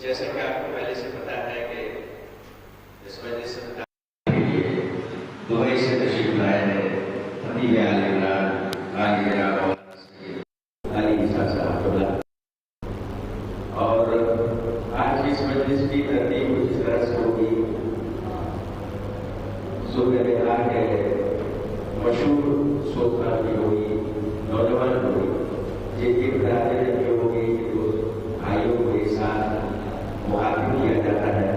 جیسا کہ آپ کو پہلے سے پتا ہے کہ اس وجہ سے دبئی سے تشریف لائے ہیں خطیب عالی عمران عالی جناب مولانا سید علی عیسیٰ صاحب، اور آج کی اس مجلس کی ترتیب اس طرح سے ہوگی۔ صوبہ بہار کے مشہور صوفہ کی ہوئی، نوجوان ہوئی، جن کی برادری یہ ہوگی کہ جو بھائیوں کو ایک ساتھ مخاطب کیا جاتا ہے،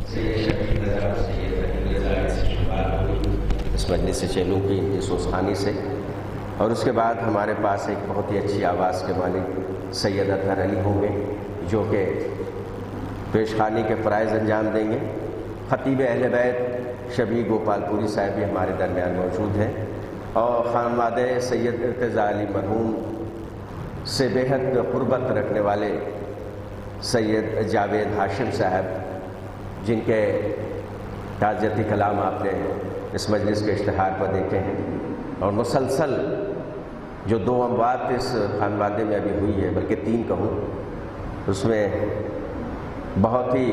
سید شفیع رضا اور سید رحیم رضا سے شروعات ہوئی اس مجلس سے چیلوں کی جسوس خانی سے، اور اس کے بعد ہمارے پاس ایک بہت ہی اچھی آواز کے مالک سید اطہر علی ہوں گے جو کہ پیش خوانی کے فرائض انجام دیں گے۔ خطیب اہل بیت شبیہ گوپال پوری صاحب بھی ہمارے درمیان موجود ہیں، اور خانوادہ سید ارتضیٰ علی مرحوم سے بے حد قربت رکھنے والے سید جاوید ہاشم صاحب، جن کے تعزیتی کلام آپ نے اس مجلس کے اشتہار پر دیکھے ہیں، اور مسلسل جو 2 اموات اس خانوادے میں ابھی ہوئی ہے، بلکہ 3 کہوں، اس میں بہت ہی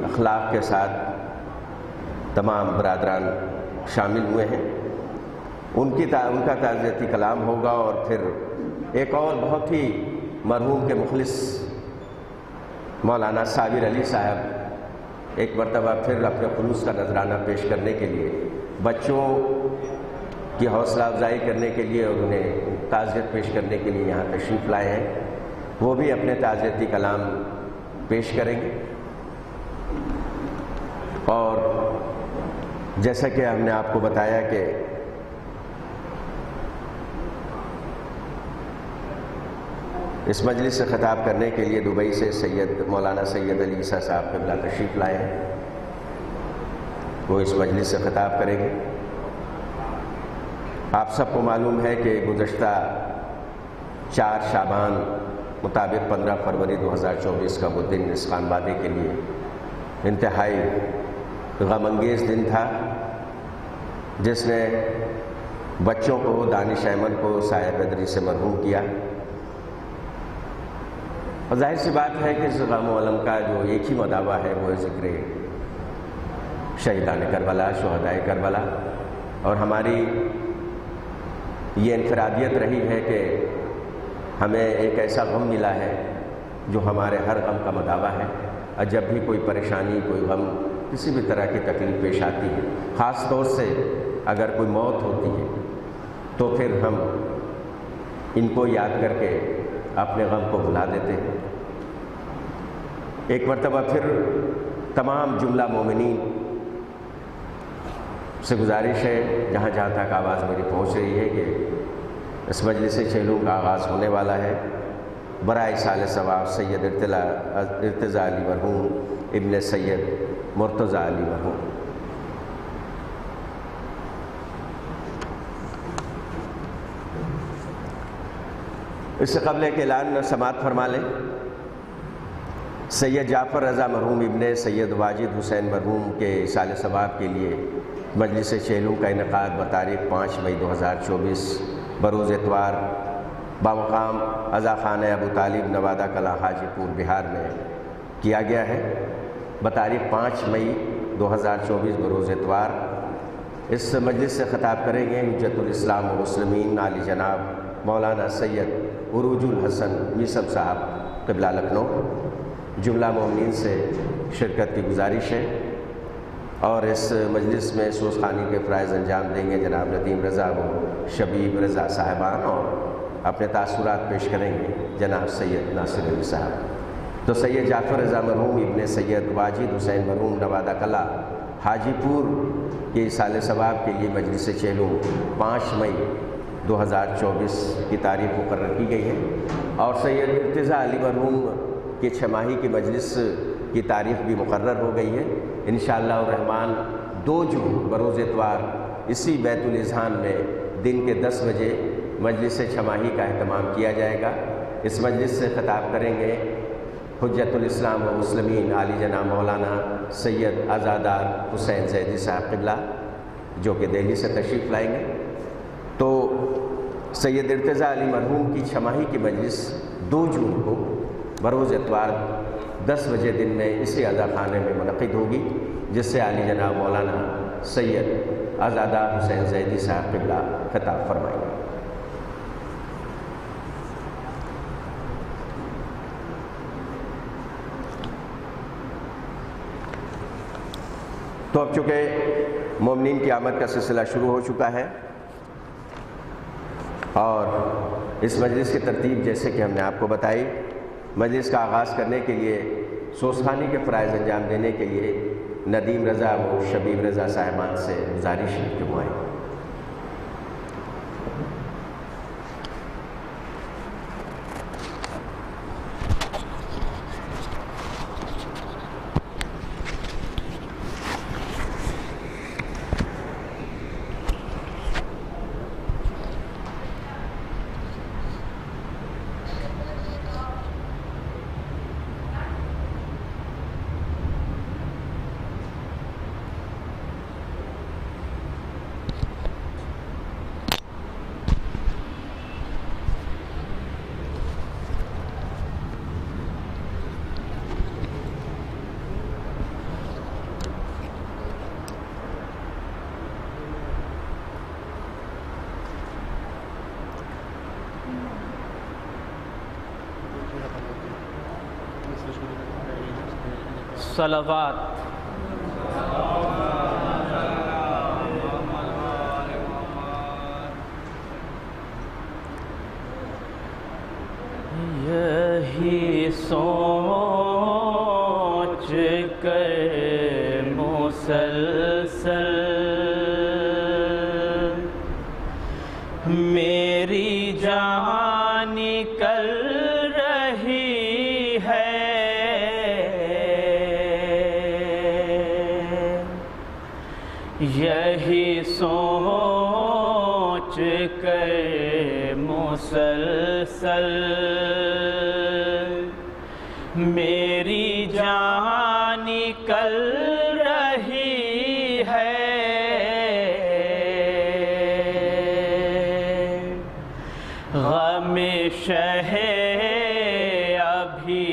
اخلاق کے ساتھ تمام برادران شامل ہوئے ہیں۔ ان کا تعزیتی کلام ہوگا، اور پھر ایک اور بہت ہی مرحوم کے مخلص مولانا صابر علی صاحب ایک مرتبہ پھر اپنے خلوص کا نذرانہ پیش کرنے کے لیے، بچوں کی حوصلہ افزائی کرنے کے لیے اور انہیں تعزیت پیش کرنے کے لیے یہاں تشریف لائے ہیں، وہ بھی اپنے تعزیتی کلام پیش کریں گے۔ اور جیسا کہ ہم نے آپ کو بتایا کہ اس مجلس سے خطاب کرنے کے لیے دبئی سے مولانا سید علی عیسیٰ صاحب قبلہ تشریف لائے ہیں، وہ اس مجلس سے خطاب کریں گے۔ آپ سب کو معلوم ہے کہ گزشتہ 4 شعبان مطابق 15 فروری 2024 کا وہ دن اس خانوادے کے لیے انتہائی غم انگیز دن تھا، جس نے بچوں کو، دانش احمد کو سایہ قدری سے محروم کیا، اور ظاہر سی بات ہے کہ اس غم و الم کا جو ایک ہی مداوع ہے وہ ذکر شہیدان کربلا، شہدائے کربلا، اور ہماری یہ انفرادیت رہی ہے کہ ہمیں ایک ایسا غم ملا ہے جو ہمارے ہر غم کا مداوع ہے، اور جب بھی کوئی پریشانی، کوئی غم، کسی بھی طرح کی تکلیف پیش آتی ہے، خاص طور سے اگر کوئی موت ہوتی ہے، تو پھر ہم ان کو یاد کر کے اپنے غم کو بھلا دیتے ہیں۔ ایک مرتبہ پھر تمام جملہ مومنین سے گزارش ہے، جہاں جہاں تک آواز میری پہنچ رہی ہے، کہ اس مجلس چیلوں کا آغاز ہونے والا ہے برائے سال ثواب سید ارتضیٰ علی مرحوم ابن سید مرتضیٰ علی مرحوم۔ اس سے قبل ایک اعلان سماعت فرما لیں۔ سید جعفر رضا مرحوم ابن سید واجد حسین مرحوم کے سال ثواب کے لیے مجلس چیلوں کا انعقاد بتاریخ 5 مئی 2024 بروز اتوار بمقام عزا خانہ ابو طالب نوادہ کلاں حاجی پور بہار میں کیا گیا ہے۔ بتاریخ 5 مئی 2024 بروز اتوار اس مجلس سے خطاب کریں گے حجت الاسلام و مسلمین عالی جناب مولانا سید عروج الحسن میثم صاحب قبلہ لکھنؤ۔ جملہ مومنین سے شرکت کی گزارش ہے، اور اس مجلس میں سوز خوانی کے فرائض انجام دیں گے جناب ندیم رضا و شبیب رضا صاحبان، اور اپنے تاثرات پیش کریں گے جناب سید ناصر علی صاحب۔ تو سید جعفر رضا مرحوم ابن سید واجد حسین مرحوم نوادہ کلاں حاجی پور کے سال ثواب کے لیے مجلس چیلوں 5 مئی 2024 کی تاریخ مقرر کی گئی ہے، اور سید ارتضیٰ علی مرحوم کی 6 ماہی کی مجلس کی تاریخ بھی مقرر ہو گئی ہے۔ انشاءاللہ الرحمن 2 جون بروز اتوار اسی بیت الاذہان میں دن کے 10 بجے مجلس 6 ماہی کا اہتمام کیا جائے گا۔ اس مجلس سے خطاب کریں گے حجت الاسلام و مسلمین عالی جناب مولانا سید عزادار حسین زیدی صاحب قبلہ، جو کہ دہلی سے تشریف لائیں گے۔ تو سید ارتضیٰ علی مرحوم کی 6 ماہی کی مجلس 2 جون کو بروز اتوار 10 بجے دن میں اسی عزا خانے میں منعقد ہوگی، جس سے عالی جناب مولانا سید آزادہ حسین زیدی صاحب قبلہ خطاب فرمائیں گے۔ تو اب چونکہ مومنین کی آمد کا سلسلہ شروع ہو چکا ہے اور اس مجلس کی ترتیب جیسے کہ ہم نے آپ کو بتائی، مجلس کا آغاز کرنے کے لیے سوزخانی کے فرائض انجام دینے کے لیے ندیم رضا و شبیب رضا صاحبان سے گزارش ہے کہ وہ آئیں۔ صلوات۔ یہی سوچ کر مسلسل میری جان نکل رہی ہے، یہی سوچ کر مسلسل میری جان نکل رہی ہے، غم شہ ابھی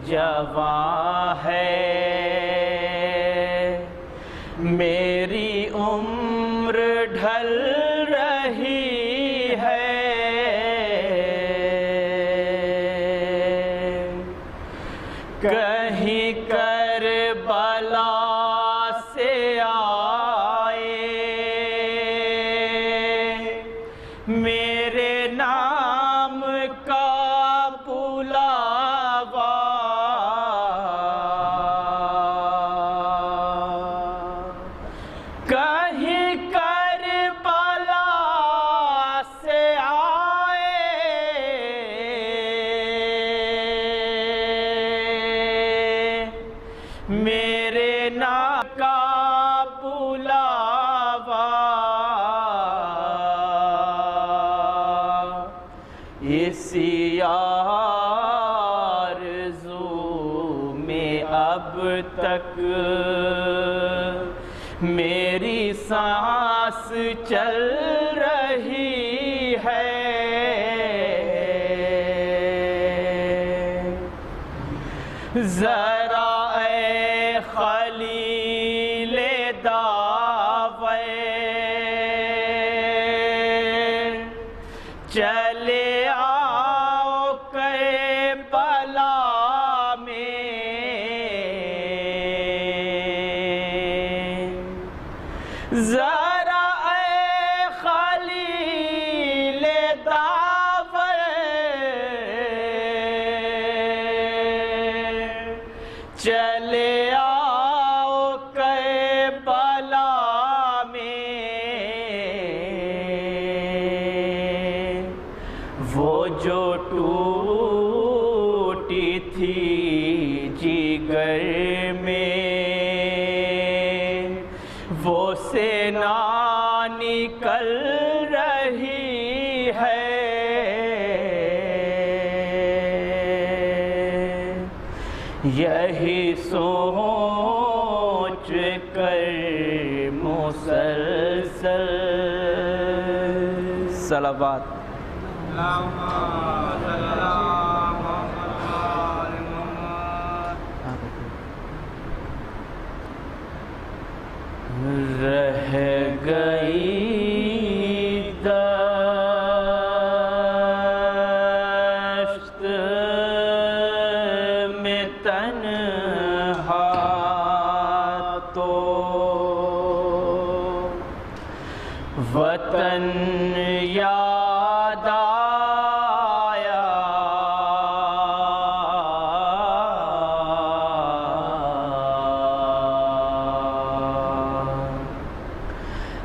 جواں ہے، میری عمر ڈھل رہی ہے، کہیں کربلا سے آئے میرے نام کا بلاوا، کہیں کربلا سے آئے میرے نام کا بلاوا، اسی آرزو میں اب تک میری سانس چل رہی ہے، ذرا اے خلیل دعوے چلے آؤ کربلا میں، ذرا اے خلیل دعوے چلے آؤ کربلا میں، وہ جو ٹوٹی تھی جگر میں وہ سے نہ نکل رہی ہے، یہی سوچ کر مسلسل صلوات۔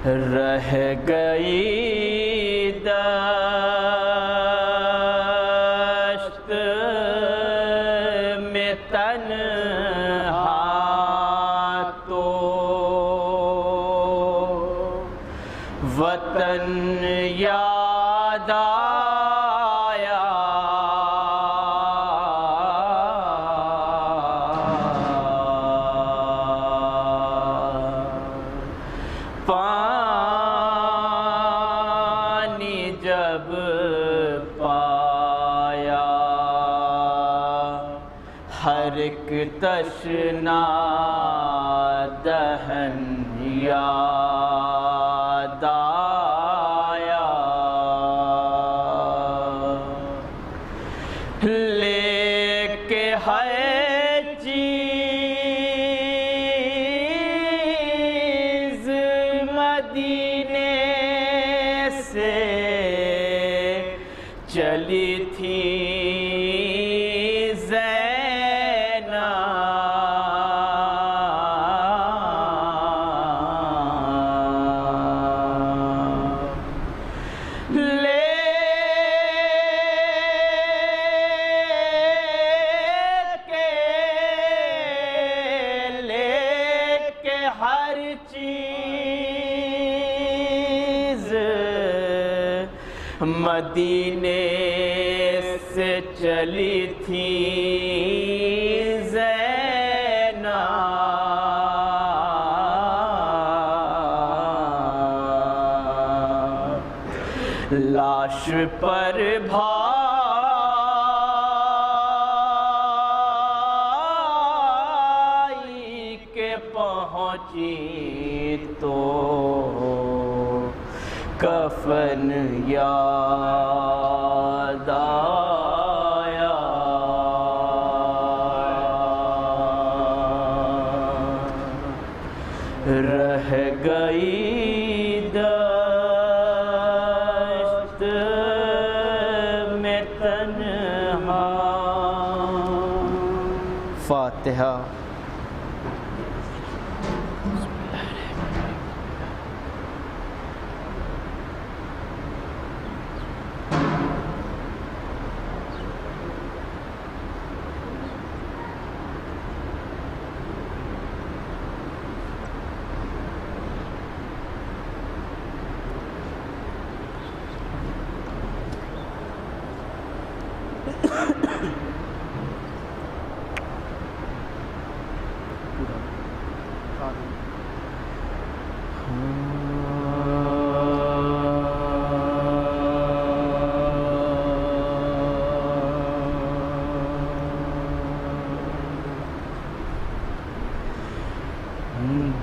رہ گئی دشت میں تنہا تو وطن یاد آیا پانی جب پایا ہر ایک تشنا دہن یاد آیا لے کے ہر چیز مدینے سے چلی تھی ہر چیز مدینے سے چلی تھی زینب لاش پر بھائی کے پہنچی تو کفن یاد آیا رہ گئی دشت میں تنہا. فاتحہ.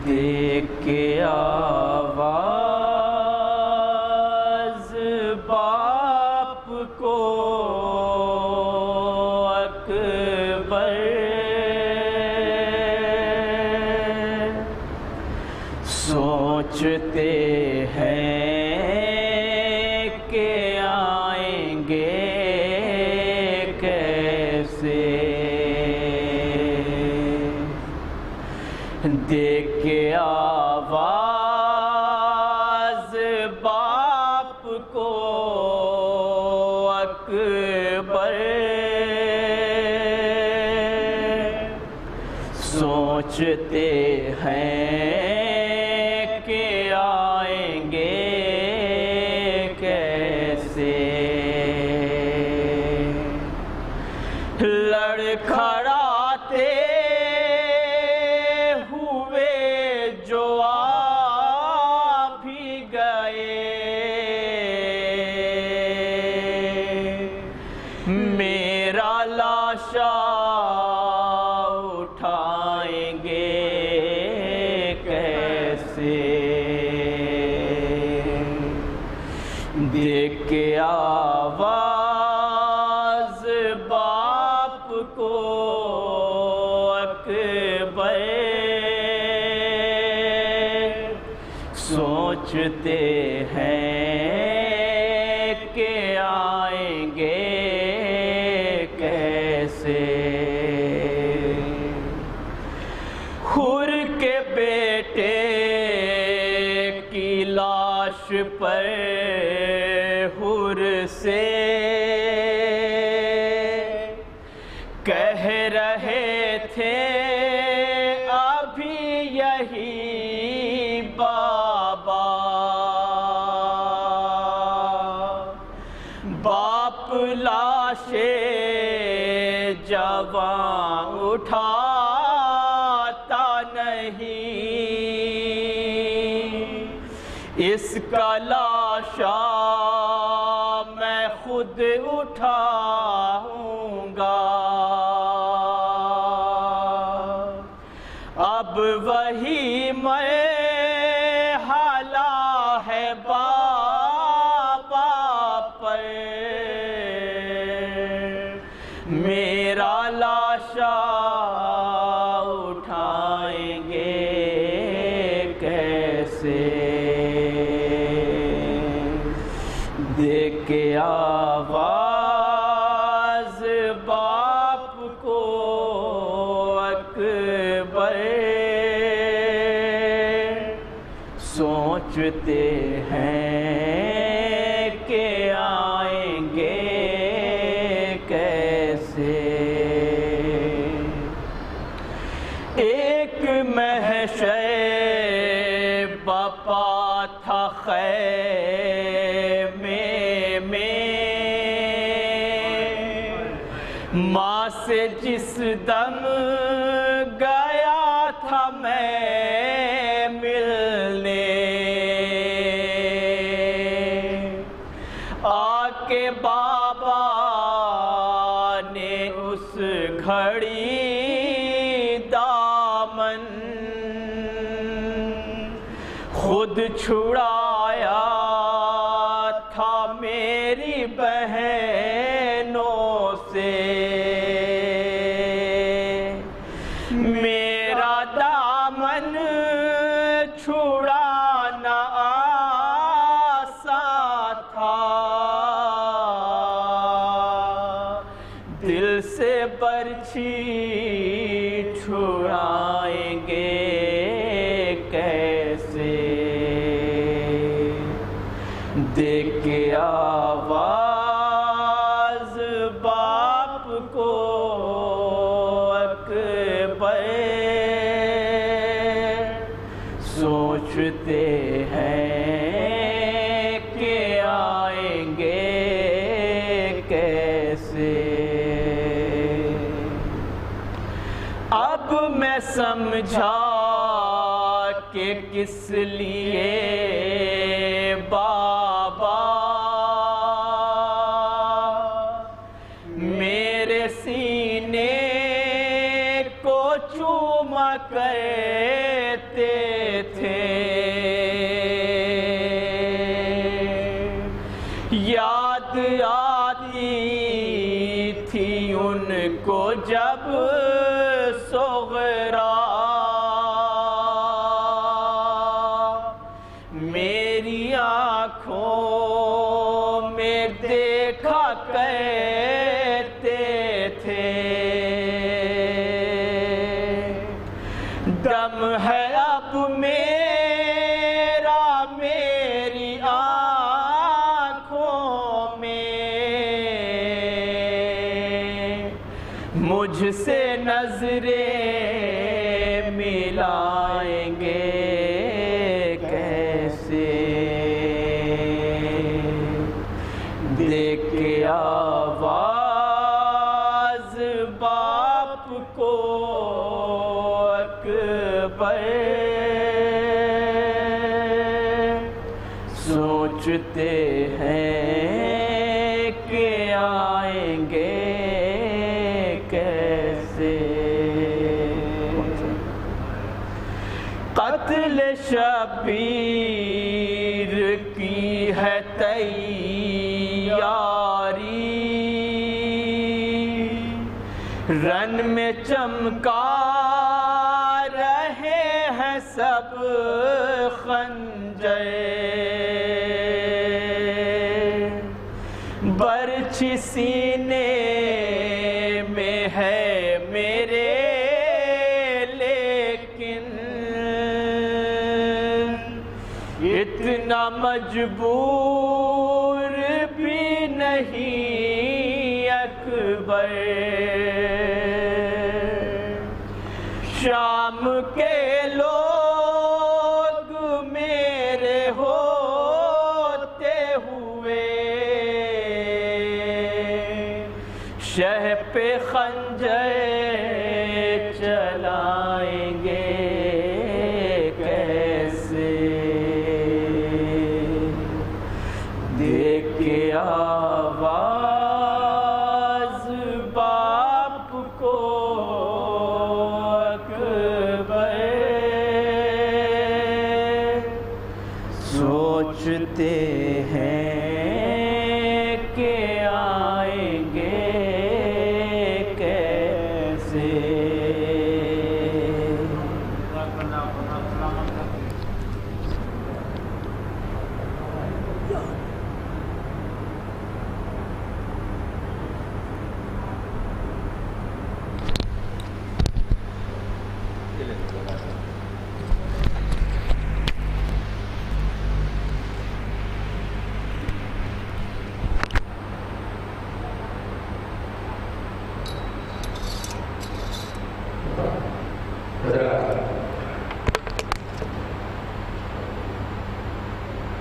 دیکھ کے آواز باپ کو اکبر سوچتے ہیں کہ آئیں گے کیسے. دیکھ کے آواز باپ کو اکبر سوچتے ہیں کہ آئیں گے کیسے. لڑکھڑاتے جو آ بھی گئے میرا لاشا اٹھائیں گے کیسے. دیکھ کے آواز باپ کو اکبر سوچتے ہیں کہ آئیں گے کیسے. حر کے بیٹے کی پر حور سے کہہ رہے تھے ابھی یہی بابا، باپ لاش جوان اٹھاتا نہیں، اس کا لاشا میں خود اٹھاؤں گا، اب وہی مرحلہ ہے بابا پر، میرا لاشا اٹھائیں گے کیسے، دے کے آواز باپ کو اکبر، سوچتے ہیں کہ آئیں گے کیسے، ایک محشر بپا تھا خیمے میں، ماں سے جس دم گیا تھا میں ملنے، آ کے بابا نے اس گھڑی دامن خود چھڑایا تھا میری بہنوں سے، میرا دامن چھڑانا آسان تھا، دل سے برچھی چھڑائیں گے کیسے، دے کے آواز باپ کو اکبر، سوچتے ہیں کہ آئیں گے کیسے، اب میں سمجھا کہ کس لیے بابا میرے سینے کو چوما کرتے تھے، یاد آتی تھی ان کو جب صغرا، میری آنکھوں میں دیکھا کرتے تھے، دم ہے اب میرا میری آنکھوں میں، مجھ سے نظریں ملائیں گے کیسے، دے کے آواز باپ کو اکبر، سوچتے ہیں کہ آئیں گے کیسے، قتل شبیر کی ہے تیاری، رن میں چمکا رہے ہیں سب خنجر، برچھی سینے میں ہے میرے لیکن اتنا مجبور بھی نہیں اکبر، شام کے لوگ میرے ہوتے ہوئے شہ پہ خنجر چلائیں گے کیسے، دیکھ کے آواز باپ کو اکبر، سوچتے ہیں کہ آئیں گے کیسے۔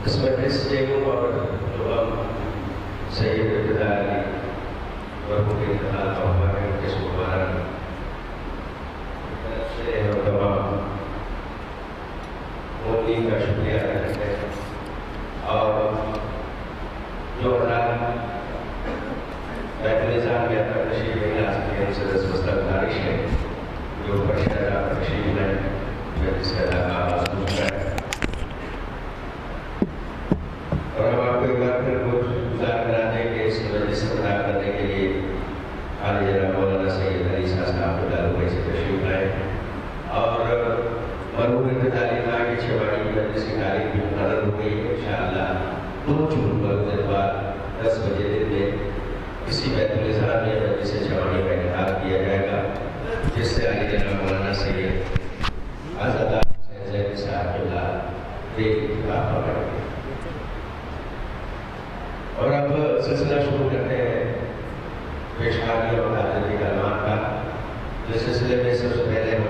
اس مجلس جیگوں اور جو ہم سید ابتدا علی مرحوم کے انتقال کا ہوا ہے ان کے سبحان سے اور تمام مومنین کا شکریہ ادا کرتے ہیں، اور جو حضرات بیت النظام میں اپنا تشریف نہیں لا سکتے ان سے دستبستہ گزارش ہے جو پرشہر آپ تشریف لائیں مجلس کا آغاز دوسرا ہے، اور ہم آپ کو ایک بار پھر گزار کرا دیں کہ اس مجلس کو ادا کرنے کے لیے حالی جناب مولانا سید علی صاحب دارالعلوم سے تشریف لائیں، اور مرحوم ابتدائی خان کی چھوانی کی مجلس کی تاریخ بھی مقرر ہو گئی ہے، انشاءاللہ 2 جون بروز اتوار 10 بجے دن میں اسی بیت النظام میں مجلس چھوانی کا انعقاد کیا جائے گا، جس سے حالی جناب مولانا سید آزاد حسین زیدی صاحب اللہ دے اتفاق فرمائیں گے۔ اور اب سلسلہ شروع کرتے ہیں پیشکاری اور تعلیمی کلمات کا، جس سلسلے میں سب سے پہلے ہم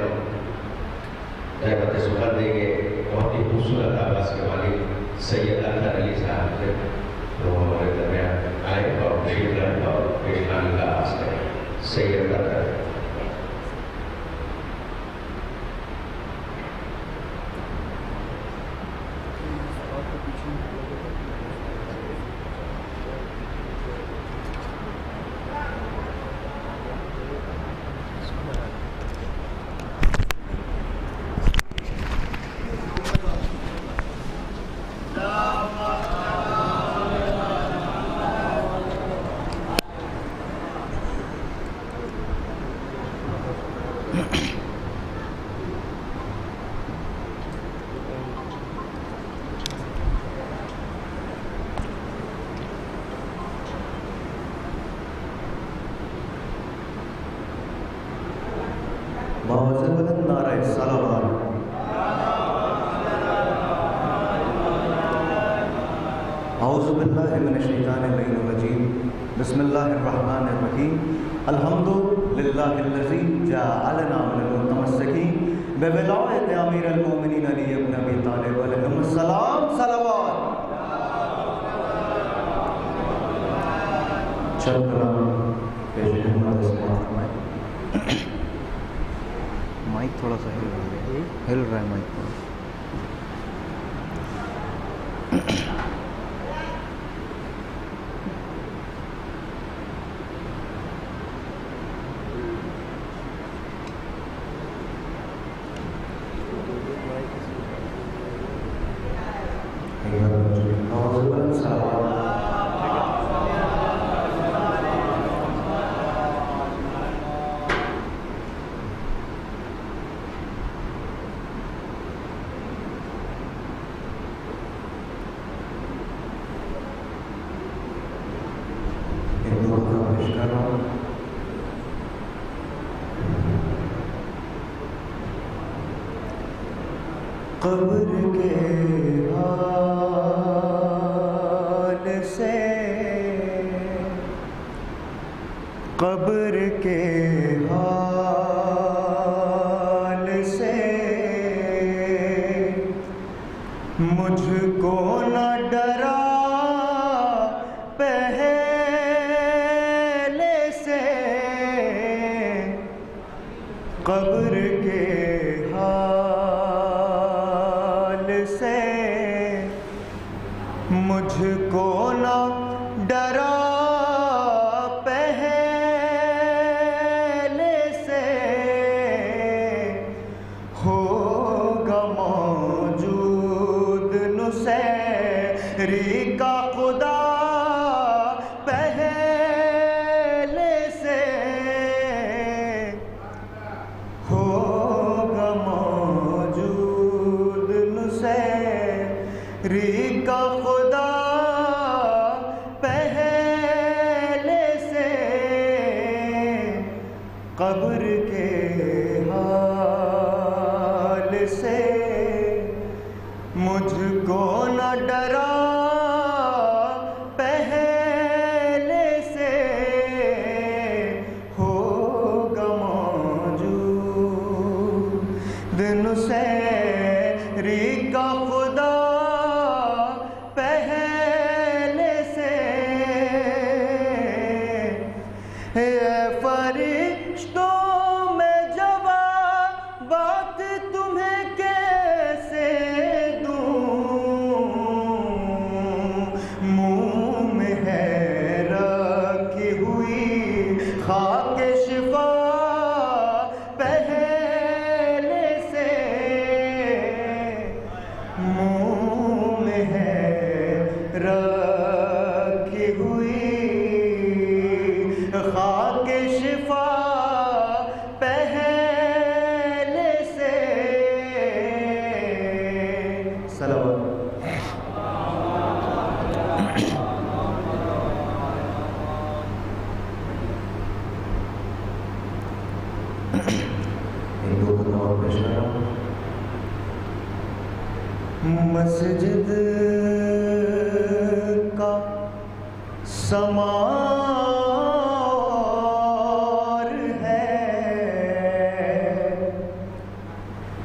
رحمت سخن دیں گے بہت ہی خوبصورت آواز کے مالک سید اطہر علی صاحب سے، تو ہمارے درمیان آئے اور تشریف لائیں اور پیشکاری کا آغاز کریں۔ سید اطہر باوزن بلند نعرہ صلوات۔ اعوذ باللہ من الشیطان الرجیم، بسم اللہ الرحمن الرحیم، الحمد للہ الذی جعلنا من المتمسکین بولایت امیر المومنین علی ابن ابی طالب علیہ السلام صلوات۔ مائک تھوڑا سا ہل رہا ہے مائک تھوڑا۔ قبر کے قبر کے حال سے مجھ کو نہ ڈرا پہلے سے، قبر کے حال سے مجھ کو نہ ڈرا پہلے سے، ہوگا موجود نصیری کا خدا پہلے سے، ہوگا موجود نصیری کا خدا پہلے سے، قبر کے حال سے مجھ کو نہ ڈرا پہلے سے، ہوگا موجود نصیری کا خدا پہلے سے، اے فرشتوں میں جوابات تمہیں کیسے دوں، منہ میں ہے رکھی ہوئی خاک شفا پہلے سے، منہ میں ہے رکھی ہوئی خاک شفا پہلے سے، صلوات مسجد کا سمار ہے،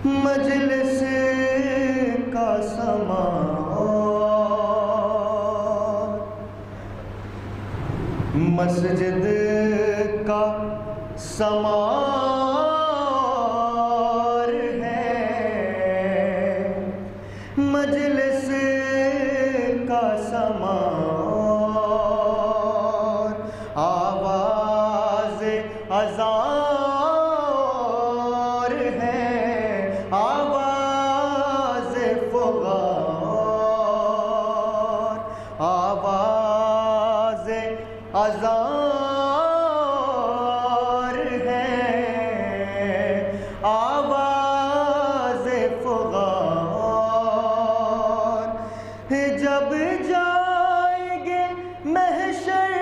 مجلس کا سمار، مسجد کا سمار ہے، مجلس کا سمار، آواز اذان ہے، آواز فغان، آواز اذان ہے، آواز فغان، جب جائیں گے محشر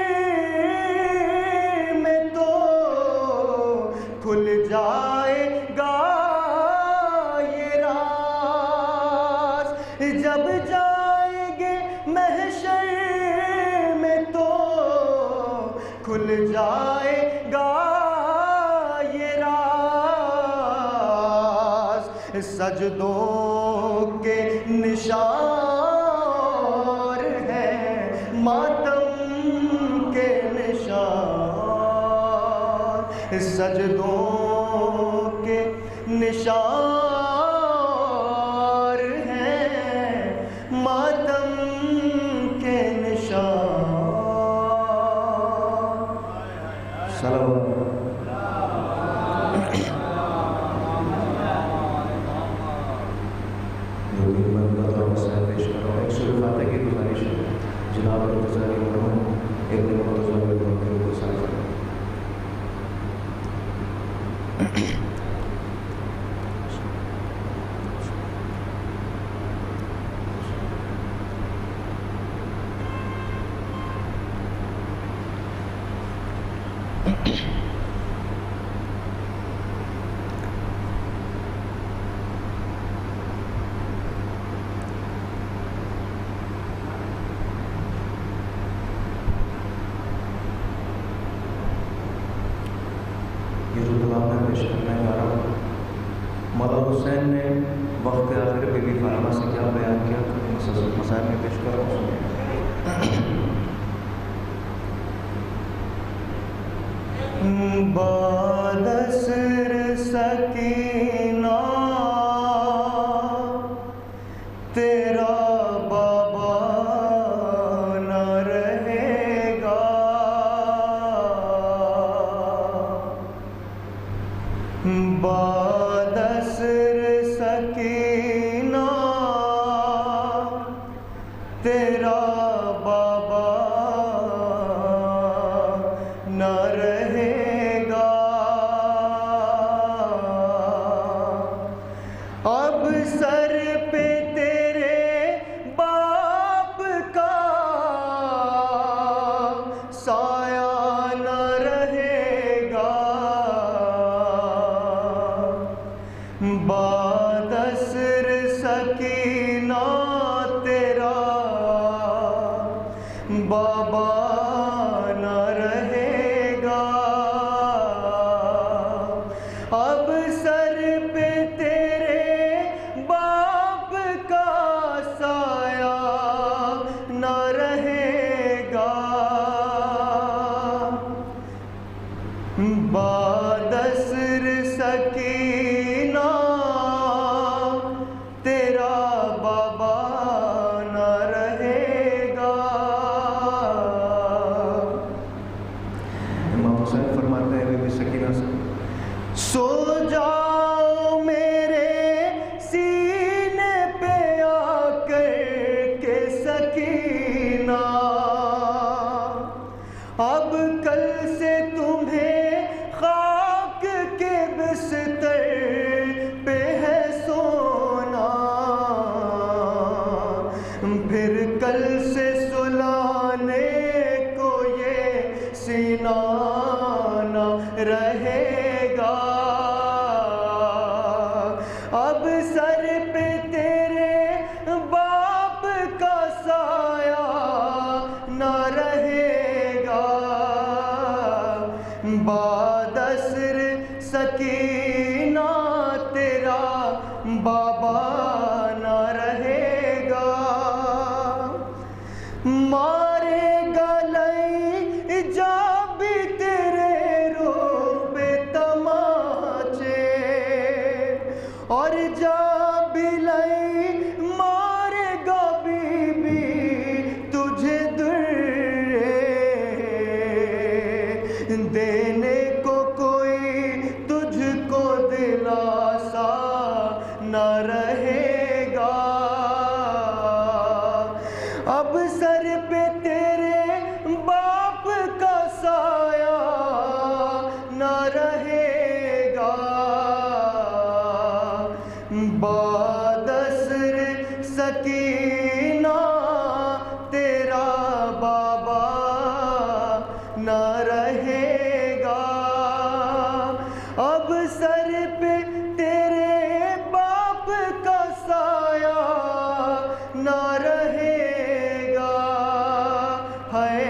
میں تو کھل جائے گا یہ راز، جب جائیں گے محشر میں تو کھل جائے گا یہ راز، سجدوں کے نشان ہیں، ماتم کے نشان، سجدوں کے نشان ہیں، ماتم کے نشان، صلوات جناب مرتضی مرحوم ابن مرتضی مرحوم کو سلام۔ پیش کرنے جا رہا ہوں۔ مولا حسین نے وقت آخر بی بی فاطمہ سے کیا بیان کیا، مسائل میں پیش کر رہا ہوں۔ بادسر سکینہ تیرا بابا نہ رہے گا، بادسر سکینہ تیرا بابا نہ رہے گا، اب سر پہ تیرے باپ کا سایہ نہ رہے گا، بادسر سکینہ تیرا بابا نہ رہے گا، اب سر پہ تیرے باپ کا سایہ نہ رہے گا، بادسر سکینہ تیرا بابا نہ رہے گا۔ امام حسین فرماتے ہیں بی بی سکینہ سے، سو جاؤ میرے سینے پہ آ کر کے سکینہ، اب کل سے تمہیں خاک کے بستر پہ ہے سونا، پھر کل سے سلانے کو یہ سینہ نہ رہے گا، اب سر پہ تیرے باپ کا سایہ نہ رہے گا، بادسر سکینہ تیرا بابا نہ رہے گا، مارے گلے جا بھی تیرے روح پہ تماچے، اور جا بھی لئی مارے گا بی بی تجھے درے، دینے کو کوئی تجھ کو دلاسا نہ رہے گا، اب سر پہ تیرے باپ کا سایہ نہ رہے گا، بادسر سکینہ تیرا بابا نہ رہے گا، اب سر پہ تیرے باپ کا سایہ نہ رہے گا، ہے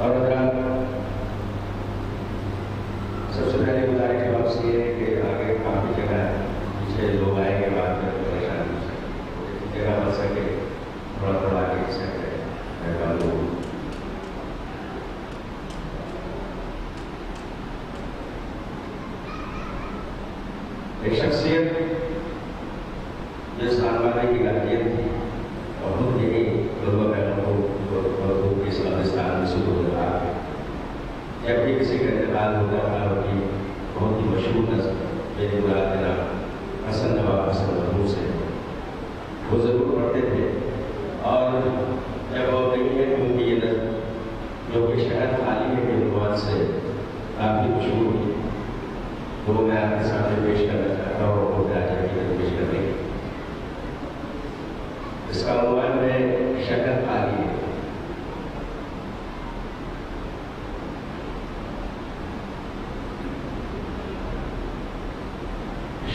اور سب سے پہلے گزارش آپ سے یہ ہے کہ آگے کافی جگہ پیچھے لوگ آئیں گے، بعد میں پریشانی جگہ بن سکے، تھوڑا تھوڑا آگے سکے لوگ۔ ایک شخصیت جو سلمان کی غالبیت تھی اور خود یہی غلبہ پیغمبروں کی اسلامستان میں شروع ہو رہا ہے، جب بھی کسی کا انتقال ہوتا تھا ان کی بہت ہی مشہور نظم میری مراد میرا حسن نواب حسن مرحوم سے وہ ضرور پڑھتے تھے، اور جب وہ کہیں ہے ان کی یہ نظم جو کہ شہر خالی ہے کے عنوان سے کافی مشہور ہوئی، وہ میں آپ کے سامنے پیش کرنا چاہتا ہوں اور وہ آج کی پیش کرنے کی۔ اس کا عنوان ہے شہر خالی ہے۔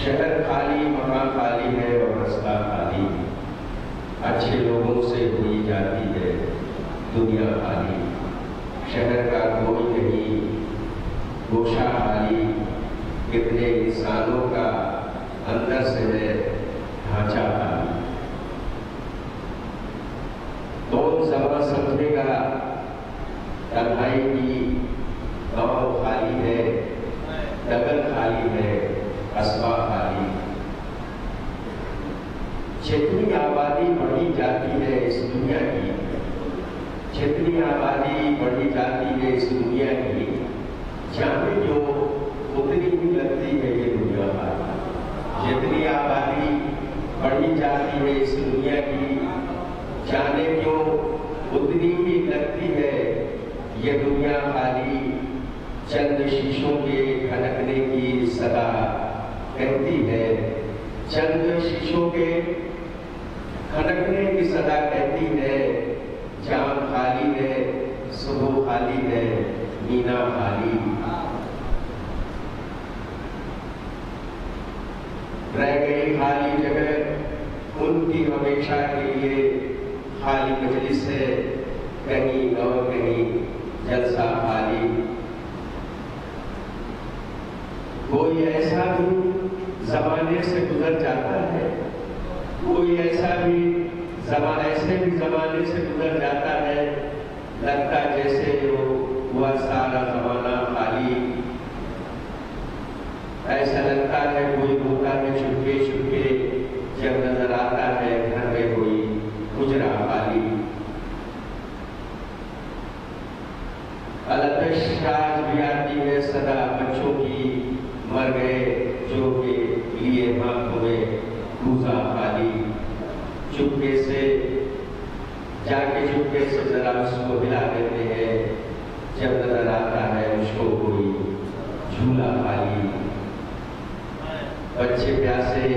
شہر خالی، مکان خالی ہے اور رستہ خالی، اچھے لوگوں سے ہوئی جاتی ہے دنیا خالی، شہر کا کوئی نہیں گوشہ خالی، کتنے انسانوں کا اندر سے ہے ڈھانچہ خالی۔ کون زبان سمجھے گا تنہائی کی، گاؤں خالی ہے، ڈگر خالی ہے، قصبہ خالی، جتنی آبادی بڑھی جاتی ہے اس دنیا کی، جتنی آبادی بڑھی جاتی ہے اس دنیا کی، جہاں جو اتنی ہی لگتی ہے یہ دنیا خالی، جتنی آبادی بڑھی جاتی ہے اس دنیا کی، جانے کیوں اتنی ہی لگتی ہے یہ دنیا خالی، چند شیشوں کے کھڑکنے کی صدا کہتی ہے، چند شیشوں کے کھڑکنے کی صدا کہتی ہے، جام خالی ہے، صبح خالی ہے، مینا خالی، رہ گئی خالی جگہ ان کی ہمیشہ کے لیے، خالی مجلس ہے کہیں اور کہیں جلسہ خالی، کوئی ایسا بھی زمانے سے گزر جاتا ہے، کوئی ایسا بھی ایسے بھی زمانے سے گزر جاتا ہے، لگتا جیسے ہوا سارا زمانہ خالی، ایسا لگتا ہے کوئی ہوتا ہے چھپکے چھپکے، جب نظر آتا ہے گھر میں کوئی حجرہ خالی، التش آج بھی آتی ہے صدا بچوں کی، مر گئے جو کے لیے ہاتھوں میں کوزہ خالی، چپکے سے جا کے چپکے سے ذرا اس کو ہلا دیتے ہیں، جب نظر آتا ہے اس کو کوئی جھولا خالی، بچے پیاسے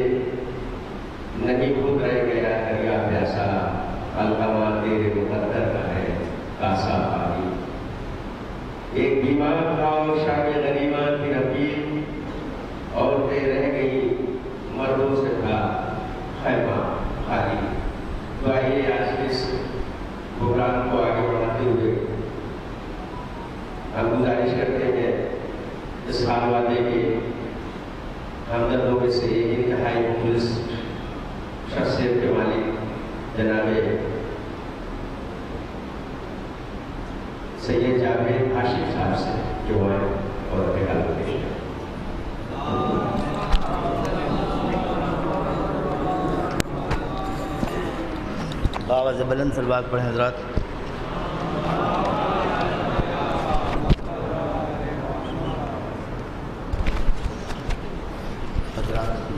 نہیں خود رہ گیا دریا پیاسا، القمہ تیرے مقدر کا ہے کاسا خالی، ایک بیمار تھا اور شام غنیمت کی رفیق، عورتیں رہ گئی مردوں سے تھا خیمہ خالی۔ تو آئیے آج کے اس پروگرام کو آگے بڑھاتے ہوئے ہم گزارش کرتے ہیں اس خانوادے کے ہمدردوں میں سے انتہائی مخلص شخصیت کے مالک جناب سید جاوید ہاشم صاحب سے جو آئے اور اپنے کام پیش کریں۔ آواز بلند سلوات پڑھیں حضرات۔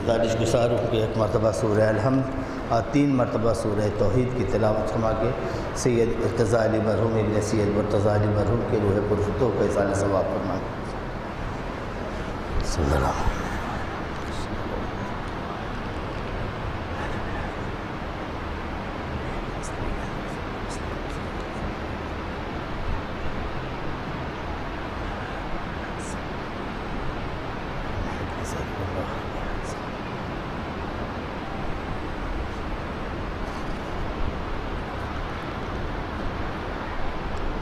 گزارش گزار ہوں کہ ایک مرتبہ سورہ الحمد اور 3 مرتبہ سورہ توحید کی تلاوت فرما کے سید ارتضیٰ علی مرحوم ابن سید مرتضیٰ علی مرحوم کے روح پرفتوں کو احسان ثواب فرمائیں۔ صلی اللہ علیہ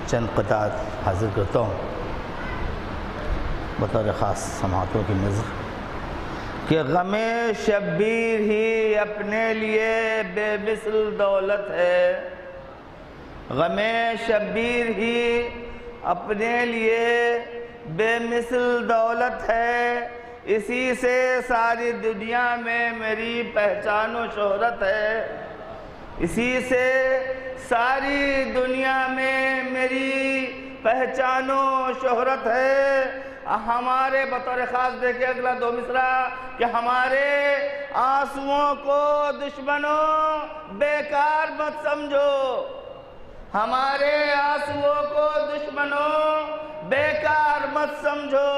چند قطعات حاضر کرتا ہوں بطور خاص سماعتوں کی نظر کہ غم شبیر ہی اپنے لیے بے مثل دولت ہے، غم شبیر ہی اپنے لیے بے مثل دولت ہے، اسی سے ساری دنیا میں میری پہچان و شہرت ہے، اسی سے ساری دنیا میں میری پہچان و شہرت ہے۔ ہمارے بطور خاص دیکھیں اگلا 2 مصرع کہ ہمارے آنسوؤں کو دشمنوں بیکار مت سمجھو، ہمارے آنسوؤں کو دشمنوں بیکار مت سمجھو،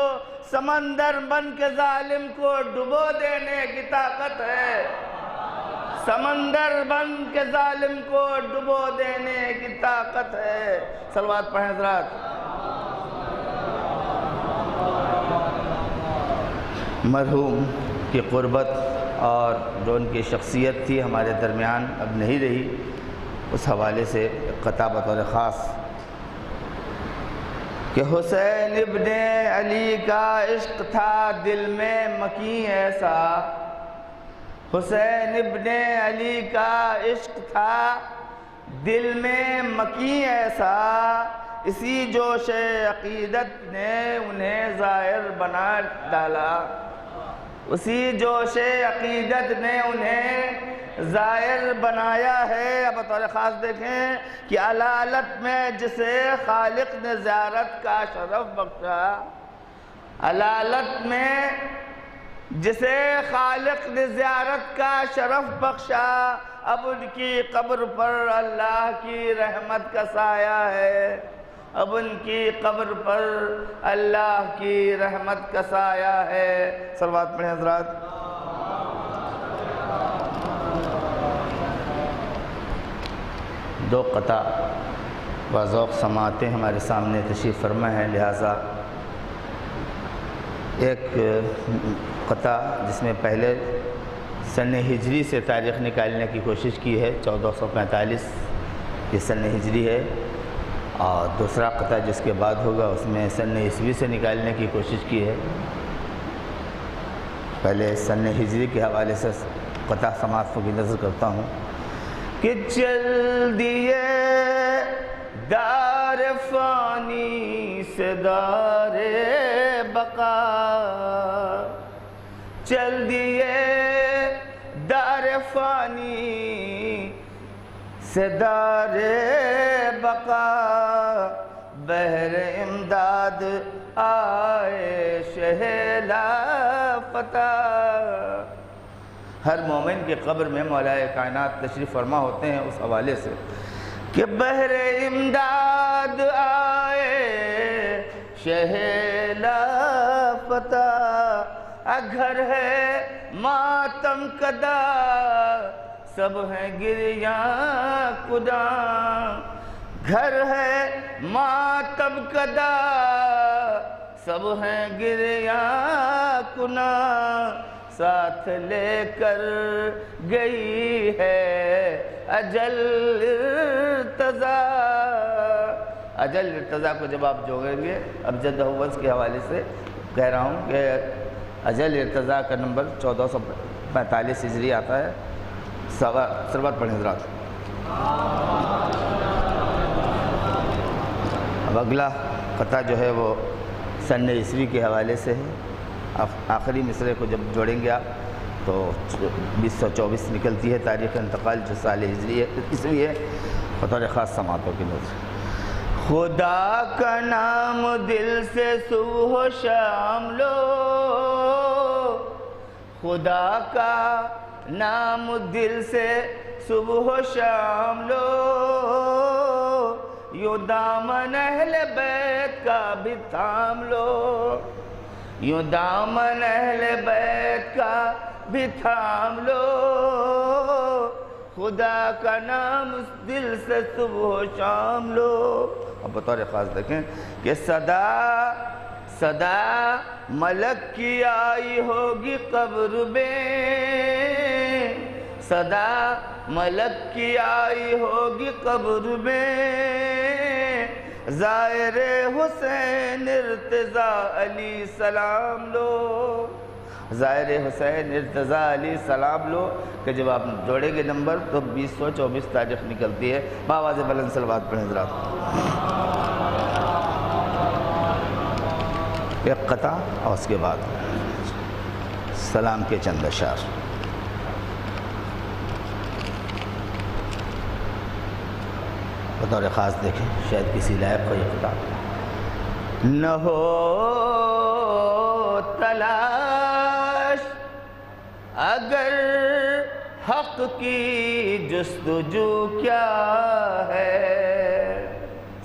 سمندر بن کے ظالم کو ڈبو دینے کی طاقت ہے، سمندر بن کے ظالم کو ڈبو دینے کی طاقت ہے۔ صلوات پڑھیں حضرات۔ مرحوم کی قربت اور جو ان کی شخصیت تھی ہمارے درمیان اب نہیں رہی، اس حوالے سے ایک قطع بطور خاص کہ حسین ابن علی کا عشق تھا دل میں مکیں ایسا، حسین ابن علی کا عشق تھا دل میں مکیں ایسا، اسی جوش عقیدت نے انہیں ظاہر بنا ڈالا، اسی جوش عقیدت نے انہیں ظاہر بنایا ہے۔ اب بطور خاص دیکھیں کہ علالت میں جسے خالق نے زیارت کا شرف بخشا، علالت میں جسے خالق نے زیارت کا شرف بخشا، اب ان کی قبر پر اللہ کی رحمت کا سایہ ہے، اب ان کی قبر پر اللہ کی رحمت کا سایہ ہے۔ صلوات پڑھیں حضرات۔ دو قطع بذوق سماعتیں ہمارے سامنے تشریف فرما ہیں، لہٰذا ایک قطع جس میں پہلے سن ہجری سے تاریخ نکالنے کی کوشش کی ہے، 1445 یہ سن ہجری ہے، اور دوسرا قطع جس کے بعد ہوگا اس میں سن عیسوی سے نکالنے کی کوشش کی ہے۔ پہلے سن ہجری کے حوالے سے قطع سماعت کو بھی نظر کرتا ہوں کہ چل دیے دار فانی سے دار بقا، چل دیے دار فانی سے دار بقا، بحر امداد آئے شہلا فتح۔ ہر مومن کی قبر میں مولا کائنات تشریف فرما ہوتے ہیں اس حوالے سے کہ بحر امداد آئے شہلا فتح، گھر ہے ماتم کدا سب ہیں گریاں کدا، گھر ہے ماتم کدا سب ہیں گریاں کنا، ساتھ لے کر گئی ہے اجل ارتضا۔ اجل ارتضا کو جب آپ جوڑیں گے، اب جد ہوز کے حوالے سے کہہ رہا ہوں کہ اجل ارتضا کا نمبر 1445 ہجری آتا ہے۔ سروات پڑھیں حضرات۔ اب اگلا قطع جو ہے وہ سن عیسوی کے حوالے سے ہے۔ آخری مصرے کو جب جوڑیں گے آپ تو 2024 نکلتی ہے تاریخ انتقال، جو سال ہجری ہے عیسوی ہے۔ بطور خاص سماعتوں کی نظر، خدا کا نام دل سے صبح و شام لو، خدا کا نام دل سے صبح و شام لو، یوں دامن اہل بیت کا بھی تھام لو، یوں دامن اہل بیت کا بھی تھام لو، خدا کا نام اس دل سے صبح و شام لو۔ اب بطور خاص دیکھیں کہ صدا صدا ملک کی آئی ہوگی قبر میں، صدا ملک کی آئی ہوگی قبر میں، زائر حسین ارتضیٰ علی سلام لو، زائر حسین ارتضیٰ علی سلام لو، کہ جب آپ جوڑیں گے نمبر تو 2024 تاریخ نکلتی ہے۔ باواز بلند صلوات پڑھیں حضرات۔ ایک قطع اور اس کے بعد سلام کے چند اشعار۔ بطور خاص دیکھیں، شاید کسی لائق کو یہ قطع نہ ہو تلاش اگر حق کی جستجو کیا ہے،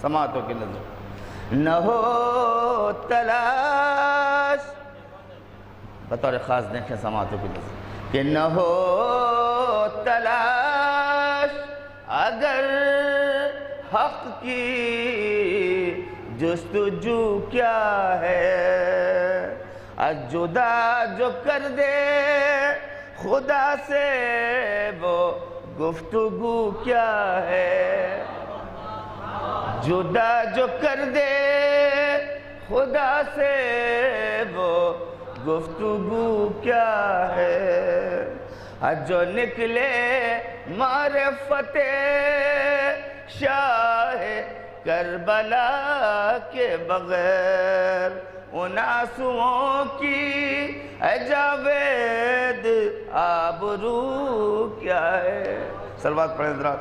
سماعتوں کی نظر، نہ ہو تلاش، بطور خاص دیکھیں سماعتوں کی نظر، کہ نہ ہو تلاش اگر حق کی جستجو کیا ہے، جدا جو کر دے خدا سے وہ گفتگو کیا ہے، جدا جو کر دے خدا سے وہ گفتگو کیا ہے، جو نکلے معرفت شاہ کربلا کے بغیر، ان آنسوؤں کی اے جاوید آبرو کیا ہے۔ صلوات پڑھیں حضرات۔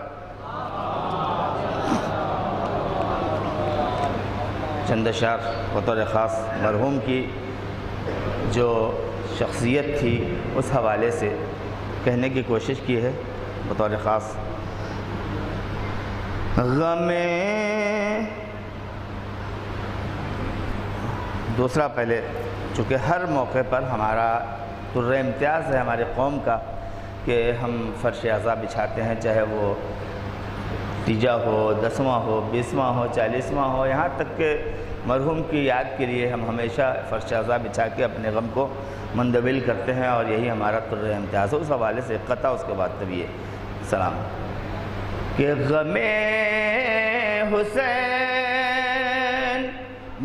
چند اشعار بطور خاص مرحوم کی جو شخصیت تھی اس حوالے سے کہنے کی کوشش کی ہے بطور خاص۔ دوسرا پہلے چونکہ ہر موقع پر ہمارا در امتیاز ہے ہمارے قوم کا کہ ہم فرش عزا بچھاتے ہیں، چاہے وہ تیجا ہو، 10واں ہو، 20واں ہو، 40واں ہو، یہاں تک کہ مرحوم کی یاد کے لیے ہم ہمیشہ فرش عزا بچھا کے اپنے غم کو مندمل کرتے ہیں، اور یہی ہمارا در امتیاز ہے۔ اس حوالے سے قطع اس کے بعد طبیعی سلام کہ غم حسین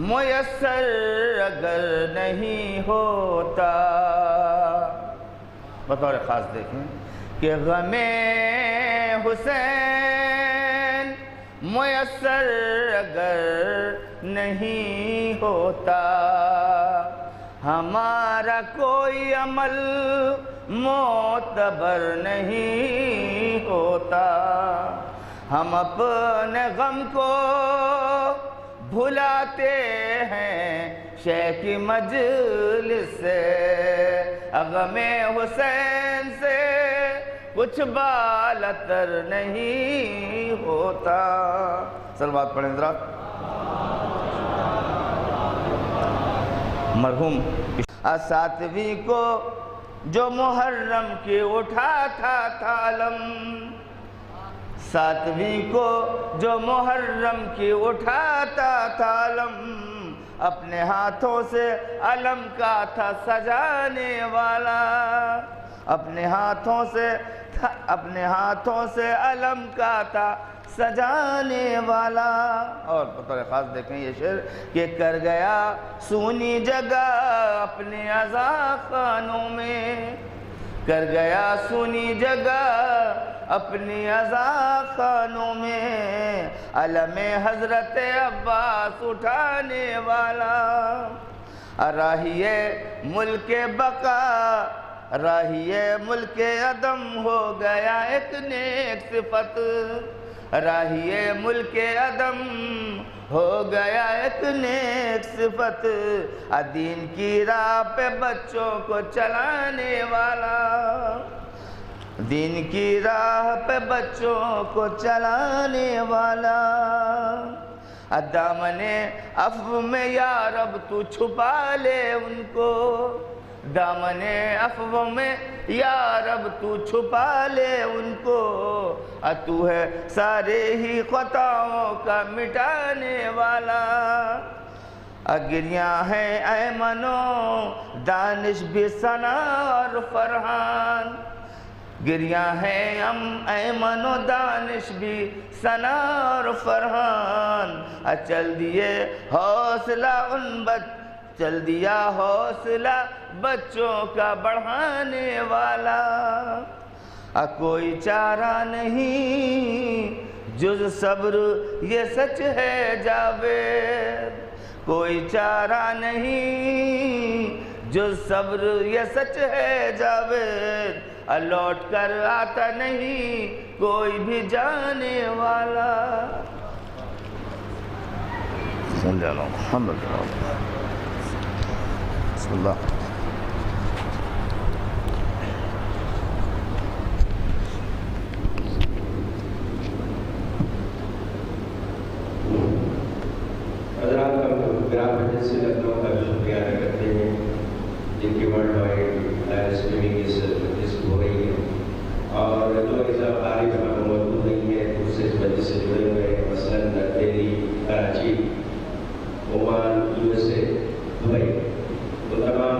میسر اگر نہیں ہوتا، بطور خاص دیکھیں کہ غم حسین میسر اگر نہیں ہوتا، ہمارا کوئی عمل معتبر نہیں ہوتا، ہم اپنے غم کو بھلاتے ہیں شیخ کی مجلس سے، غم حسین سے کچھ بالاتر نہیں ہوتا۔ صلوات پڑھیں حضرات۔ مرحوم ساتویں کو جو محرم کی اٹھا تھا عالم، ساتویں کو جو محرم کی اٹھاتا تھا علم، اپنے ہاتھوں سے علم کا تھا سجانے والا، اپنے ہاتھوں سے علم کا تھا سجانے والا۔ اور بطور خاص دیکھیں یہ شعر کہ کر گیا سونی جگہ اپنے عزا خانوں میں، کر گیا سونی جگہ اپنی عزا خانوں میں، علم حضرت عباس اٹھانے والا، راہیے ملک بقا راہیے ملک عدم ہو گیا ایک نیک صفت، راہیے ملک عدم ہو گیا ایک نیک صفت، دین کی راہ پہ بچوں کو چلانے والا، دین کی راہ پہ بچوں کو چلانے والا، دامن عفو میں یا رب تو چھپا لے ان کو، دامن عفو میں یا رب تو چھپا لے ان کو، تو ہے سارے ہی خطاؤں کا مٹانے والا، گریاں ہیں ایمن و دانش بھی ثنا اور فرحان، گریاں ہیں ایمن و دانش بھی ثنا اور فرحان، چل دیے حوصلہ چل دیا حوصلہ بچوں کا بڑھانے والا، کوئی چارہ نہیں جز صبر یہ سچ ہے جاوید، کوئی چارہ نہیں جز صبر یہ سچ ہے جاوید، لوٹ کر آتا نہیں کوئی بھی جانے والا۔ بسم اللہ۔ حضرات گرام پنچایت سے لکھنؤ کا شکریہ ادا کرتے ہیں جن کی ورلڈ وائڈ لائیو اسٹریمنگ اس ہو رہی ہے، اور جو ایسا قاری یہاں موجود نہیں ہے اس سے اس مجلس سے جڑے ہوئے ہیں، مثلاً Delhi, Karachi, Oman, USA، Dubai, تو تمام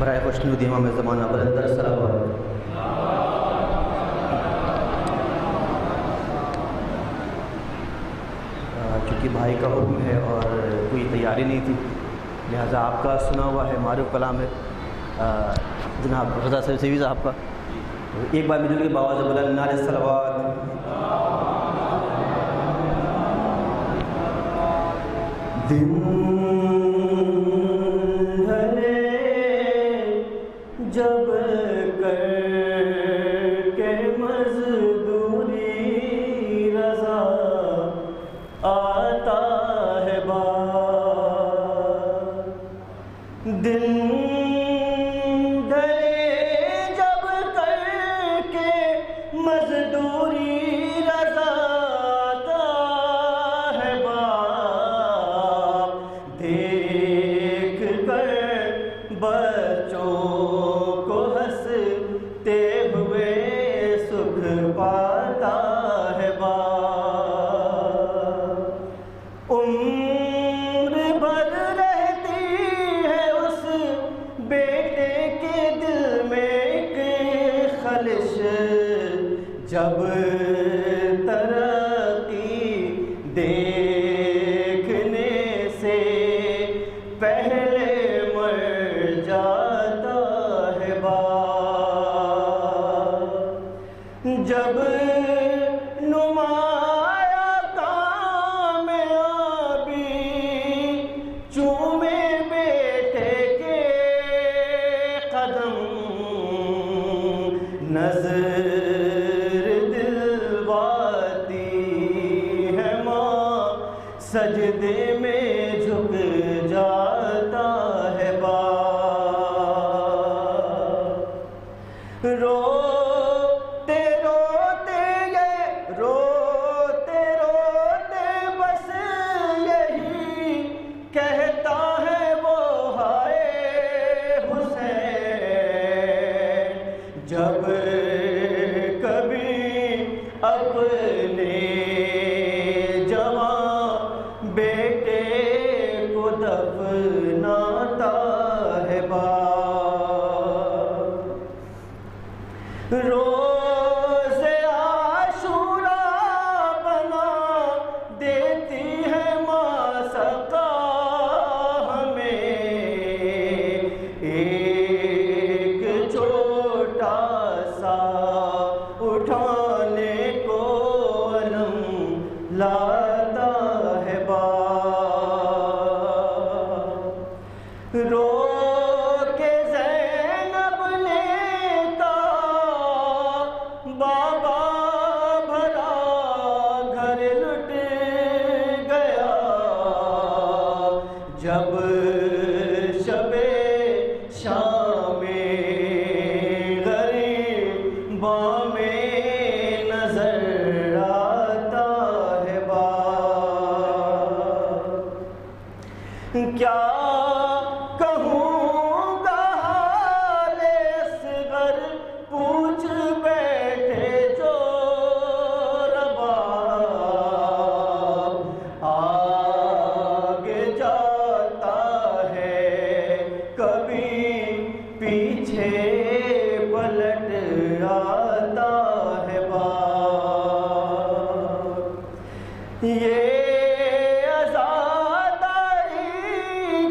برائے خوشنودی امام زمانہ بلندر صلوات۔ چونکہ بھائی کا حکم ہے اور کوئی تیاری نہیں تھی، لہٰذا آپ کا سنا ہوا ہے معروف کلام ہے جناب رضا سیوی صاحب کا، ایک بار مل کے باواز بلند نعرہ صلوات۔ دن جب کر کے مزدوری رضا آتا ہے بار، دن ڈھلے جب کر کے مزدوری رضا آتا ہے بار، دیکھ کر بچوں ہوئے سکھ پاتا ہے باپ، عمر بھر رہتی ہے اس بیٹے کے دل میں ایک خلش، جب ترقی دیکھنے سے پہلے مر جاتا ہے باپ، جب نمایاں کامیابی چومے بیٹے کے قدم، نظر دلواتی ہے ماں، سجدے میں جھک جاتا ہے باپ، روتے روتے بس یہی کہتا ہے وہ ہائے حسین، جب کبھی اپنے جوان بیٹے کو دفناتا ہے باپ، روز عاشوراء بنا دیتی ہے ماں سقا ہمیں، ایک چھوٹا سا اٹھانے کو علم لاتا ہے باپ، رو کے زینب نے بابا بھرا گھر لٹ گیا، جب شب شام غریباں میں نظر آتا ہے باپ، کیا کہوں گا حال اصغر پوچھ بیٹھے جو رباب، آگے جاتا ہے کبھی پیچھے پلٹ آتا ہے باپ، یہ عزاداری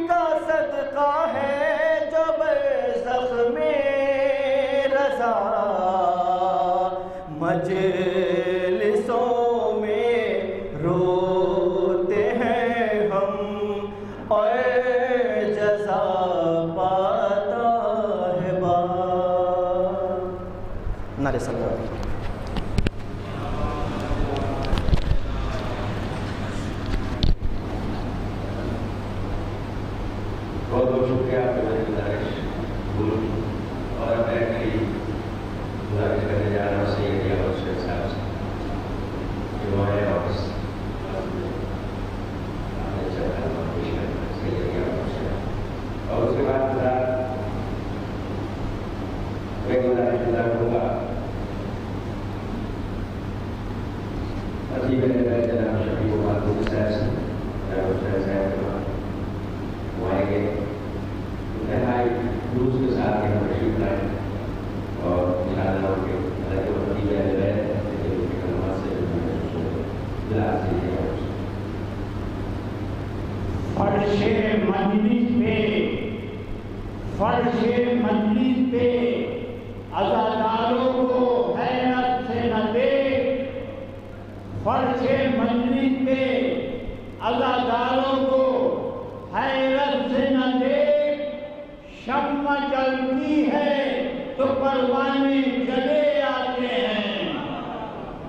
کا صدقہ ہے جو برزخ میں جزا مجلسوں میں روتے ہیں ہم اور جزا پاتا ہے باپ. نعرہ صلی اللہ علیہ وسلم. بہت بہت شکریہ آپ کا گزارش اور میں کئی گزارش کرنے جا رہا ہوں سیدی اور شیخ صاحب سے جو ہمارے واپس اور اس کے بعد میں گزارش کروں گا عجیب جناب شفیع محمود صاحب سے جناب شیخ صاحب کے بعد وہ آئیں گے انتہائی خلوص کے ساتھ یہاں تشریف لائیں اور انشاءاللہ ان کے حضرت خطیب اہل بیت کے کلمات سے دلا سے فرش مجلس پہ عزاداروں کو حیرت سے نہ دیکھ. فرش مجلس پہ عزاداروں کو حیرت سے نہ دیکھ. شمع جلتی ہے تو پروانے چلے آتے ہیں.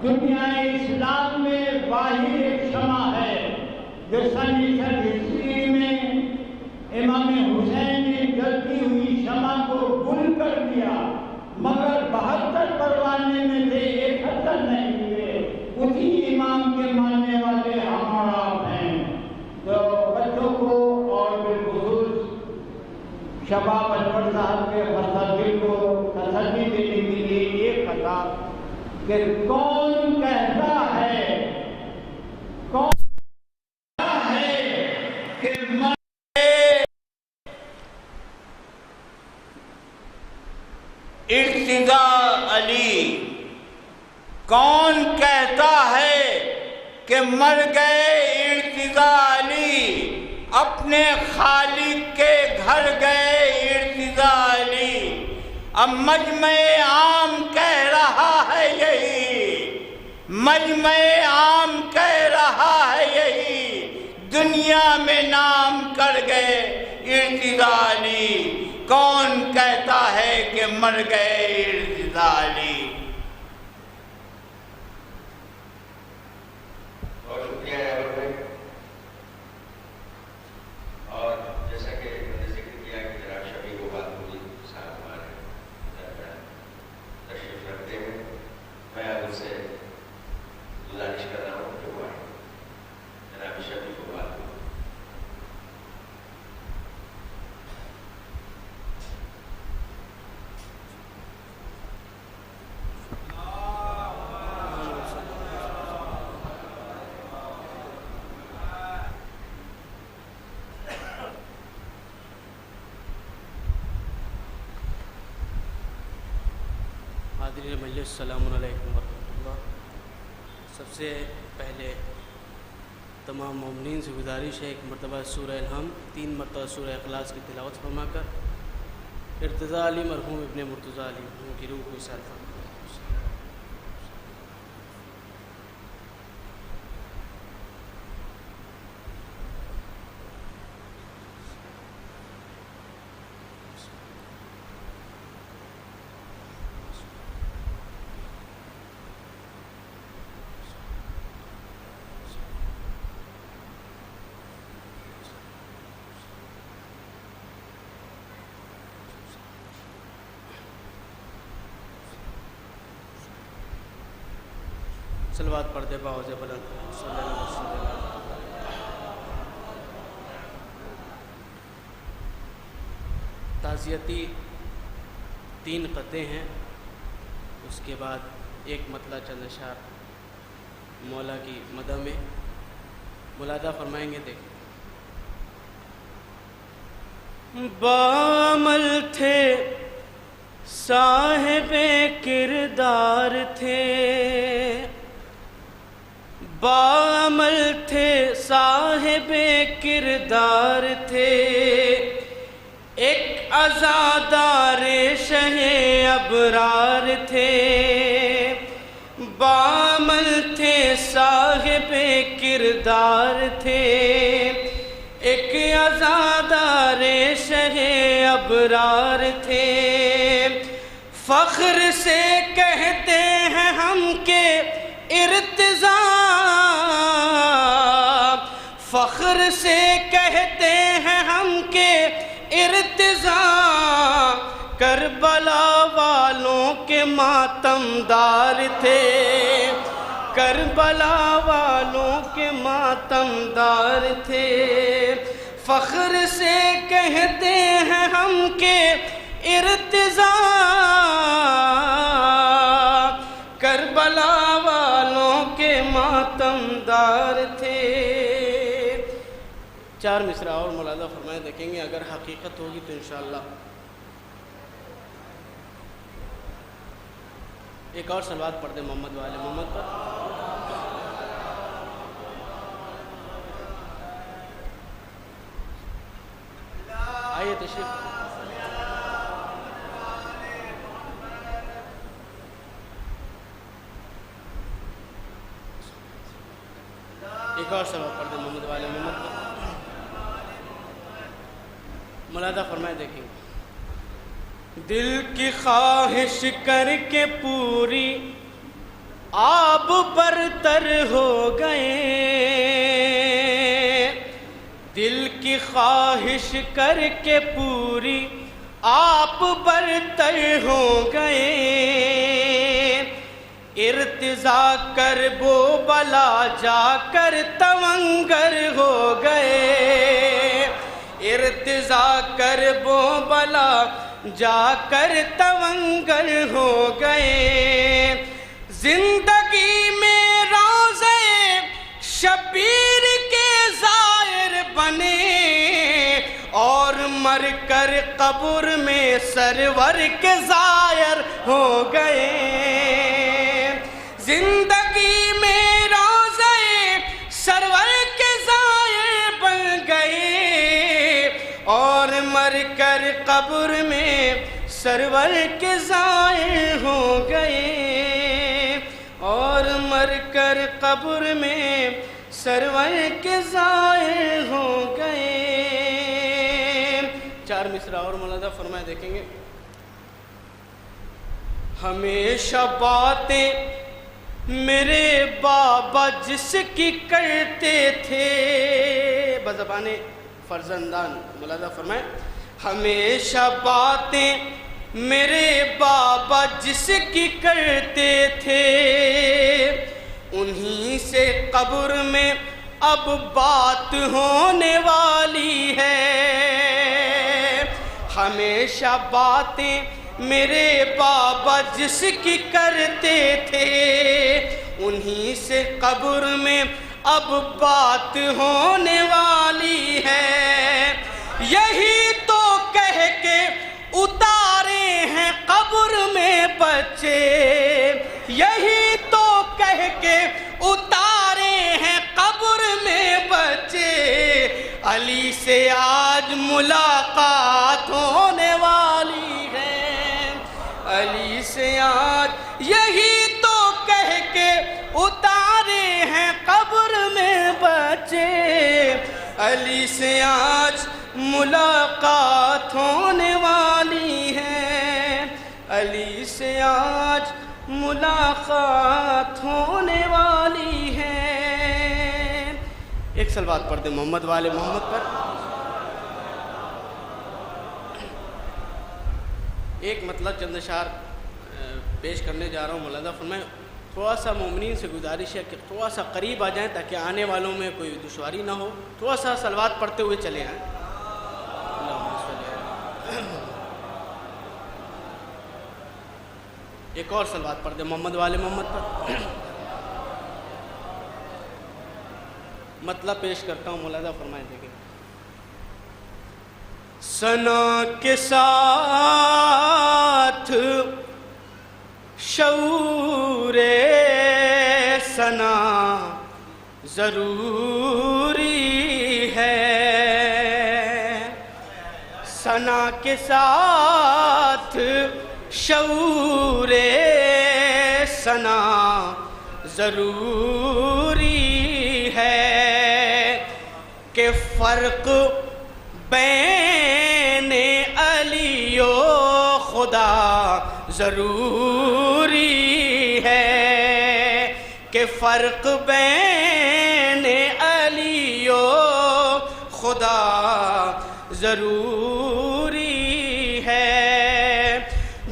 دنیا اسلام میں واحد ایک شمع ہے جو سن 1 میں امام حسین نے جلتی ہوئی شمع کو گل کر دیا، مگر 72 پروانے میں سے 71 نہیں ہوئے. اسی امام کے ماننے والے ہم اور آپ ہیں. تو بچوں کو اور بالخصوص شباب انور صاحب کے مساجد کو تسلی دینے کے لیے یہ خطاب کہ کون کہتا ہے کہ ارتضا علی، کون کہتا ہے کہ مر گئے ارتضا علی، اپنے خالق کے گھر گئے ارتضا علی. اب مجمع عام کہہ رہا ہے یہی، مجمع عام کہہ رہا ہے یہی، دنیا میں نام کر گئے ارتضا علی. کون کہتا ہے کہ مر گئے ارتضا علی؟ بہت شکریہ اور جیسا کہ میں نے ذکر کیا کہ جناب شفیع محمود صاحب ہمارے تشریف رکھتے ہیں. میں اب ان سے گزارش کر رہا ہوں کہ وہ آئیں. جناب شفیع محمود. حاضرین مجلس السلام علیکم ورحمۃ اللہ. سب سے پہلے تمام مومنین سے گزارش ہے ایک مرتبہ سورہ الحم 3 مرتبہ سورہ اخلاص کی تلاوت فرما کر ارتضا علی مرحوم ابن مرتضیٰ علی مرحوم کی روح کو اصال فرما. صلوات پڑھتے باوجہ بلند صلی اللہ علیہ وسلم. تعزیتی 3 قطعے ہیں، اس کے بعد ایک مطلع چند اشعار مولا کی مدح میں ملاحظہ فرمائیں گے. دیکھیں بامل تھے صاحب کردار تھے، بامل تھے صاحب کردار تھے، ایک عزادار شہ ابرار تھے، بعمل تھے صاحب کردار تھے، ایک عزادار شہ ابرار تھے۔ فخر سے کہتے ہیں ہم کہ ارتضاء، فخر سے کہتے ہیں ہم کہ ارتضاء کربلا والوں کے ماتمدار تھے، کربلا والوں کے ماتمدار تھے۔ فخر سے کہتے ہیں ہم کہ ارتضاء کربلا والوں کے ماتمدار تھے۔ 4 مصرع اور ملاحظہ فرمائے دیکھیں گے، اگر حقیقت ہوگی تو انشاءاللہ۔ ایک اور صلوات پڑھ دیں محمد والے محمد پر۔ آئیے تشریف۔ ایک اور صلوات پڑھ دیں محمد والے محمد پر۔ ملاحظہ فرمائے دیکھیں گے، دل کی خواہش کر کے پوری آب برتر ہو گئے، دل کی خواہش کر کے پوری آپ برتر ہو گئے، ارتضا کر بو بلا جا کر تونگر ہو گئے، ارتضا کر بو بلا جا کر تونگر ہو گئے۔ زندگی میں روضے شبیر کے زائر بنے، اور مر کر قبر میں سرور کے زائر ہو گئے۔ زندگی میں روضے سرور کے زائر بن گئے، اور مر کر قبر میں سرور کے زائر ہو گئے، اور مر کر قبر میں سرور کے زائر ہو گئے۔ 4 مصرع اور ملاحظہ فرمائے دیکھیں گے، ہمیشہ باتیں میرے بابا جس کی کرتے تھے، بزبان فرزندان ملاحظہ فرمائیں، ہمیشہ باتیں میرے بابا جس کی کرتے تھے، انہی سے قبر میں اب بات ہونے والی ہے۔ ہمیشہ باتیں میرے بابا جس کی کرتے تھے، انہی سے قبر میں اب بات ہونے والی ہے۔ یہی تو کہہ کے اتارے ہیں قبر میں بچے، یہی تو کہہ کے اتارے ہیں قبر میں بچے، علی سے آج ملاقات ہونے والی ہے، علی سے آج یہی تو کہہ کے اتارے ہیں قبر میں بچے، علی سے آج ملاقات ہونے والی ہے، علی سے آج ملاقات ہونے والی ہے۔ ایک صلوات پڑھ دیں محمد والے محمد پر۔ ایک مطلب چند اشعار پیش کرنے جا رہا ہوں، ملاحظہ فرمائیں۔ تھوڑا سا مومنین سے گزارش ہے کہ تھوڑا سا قریب آ جائیں تاکہ آنے والوں میں کوئی دشواری نہ ہو، تھوڑا سا صلوات پڑھتے ہوئے چلے آئیں۔ ایک اور صلوات پڑھ دیں محمد والے محمد پر۔ مطلب پیش کرتا ہوں، ملاحظہ فرمائیں دیکھیں۔ ثنا کے ساتھ شعور ثنا ضروری ہے، ثنا کے ساتھ شعور ثنا ضروری ہے کہ فرق بین علی و خدا ضروری ہے کہ فرق بین علی و خدا ضروری ہے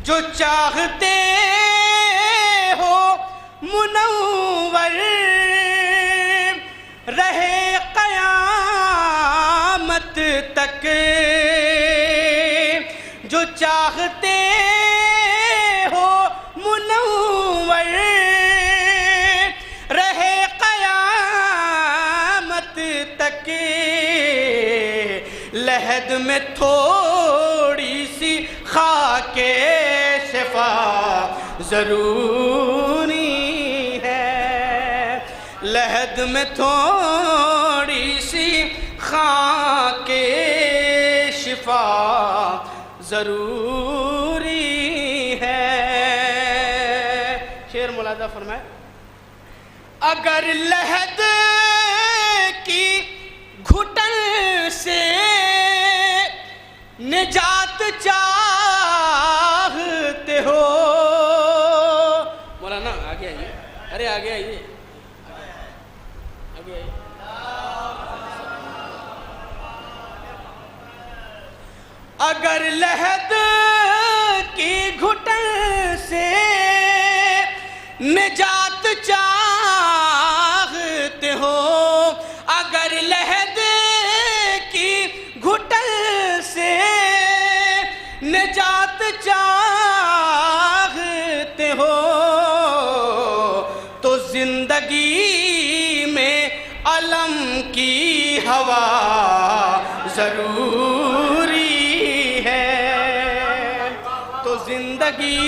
جو چاہتے ہو منور رہے قیامت تک جو چاہتے ہو منور رہے قیامت تک لحد میں تھوڑی سی خاک شفا ضروری ہے لحد میں تھوڑی سی خاک شفا ضروری ہے شعر ملاحظہ فرمائے اگر لحد کی گھٹن سے نجات چاہتے ہو مولانا آگے آئیے ارے آگے آئیے آگے آئیے اگر لحد کی گھٹن سے نجات چاہتے ہو اگر لحد کی گھٹن سے نجات چاہتے ہو تو زندگی میں علم کی ہوا ضروری ہے تو زندگی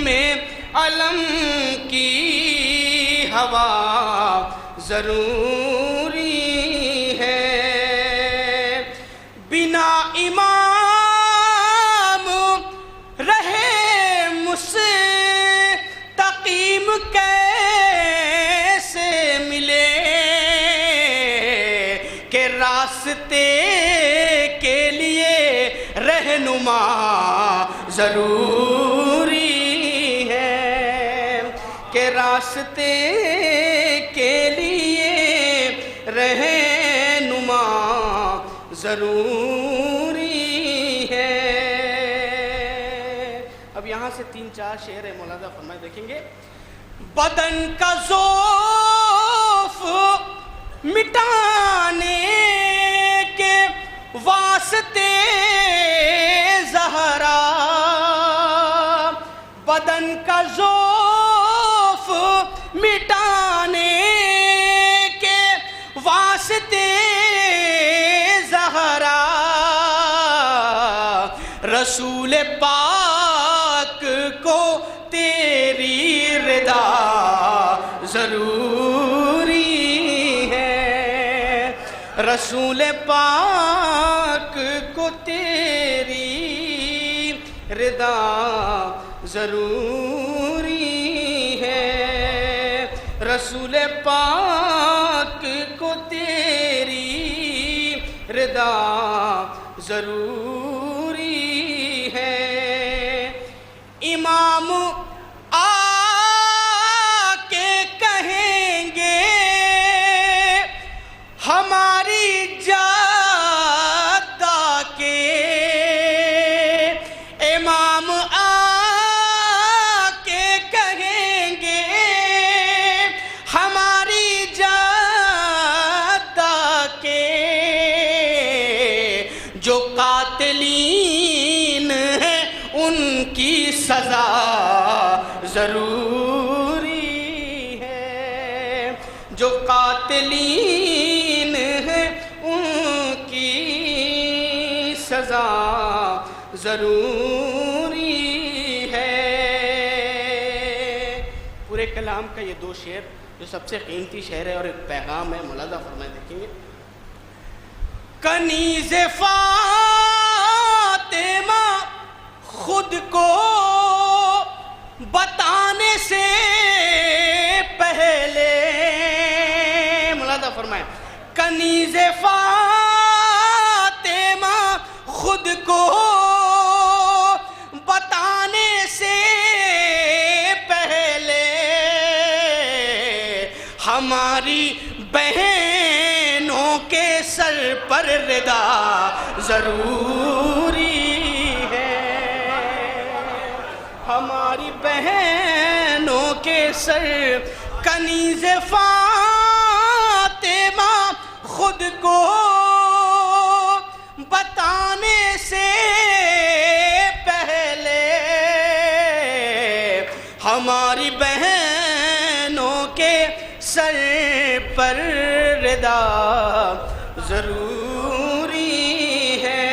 میں علم کی ہوا ضروری ہے بنا امام رہے مستقیم کیسے ملے کہ راستے کے لیے رہنما ضروری ہے کہ راستے کے لیے رہنما ضروری ہے اب یہاں سے 3-4 شعر مولانا فرمائے دیکھیں گے بدن کا ضعف مٹانے کے واسطے زہرا بدن کا ضعف مٹانے کے واسطے زہرا رسول پاک کو تیری رضا ضروری ہے رسول پاک کو تیری رضا ضروری ہے رسول پاک کو تیری رضا ضروری ہے امام آ کے کہیں گے ہماری جادہ کے امام آ کے کہیں گے ہماری جادہ کے جو قاتلین ہیں ان کی سزا ضروری ہے جو قاتلین ہیں ان کی سزا ضروری ہے پورے کلام کا یہ 2 شعر جو سب سے قیمتی شعر ہے اور ایک پیغام ہے ملاحظہ فرمائے دیکھیں گے کنیز فاطمہ خود کو بتانے سے پہلے، ملاحظہ فرمائیں، کنیز فاطمہ خود کو بتانے سے پہلے ہماری بہنوں کے سر پر ردا ضروری ہے، ہماری بہنوں کے سر، کنیز فاطمہ خود کو بتانے سے پہلے ہماری بہنوں کے سر پر ردا ضروری ہے،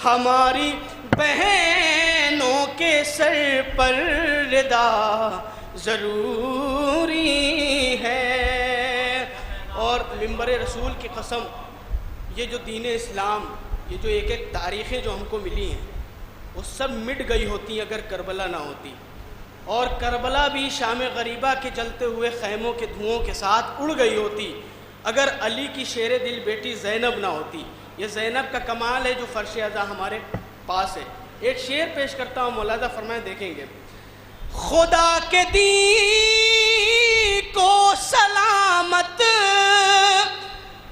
ہماری بہنوں کے سر پر ردا ضروری ہے۔ اور منبر رسول کی قسم، یہ جو دین اسلام، یہ جو ایک ایک تاریخیں جو ہم کو ملی ہیں، وہ سب مٹ گئی ہوتی اگر کربلا نہ ہوتی، اور کربلا بھی شام غریبہ کے جلتے ہوئے خیموں کے دھوؤں کے ساتھ اڑ گئی ہوتی اگر علی کی شیر دل بیٹی زینب نہ ہوتی۔ یہ زینب کا کمال ہے جو فرش عزا ہمارے پاس ہے۔ ایک شعر پیش کرتا ہوں، ملاحظہ فرمائیں، دیکھیں گے۔ خدا کے دین کو سلامت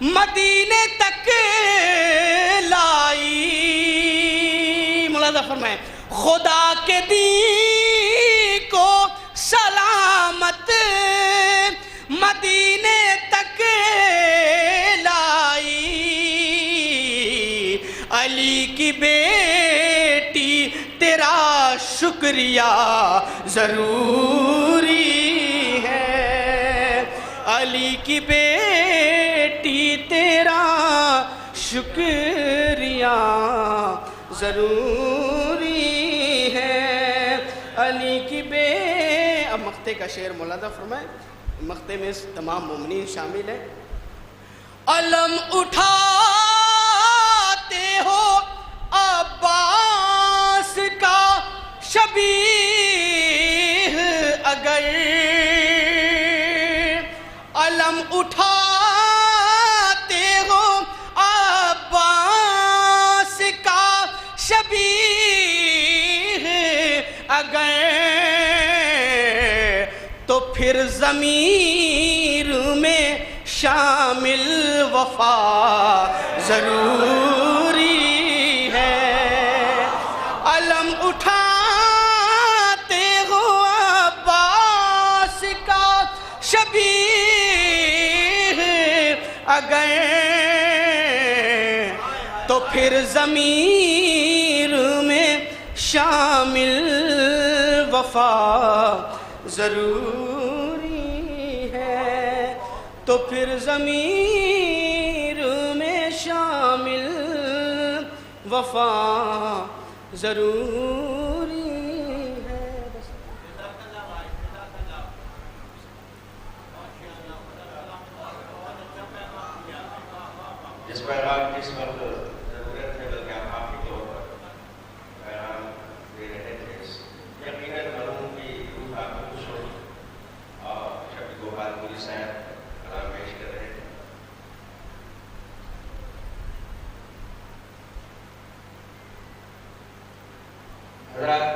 مدینے تک لائی، ملاحظہ فرمائیں، خدا کے دین کو سلامت مدینے تک لائی، علی کی بیٹی تیرا شکریہ ضروری ہے، علی کی بیٹی تیرا شکریہ ضروری ہے، علی کی اب مقطع کا شعر ملاحظہ فرمائیں، مقطع میں تمام مومنین شامل ہیں۔ علم اٹھاتے ہو عباس کا شبیہ اگر، علم اٹھاتے ہو عباس کا شبیہ اگر، تو پھر ضمیر میں شامل وفا ضروری ہے، علم اٹھاتے ہو عباس کا شبیہ اگر، تو پھر ضمیر میں شامل وفا ضروری ہے، تو پھر ضمیر میں شامل وفا ضروری ہے۔ جس پیغام کی اس وقت ضرورت ہے، بلکہ آپ کے طور پر پیغام دے رہے تھے، یقیناً مرحوم کی روح آپ کو خوش ہوئی اور شفیع گوپال پوری صاحب کلام پیش کر رہے تھے۔ حضرات،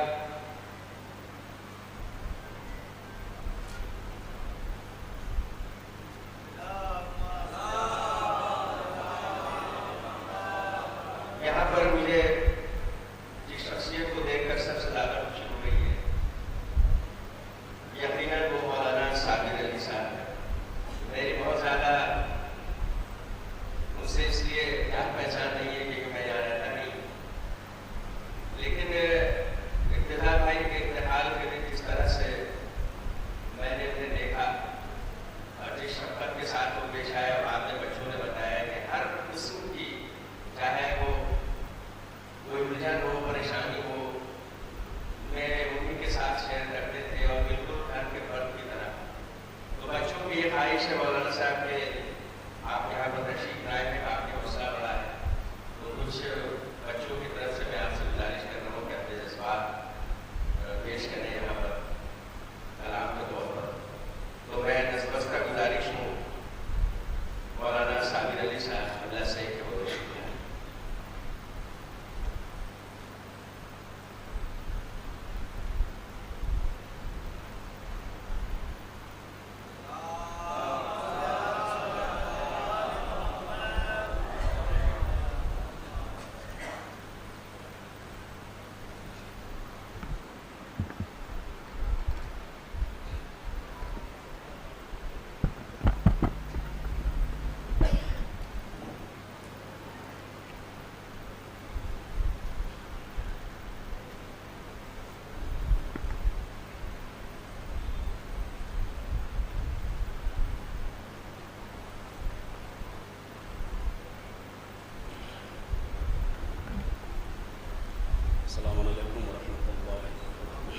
السلام علیکم ورحمۃ اللہ وبرکاتہ۔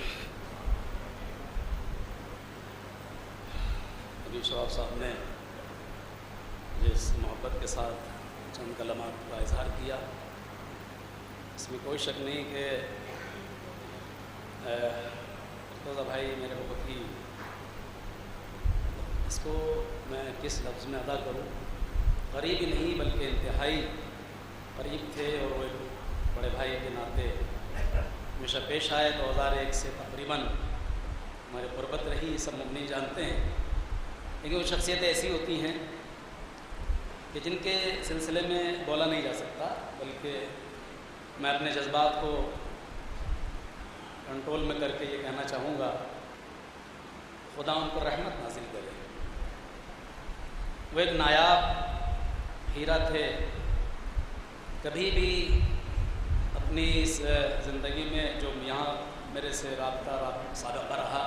ابھی شواب صاحب نے جس محبت کے ساتھ چند کلمات کا اظہار کیا، اس میں کوئی شک نہیں کہ مرتضیٰ بھائی میرے بہت ہی، اس کو میں کس لفظ میں ادا کروں، قریب ہی نہیں بلکہ انتہائی قریب تھے، اور وہ ایک بڑے بھائی کے ناطے ہمیشہ پیش آئے۔ 2001 سے تقریباً ہماری قربت رہی، سب ممنون جانتے ہیں، لیکن وہ شخصیتیں ایسی ہوتی ہیں کہ جن کے سلسلے میں بولا نہیں جا سکتا، بلکہ میں اپنے جذبات کو کنٹرول میں کر کے یہ کہنا چاہوں گا، خدا ان پر رحمت نازل کرے۔ وہ ایک نایاب ہیرا تھے، کبھی بھی اپنی اس زندگی میں جو یہاں میرے سے رابطہ سابقہ رہا،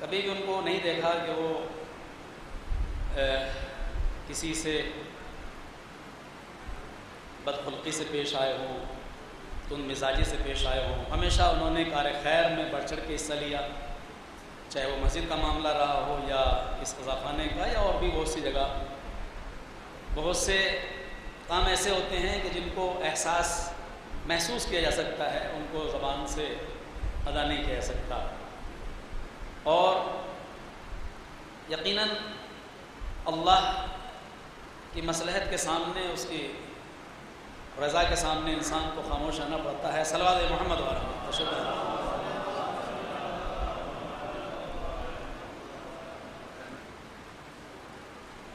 کبھی بھی ان کو نہیں دیکھا کہ وہ کسی سے بدخلقی سے پیش آئے ہوں، تند مزاجی سے پیش آئے ہوں۔ ہمیشہ انہوں نے کار خیر میں بڑھ چڑھ کے حصہ لیا، چاہے وہ مسجد کا معاملہ رہا ہو یا اس قضاخانے کا یا اور بھی بہت سی جگہ۔ بہت سے کام ایسے ہوتے ہیں کہ جن کو احساس محسوس کیا جا سکتا ہے، ان کو زبان سے ادا نہیں کیا جا سکتا، اور یقیناً اللہ کی مصلحت کے سامنے، اس کی رضا کے سامنے انسان کو خاموش رہنا پڑتا ہے۔ صلوات محمد وعلیہ تشکر۔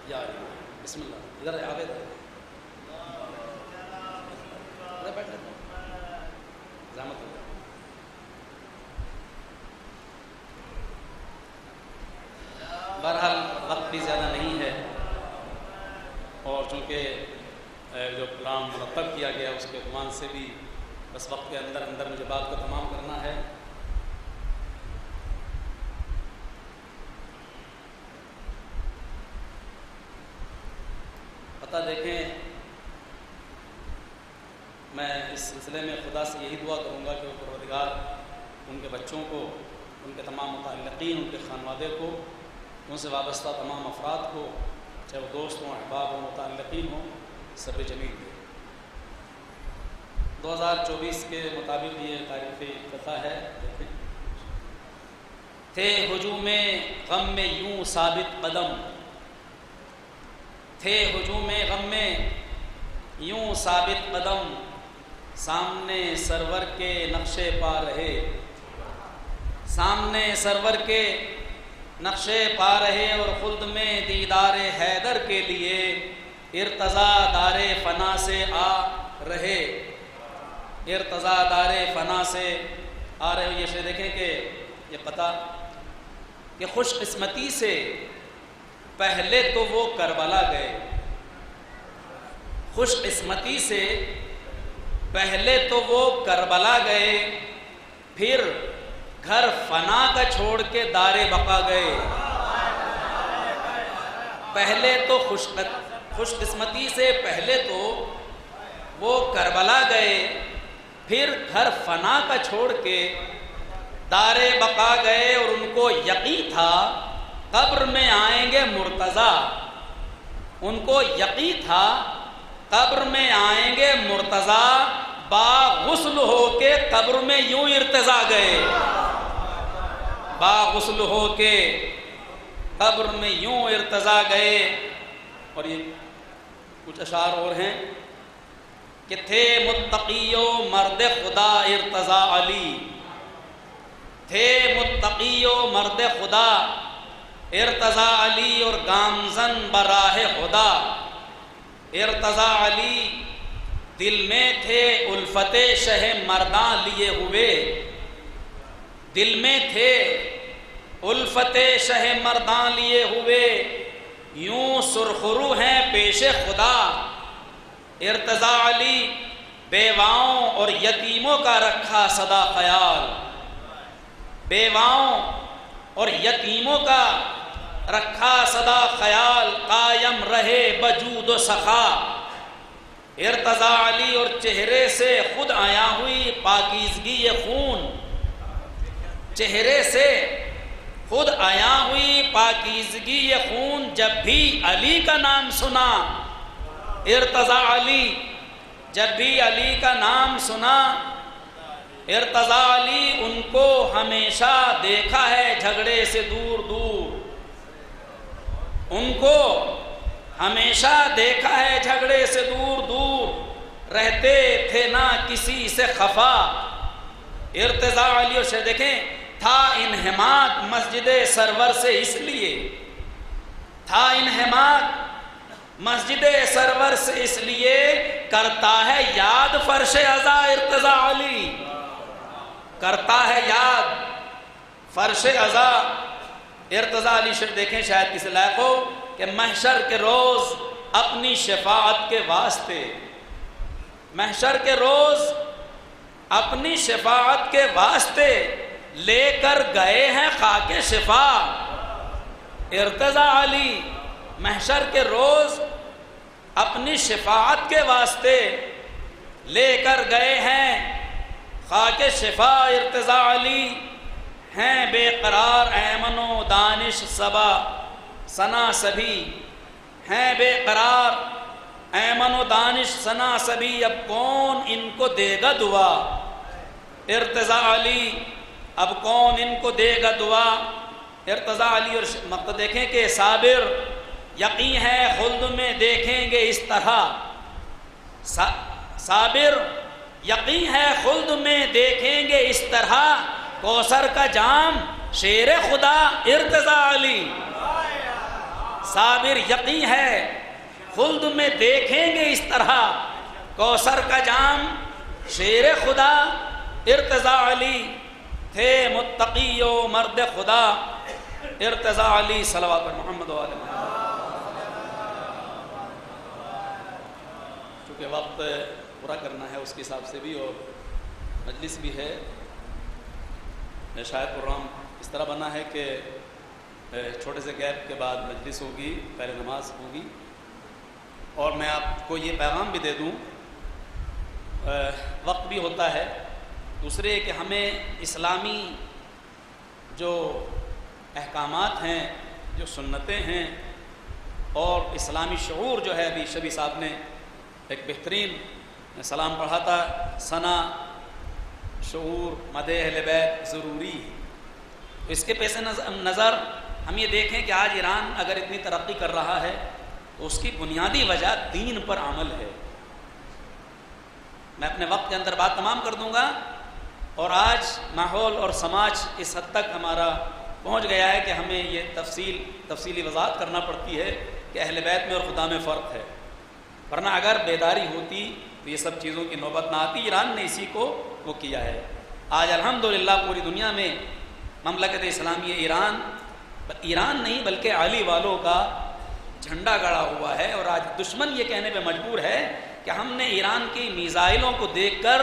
یا بسم اللہ، ادھر آگے ادھر بیٹھ لیتے ہیں، زحمت ہو جائے۔ بہرحال وقت بھی زیادہ نہیں ہے، اور چونکہ جو پلان مرتب کیا گیا اس کے عنوان سے بھی بس وقت کے اندر اندر مجھے بات کو تمام کرنا ہے۔ پتہ دیکھیں، میں اس سلسلے میں خدا سے یہی دعا کروں گا کہ وہ پروردگار ان کے بچوں کو، ان کے تمام متعلقین، ان کے خانوادے کو، ان سے وابستہ تمام افراد کو، چاہے وہ دوست ہوں، احباب ہوں، متعلقین ہوں، صبر جمیل دے۔ 2024 کے مطابق یہ تاریخی افتتاح ہے۔ دیکھیں، تھے ہجوم غم میں یوں ثابت قدم، تھے ہجوم غم میں یوں ثابت قدم، سامنے سرور کے نقشے پا رہے، سامنے سرور کے نقشے پا رہے، اور خلد میں دیدار حیدر کے لیے ارتضا دار فنا سے آ رہے، ارتضا دار فنا سے آ رہے۔ یہ شعر دیکھیں کہ یہ پتہ کہ خوش قسمتی سے پہلے تو وہ کربلا گئے، خوش قسمتی سے پہلے تو وہ کربلا گئے، پھر گھر فنا کا چھوڑ کے دار بقا گئے۔ پہلے تو خوش قسمتی سے پہلے تو وہ کربلا گئے، پھر گھر فنا کا چھوڑ کے دار بقا گئے، اور ان کو یقین تھا قبر میں آئیں گے مرتضیٰ، ان کو یقین تھا قبر میں آئیں گے مرتضیٰ، با غسل ہو کے قبر میں یوں ارتضا گئے، با غسل ہو کے قبر میں یوں ارتضا گئے۔ اور یہ کچھ اشعار اور ہیں کہ تھے متقی و مرد خدا ارتضا علی، تھے متقی و مرد خدا ارتضا علی، اور گامزن براہ خدا ارتضا علی، دل میں تھے الفت شہ مرداں لیے ہوئے، دل میں تھے الفت شہ مرداں لیے ہوئے، یوں سرخرو ہیں پیش خدا ارتضا علی، بیواؤں اور یتیموں کا رکھا سدا خیال، بیواؤں اور یتیموں کا رکھا سدا خیال، قائم رہے بجود و سخا، ارتضا علی اور چہرے سے خود آیا ہوئی پاکیزگی یہ خون، چہرے سے خود آیا ہوئی پاکیزگی یہ خون، جب بھی علی کا نام سنا ارتضا علی، جب بھی علی کا نام سنا ارتضا علی، ان کو ہمیشہ دیکھا ہے جھگڑے سے دور دور، ان کو ہمیشہ دیکھا ہے جھگڑے سے دور دور، رہتے تھے نہ کسی سے خفا۔ ارتضا علی اور شاید دیکھیں، تھا انہماک مسجد سرور سے اس لیے، تھا انہماک مسجد سرور سے اس لیے، کرتا ہے یاد فرش عزا ارتضا علی، کرتا ہے یاد فرش عزا ارتضا علی۔ شاید دیکھیں، شاید کسی لائق ہو کہ محشر کے روز اپنی شفاعت کے واسطے، محشر کے روز اپنی شفاعت کے واسطے لے کر گئے ہیں خاک شفا ارتضا علی، محشر کے روز اپنی شفاعت کے واسطے لے کر گئے ہیں خاک شفا ارتضا علی، ہیں بے قرار ایمن و دانش صبا ثنا سبھی، ہیں بے قرار ایمن و دانش ثنا سبھی، اب کون ان کو دے گا دعا ارتضا علی، اب کون ان کو دے گا دعا ارتضا علی۔ اور مقصد دیکھیں کہ صابر یقین ہے خلد میں دیکھیں گے اس طرح، صابر یقین ہے خلد میں دیکھیں گے اس طرح، کوثر کا جام شیر خدا ارتضا علی، صابر یقین ہے خلد میں دیکھیں گے اس طرح، کوثر کا جام شیر خدا ارتضا علی، تھے متقی و مرد خدا ارتضا علی، صلوات پر محمد و آل محمد۔ چونکہ وقت پورا کرنا ہے اس کے حساب سے بھی، اور مجلس بھی ہے، شاید پروگرام اس طرح بنا ہے کہ چھوٹے سے گیپ کے بعد مجلس ہوگی، پہلے نماز ہوگی، اور میں آپ کو یہ پیغام بھی دے دوں، وقت بھی ہوتا ہے، دوسرے کہ ہمیں اسلامی جو احکامات ہیں، جو سنتیں ہیں، اور اسلامی شعور جو ہے، ابھی شبی صاحب نے ایک بہترین سلام پڑھا تھا، ثنا شعور مدح اہل بیت ضروری، تو اس کے پیش نظر ہم یہ دیکھیں کہ آج ایران اگر اتنی ترقی کر رہا ہے تو اس کی بنیادی وجہ دین پر عمل ہے۔ میں اپنے وقت کے اندر بات تمام کر دوں گا، اور آج ماحول اور سماج اس حد تک ہمارا پہنچ گیا ہے کہ ہمیں یہ تفصیلی وضاحت کرنا پڑتی ہے کہ اہل بیت میں اور خدا میں فرق ہے، ورنہ اگر بیداری ہوتی تو یہ سب چیزوں کی نوبت نہ آتی۔ ایران نے اسی کو وہ کیا ہے۔ آج الحمدللہ پوری دنیا میں مملکت اسلامی ایران نہیں بلکہ علی والوں کا جھنڈا گڑا ہوا ہے، اور آج دشمن یہ کہنے پہ مجبور ہے کہ ہم نے ایران کی میزائلوں کو دیکھ کر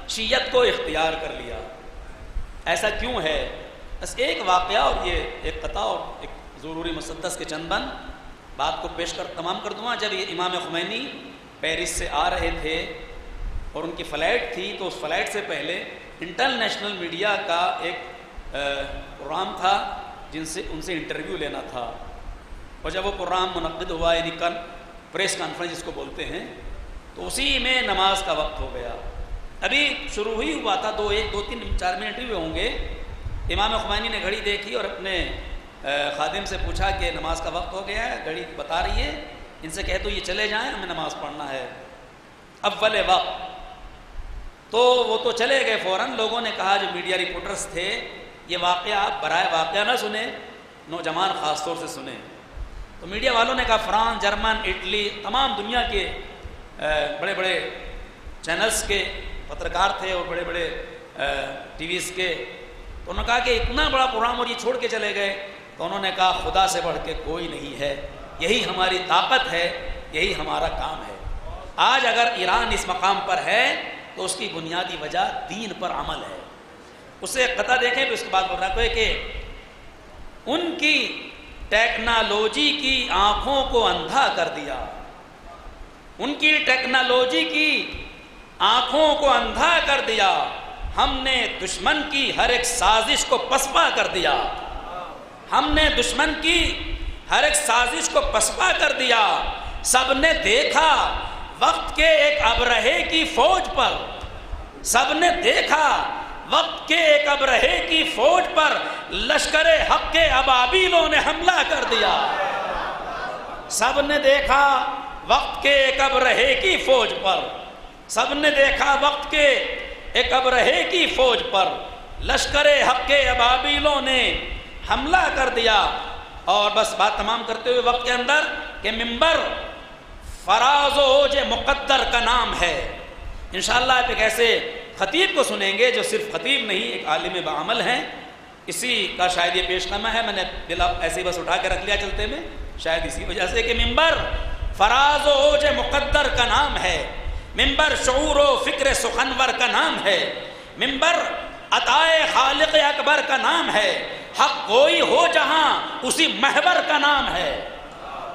شیعت کو اختیار کر لیا۔ ایسا کیوں ہے؟ بس ایک واقعہ اور یہ ایک قطع اور ایک ضروری مسدس کے چند بند بات کو پیش کر تمام کر دوں گا۔ جب یہ امام خمینی پیرس سے آ رہے تھے اور ان کی فلائٹ تھی، تو اس فلائٹ سے پہلے انٹرنیشنل میڈیا کا ایک پروگرام تھا ان سے انٹرویو لینا تھا، اور جب وہ پروگرام منعقد ہوا، یعنی پریس کانفرنس جس کو بولتے ہیں، تو اسی میں نماز کا وقت ہو گیا۔ ابھی شروع ہی ہوا تھا، 2 3 4 منٹ ہوئے ہوں گے، امام خمینی نے گھڑی دیکھی اور اپنے خادم سے پوچھا کہ نماز کا وقت ہو گیا ہے، گھڑی بتا رہی ہے، ان سے کہہ دو یہ چلے جائیں، ہمیں نماز پڑھنا ہے اول وقت۔ تو وہ تو چلے گئے فوراً۔ لوگوں نے کہا، جو میڈیا رپورٹرز تھے، یہ واقعہ آپ برائے واقعہ نہ سنیں، نوجوان خاص طور سے سنیں۔ تو میڈیا والوں نے کہا فرانس، جرمن، اٹلی، تمام دنیا کے بڑے بڑے چینلز کے پترکار تھے اور بڑے بڑے ٹی ویز کے، تو انہوں نے کہا کہ اتنا بڑا پروگرام اور یہ چھوڑ کے چلے گئے، تو انہوں نے کہا خدا سے بڑھ کے کوئی نہیں ہے، یہی ہماری طاقت ہے، یہی ہمارا کام ہے۔ آج اگر ایران اس مقام پر ہے تو اس کی بنیادی وجہ دین پر عمل ہے۔ اسے قطع دیکھیں تو اس کے بعد بول رہا ہے کہ ان کی ٹیکنالوجی کی آنکھوں کو اندھا کر دیا، ان کی ٹیکنالوجی کی آنکھوں کو اندھا کر دیا، ہم نے دشمن کی ہر ایک سازش کو پسپا کر دیا، ہم نے دشمن کی ہر ایک سازش کو پسپا کر دیا۔ سب نے دیکھا وقت کے ایک ابرہے کی فوج پر، سب نے دیکھا وقت کے ایک ابرہے کی فوج پر لشکر حق کے ابابیلوں نے حملہ کر دیا۔ سب نے دیکھا وقت کے ایک ابرہے کی فوج پر، سب نے دیکھا وقت کے ایک ابرہے کی فوج پر لشکر حق کے ابابیلوں نے حملہ کر دیا۔ اور بس بات تمام کرتے ہوئے وقت کے اندر کہ منبر فراز و اوج مقدر کا نام ہے۔ انشاءاللہ آپ ایک ایسے خطیب کو سنیں گے جو صرف خطیب نہیں، ایک عالم بعمل ہیں، اسی کا شاید یہ پیش نامہ ہے، میں نے دل ایسے ہی بس اٹھا کے رکھ لیا چلتے میں، شاید اسی وجہ سے کہ منبر فراز و اوج مقدر کا نام ہے، منبر شعور و فکر سخنور کا نام ہے، منبر عطائے خالق اکبر کا نام ہے، حق گوئی ہو جہاں اسی محور کا نام ہے،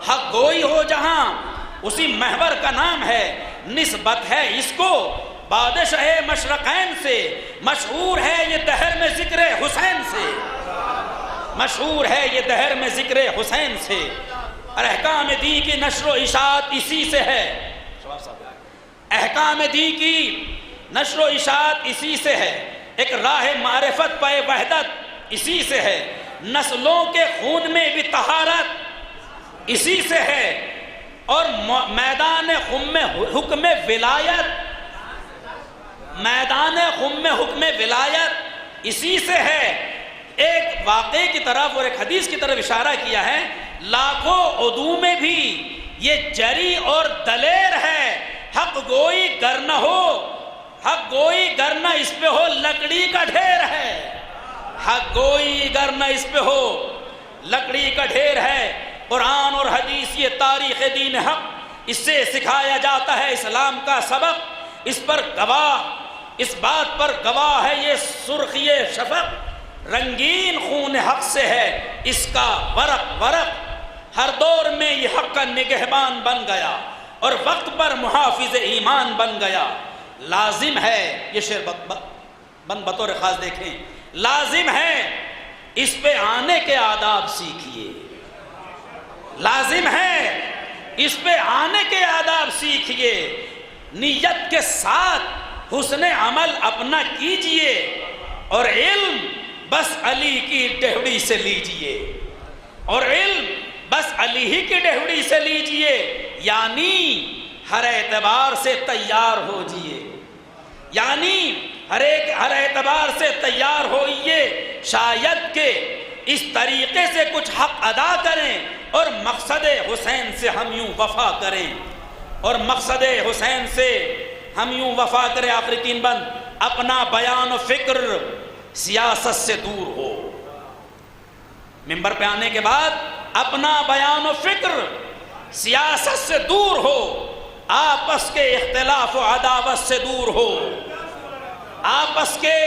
حق گوئی ہو جہاں اسی محور کا نام ہے، نسبت ہے اس کو بادشاہ مشرقین سے، مشہور ہے یہ دہر میں ذکر حسین سے، مشہور ہے یہ دہر میں ذکر حسین سے، اور احکام دین کی نشر و اشاعت اسی سے ہے، احکام دین کی نشر و اشاعت اسی سے ہے، ایک راہ معرفت پہ وحدت اسی سے ہے، نسلوں کے خون میں بھی طہارت اسی سے ہے، اور میدان خم حکم ولایت، میدان خم حکم ولایت اسی سے ہے۔ ایک واقعے کی طرف اور ایک حدیث کی طرف اشارہ کیا ہے، لاکھوں عدو میں بھی یہ جری اور دلیر ہے، حق گوئی گر نہ ہو، حق گوئی گر نہ اس پہ ہو لکڑی کا ڈھیر ہے، حق گوئی گر نہ اس پہ ہو لکڑی کا ڈھیر ہے۔ قرآن اور حدیث یہ تاریخ دین حق، اس سے سکھایا جاتا ہے اسلام کا سبق، اس پر گواہ، اس بات پر گواہ ہے یہ سرخی شفق، رنگین خون حق سے ہے اس کا ورق ورق، ہر دور میں یہ حق کا نگہبان بن گیا اور وقت پر محافظ ایمان بن گیا۔ لازم ہے، یہ شعر بند بطور خاص دیکھیں، لازم ہے اس پہ آنے کے آداب سیکھیے، لازم ہے اس پہ آنے کے آداب سیکھیے، نیت کے ساتھ حسن عمل اپنا کیجئے، اور علم بس علی کی ڈہوڑی سے لیجئے، اور علم بس علی ہی کی ڈہوڑی سے لیجئے، یعنی ہر اعتبار سے تیار ہو جئے، یعنی ہر اعتبار سے تیار ہوئیے، شاید کہ اس طریقے سے کچھ حق ادا کریں اور مقصد حسین سے ہم یوں وفا کریں، اور مقصد حسین سے ہم یوں وفا کریں۔ آخری تین بند، اپنا بیان و فکر سیاست سے دور ہو، منبر پہ آنے کے بعد اپنا بیان و فکر سیاست سے دور ہو، آپس کے اختلاف و عداوت سے دور ہو، آپس کے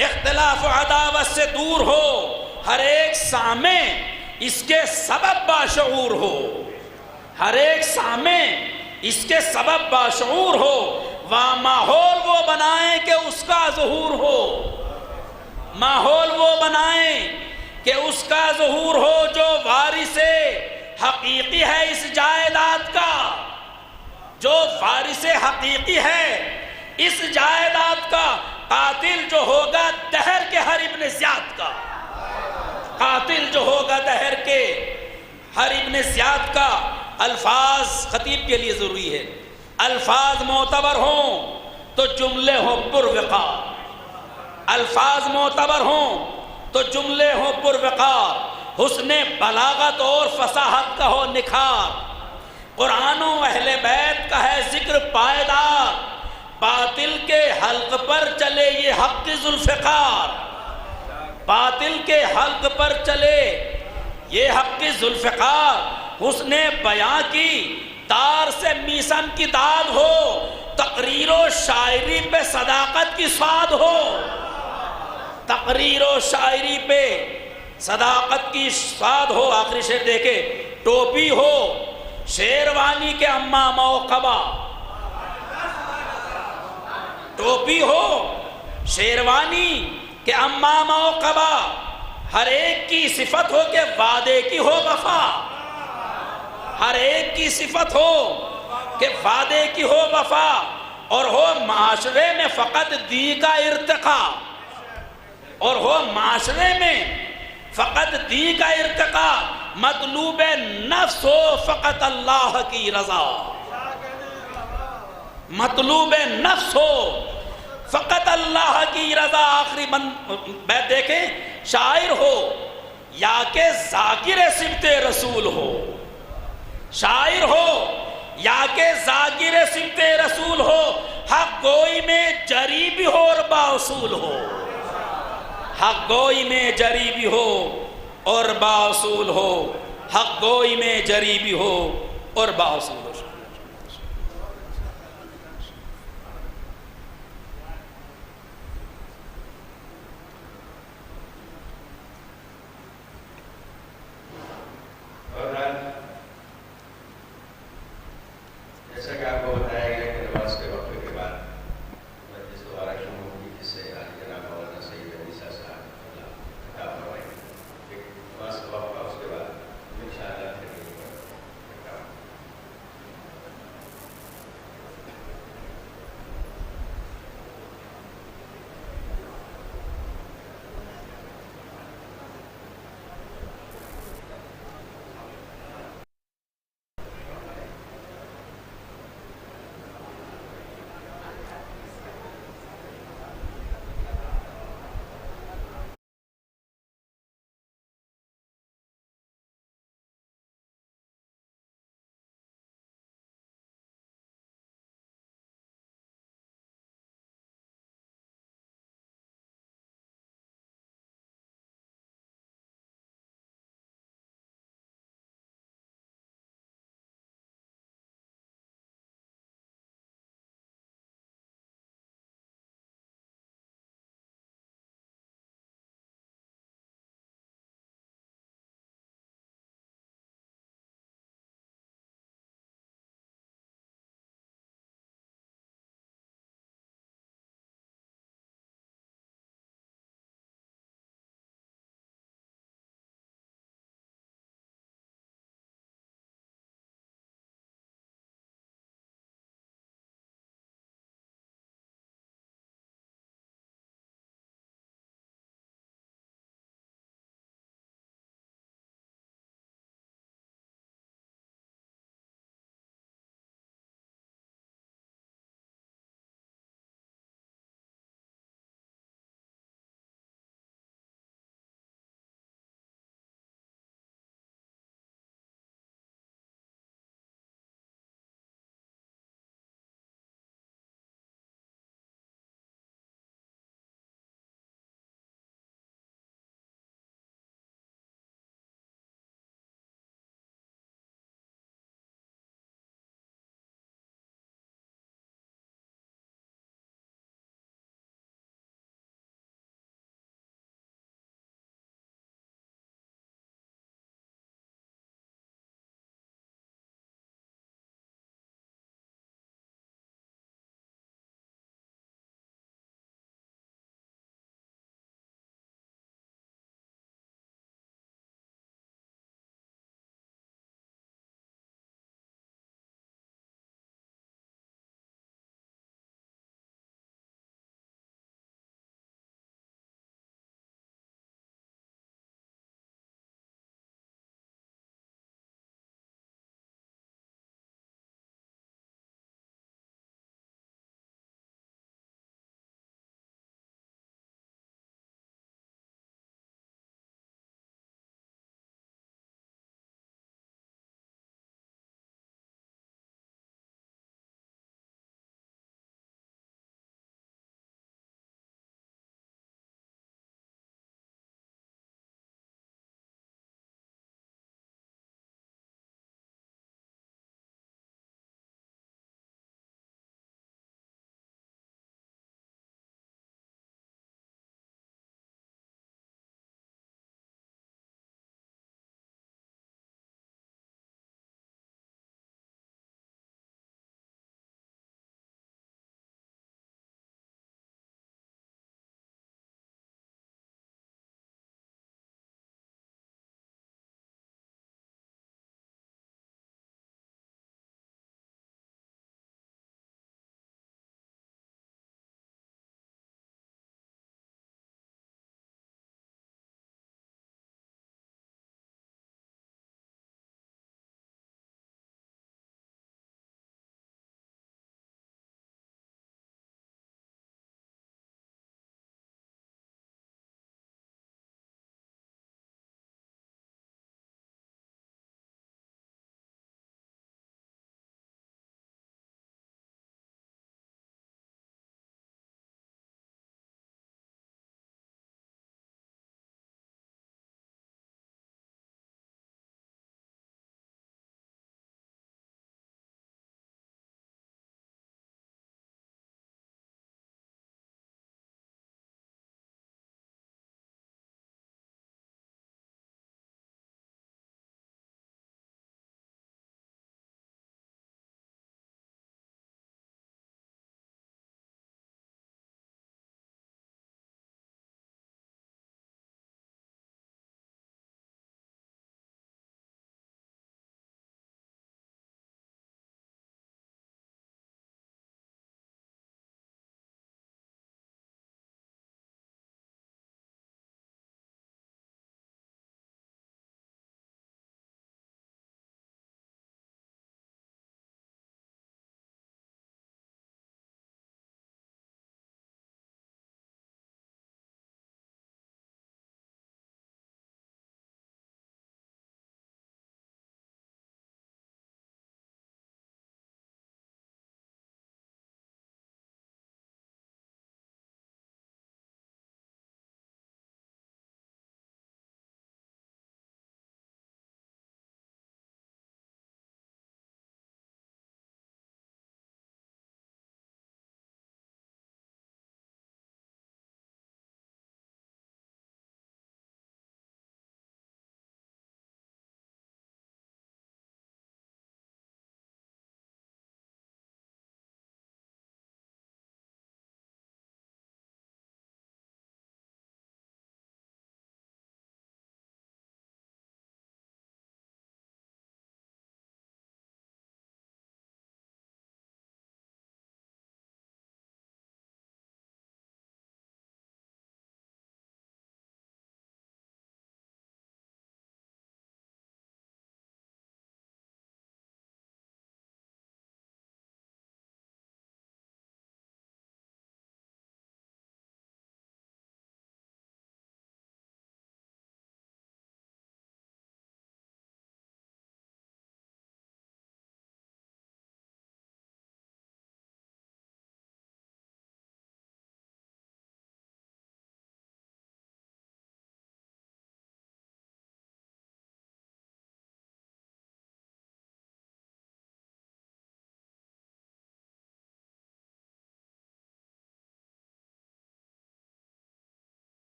اختلاف و عداوت سے دور ہو، ہر ایک سامع اس کے سبب باشعور ہو، ہر ایک سامع اس کے سبب باشعور ہو، ماحول وہ بنائیں کہ اس کا ظہور ہو، ماحول وہ بنائیں کہ اس کا ظہور ہو، جو وارث حقیقی ہے اس جائیداد کا، جو وارث حقیقی ہے اس جائیداد کا، قاتل جو ہوگا دہر کے ہر ابن زیاد کا، قاتل جو ہوگا دہر کے ہر ابن زیاد کا۔ الفاظ خطیب کے لیے ضروری ہے، الفاظ معتبر ہوں تو جملے ہوں پروقار، الفاظ معتبر ہوں تو جملے ہوں پروقار، حسن بلاغت اور فصاحت کا ہو نکھار، قرآن و اہل بیت کا ہے ذکر پائیدار، باطل کے حلق پر چلے یہ حق کی ذوالفقار، باطل کے حلق پر چلے یہ حق کی ذوالفقار، حسن بیاں کی تار سے میسم کی داد ہو، تقریر و شاعری پہ صداقت کی سواد ہو، تقریر و شاعری پہ صداقت کی سواد ہو۔ آخری شعر دیکھے، ٹوپی ہو شیروانی کے امامہ و قبا، ٹوپی ہو شیروانی کے امامہ و قبا، ہر ایک کی صفت ہو کہ وعدے کی ہو وفا، ہر ایک کی صفت ہو کہ وعدے کی ہو وفا، اور ہو معاشرے میں فقط دی کا ارتقا، اور ہو معاشرے میں فقط دی کا ارتقا، مطلوب نفس ہو فقط اللہ کی رضا، مطلوب نفس ہو فقط اللہ کی رضا۔ آخری بیت دیکھیں، شاعر ہو یا کہ ذاکر سبت رسول ہو، شاعر ہو یا کہ ذاکر سبت رسول ہو، حق گوئی میں جری بھی ہو اور باصول ہو، حق گوئی میں جری بھی ہو اور باصول ہو، حق گوئی میں جری بھی ہو اور باصول ہو۔ جیسا کہ آپ کو بتایا گیا کہ نماز کے وقت کے بعد مجلس دوبارہ شروع ہوگی، جس سے آج جناب مولانا سید عیسیٰ صاحب خطاب فرمائیں گے۔ نماز کا وقت اس کے بعد انشاءاللہ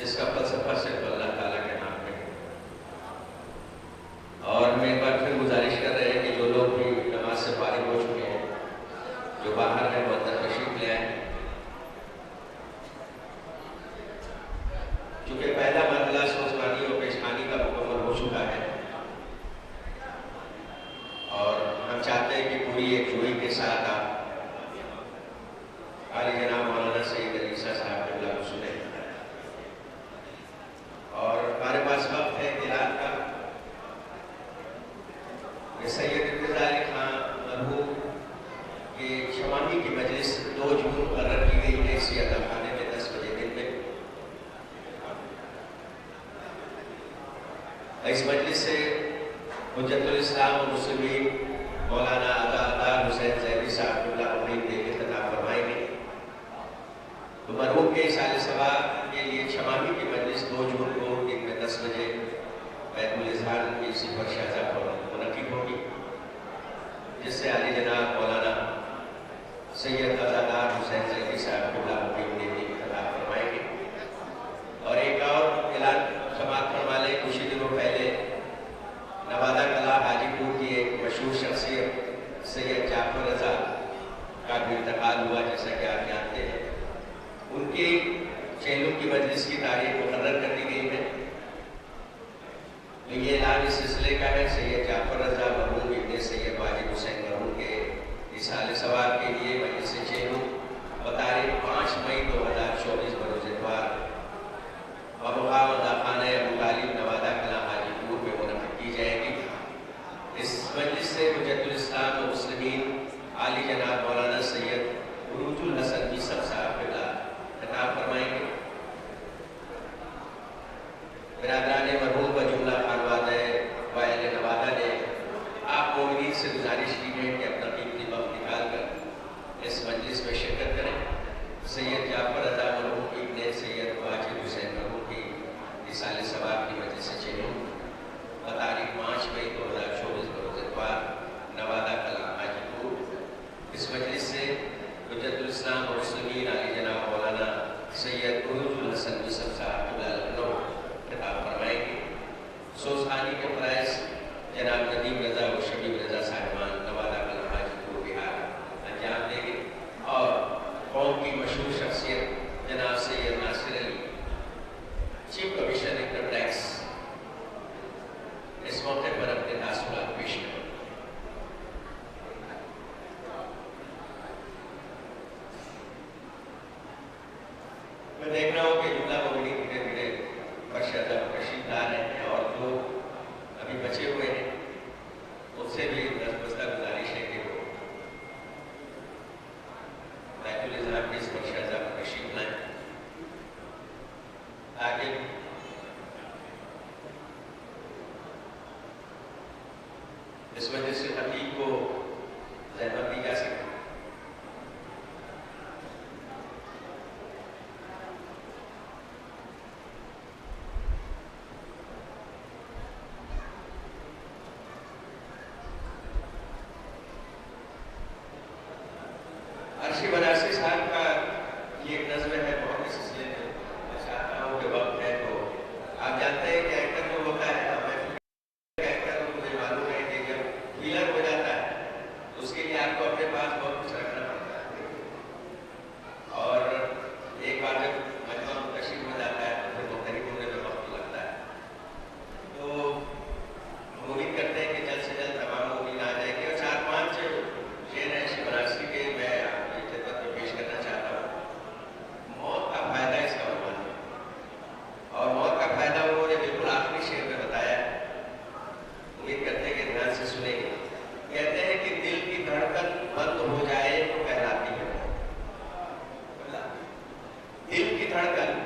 جس کا فلسفہ صرف اللہ تعالیٰ کے نام پہ ہے۔ اور ہم ایک بار پھر گزارش کر رہے ہیں کہ جو لوگ بھی نماز سے فارغ ہو چکے ہیں، جو باہر ہیں وہ اندر تشریف لے آئیں، چونکہ پہلا مرحلہ سوزبانی اور پیشخانی کا مکمل ہو چکا ہے، اور ہم چاہتے ہیں کہ پوری ایک جوئی کے ساتھ آپ عالی جناب مولانا سید علی عیسیٰ صاحب قبلہ کو سنیں۔ اور ہمارے پاس وقت ہے اعلان کا کہ سید ارتضیٰ علی خان مرحوم کی شمامی کی مجلس 2 جون مقرر کی گئی ہے اسی عطا خانے میں 10 بجے دن میں۔ اس مجلس سے حجت الاسلام و مسلمین مولانا عطا حسین زیدی صاحب قبلہ امید دے کے خطاب فرمائیں گے۔ تو مرحوم کے سال ثواب کے لیے شمامی کی مجلس 2 جون کو دن میں 10 بجے بیت الاذہان کی صفر شاہجہاں پر منعقد ہوگی، جس سے عالی جناب مولانا سید عطا حسین زیدی صاحب قبلہ امید دے کے خطاب فرمائیں گے۔ اور ایک اور اعلان سماعت فرما لیں، کچھ دنوں پہلے نوادہ کلا حاجی پور کی ایک مشہور شخصیت سید جعفر رضا کا بھی انتقال ہوا، جیسا کہ آپ جانتے ہیں۔ ان کی چہلم کی مجلس کی تاریخ مقرر کر دی گئی ہے۔ تو یہ اعلان اس سلسلے کا ہے، سید جعفر رضا مرحوم ابن سید واجد حسین مرحوم کے اصحال ثواب کے لیے مجلس چہلم بتاریخ 5 مئی 2024 بروز اتوار بمقام خانہ ابو طالب نوادہ کلا حاجی پور میں منعقد کی جائے گی۔ اس مجلس سے حجت الاسلام و مسلمین عالی جناب مولانا سید عروج الحسن یوسف صاحب خطاب فرمائیں گے۔ برادران مرحوم و جملہ خانوادہ وائل نوادہ نے آپ مومنین سے گزارش کی ہے کہ اپنا قیمتی وقت نکال کر اس مجلس میں شرکت کریں۔ سید جعفر رضا مرحوم ابن سید واجد حسین مرحوم کی اصحال ثواب کی مجلس چہلم بتاریخ 5 مئی 2024 بروز اتوار نوادہ کلا حاجی پور۔ اس مجلس سے حجت الاسلام و مسلمین عالی جناب مولانا سید عروج الحسن یوسف صاحب قبلہ لکھنؤ خطاب فرمائیں گے۔ سوزخانی کے فرائض جناب ندیم رضا و شبیب رضا صاحبان نوادہ کلا حاجی پور بہار انجام دیں گے، اور قوم کی مشہور شخصیت جناب سید ناصر علی چیف کمشنر انکم ٹیکس اس موقع پر اپنے تاثرات پیش کریں۔ میں دیکھ رہا ہوں کہ جملہ مومنین دھیرے دھیرے برشادہ تشریف لا رہے ہیں، اور جو ابھی بچے ہوئے ہیں ان سے بھی دستبستہ گزارش ہے کہ وہ بیت الاذہان کی اس برشادہ تشریف لائیں، تاکہ اس وجہ سے خطیب کو زحمت دی جا سکے۔ عرشی بنارسی صاحب کا یہ ایک نظم ہے، بہت اس سلسلے میں میں چاہتا ہوں کہ وقت ہے تو آپ جانتے ہیں کہ ایکٹر جو ہوتا ہے، ایکٹر کو مجھے معلوم ہے کہ جب ویلر ہو جاتا ہے تو اس کے لیے آپ کو اپنے پاس بہت کچھ رکھنا پڑتا ہے، اور ایک بار جب مجمع منتشر ہو جاتا ہے تو پھر مختلف ہونے میں وقت لگتا ہے۔ تو ہم امید کرتے ہیں کہ جلد سے جلد تمام امید آ جائے گی، اور 4-5 شعر ہیں عرشی بنارسی کے میں آپ کی خدمت میں پیش کرنا چاہتا ہوں۔ موت کا فائدہ اس کا عنوان ہے، اور موت کا فائدہ انہوں نے بالکل آخری شعر میں بتایا ہے، امید کرتے ہیں کہ دھیان سے سنیں گے۔ کہتے ہیں کہ دل کی دھڑکن بند ہو جائے تو کہلاتی ہے موت، دل کی دھڑکن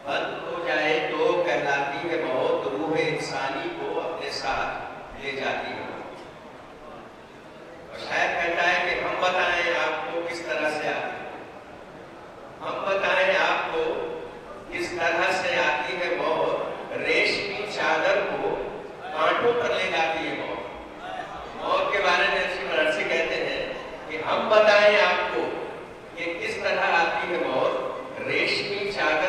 بند ہو جائے تو کہلاتی ہے موت، روح انسانی کو اپنے ساتھ لے جاتی ہے۔ شاید کہتا ہے کہ ہم بتائیں آپ کو کس طرح سے آتی ہے، ہم بتائیں آپ کو کس طرح سے آتی ہے موت، ریشمی چادر کو کانٹوں پر لے جاتی ہے موت۔ موت کے بارے میں عرشی بنارسی کہتے ہیں کہ ہم بتائیں آپ کو کہ کس طرح آتی ہے موت، ریشمی چادر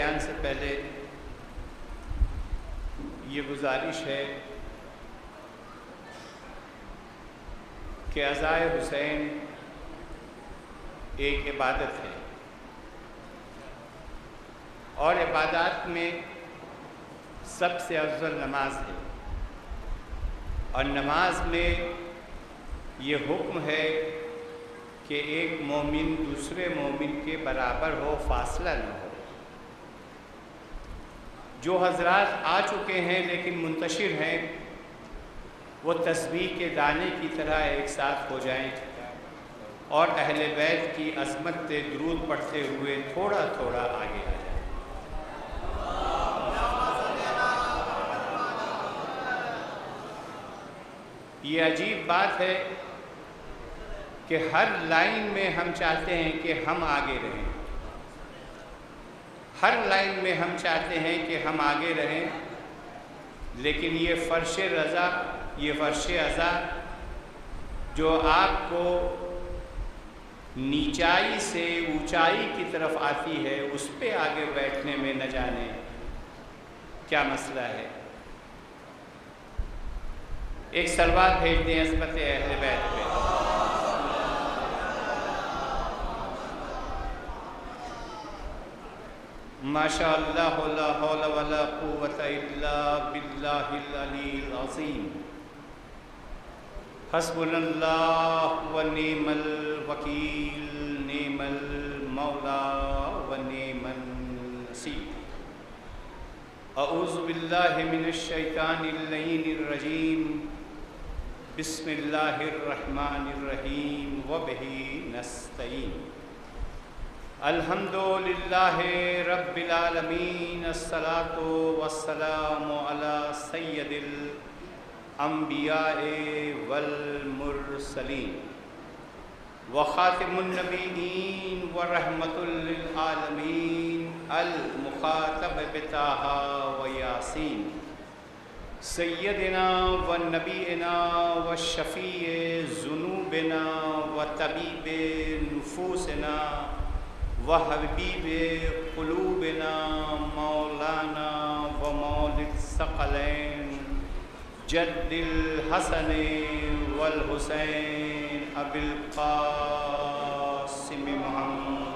بیان سے پہلے یہ گزارش ہے کہ عزائے حسین ایک عبادت ہے، اور عبادات میں سب سے افضل نماز ہے، اور نماز میں یہ حکم ہے کہ ایک مومن دوسرے مومن کے برابر ہو، فاصلہ نہ ہو۔ جو حضرات آ چکے ہیں لیکن منتشر ہیں، وہ تسبیح کے دانے کی طرح ایک ساتھ ہو جائیں اور اہل بیت کی عظمت سے درود پڑھتے ہوئے تھوڑا تھوڑا آگے آ جائیں۔ یہ عجیب بات ہے کہ ہر لائن میں ہم چاہتے ہیں کہ ہم آگے رہیں، ہر لائن میں ہم چاہتے ہیں کہ ہم آگے رہیں، لیکن یہ فرش رضا، یہ فرش عزا جو آپ کو نیچائی سے اونچائی کی طرف آتی ہے، اس پہ آگے بیٹھنے میں نہ جانے کیا مسئلہ ہے۔ ایک صلوات بھیج دیں عظمت اہل بیت پہ۔ ماشاء اللہ لا حول ولا قوة الا باللہ العلی العظیم، حسبنا اللہ ونعم الوکیل، نعم المولا ونعم النصیر۔ اعوذ باللہ من الشیطان اللعین الرجیم، بسم اللہ الرحمن الرحیم، وبہ نستعین۔ الحمد للہ رب العالمین، الصلاۃ والسلام علی سید الانبیاء والمرسلین وخاتم النبیین ورحمۃ للعالمین، المخاطب بطٰہٰ ویاسین، سیدنا ونبینا وشفیع ذنوبنا وطبیب نفوسنا وحبیب قلوبنا، مولانا ومولد الثقلین جد الحسن والحسین ابی القاسم محمد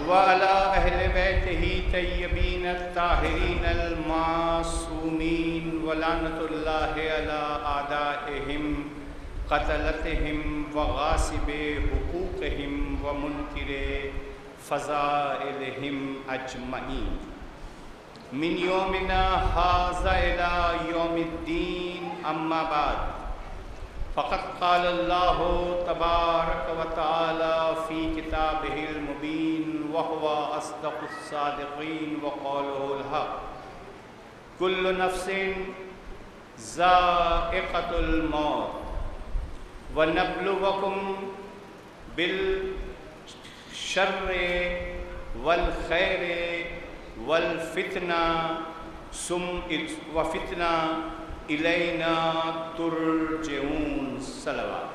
وعلی اہل بیتہ طیبین الطاہرین المعصومین، ولعنۃ اللہ علی اعدائہم قتلتہم وغاصب حقوقہم ومنکر فضائلہم اجمعین، من یومنا ھذا الی یوم الدین، اما بعد، فقد قال اللہ تبارک و تعالی فی کتابہ المبین، وہو اصدق الصادقین، وقولہ الحق، کل نفس ذائقۃ الموت، وَنَبْلُوَكُمْ بِالشَّرِّ وَالْخَيْرِ وَالْفِتْنَةِ وَفِتْنَةً إِلَيْنَا تُرْجَعُونَ۔ صلوات۔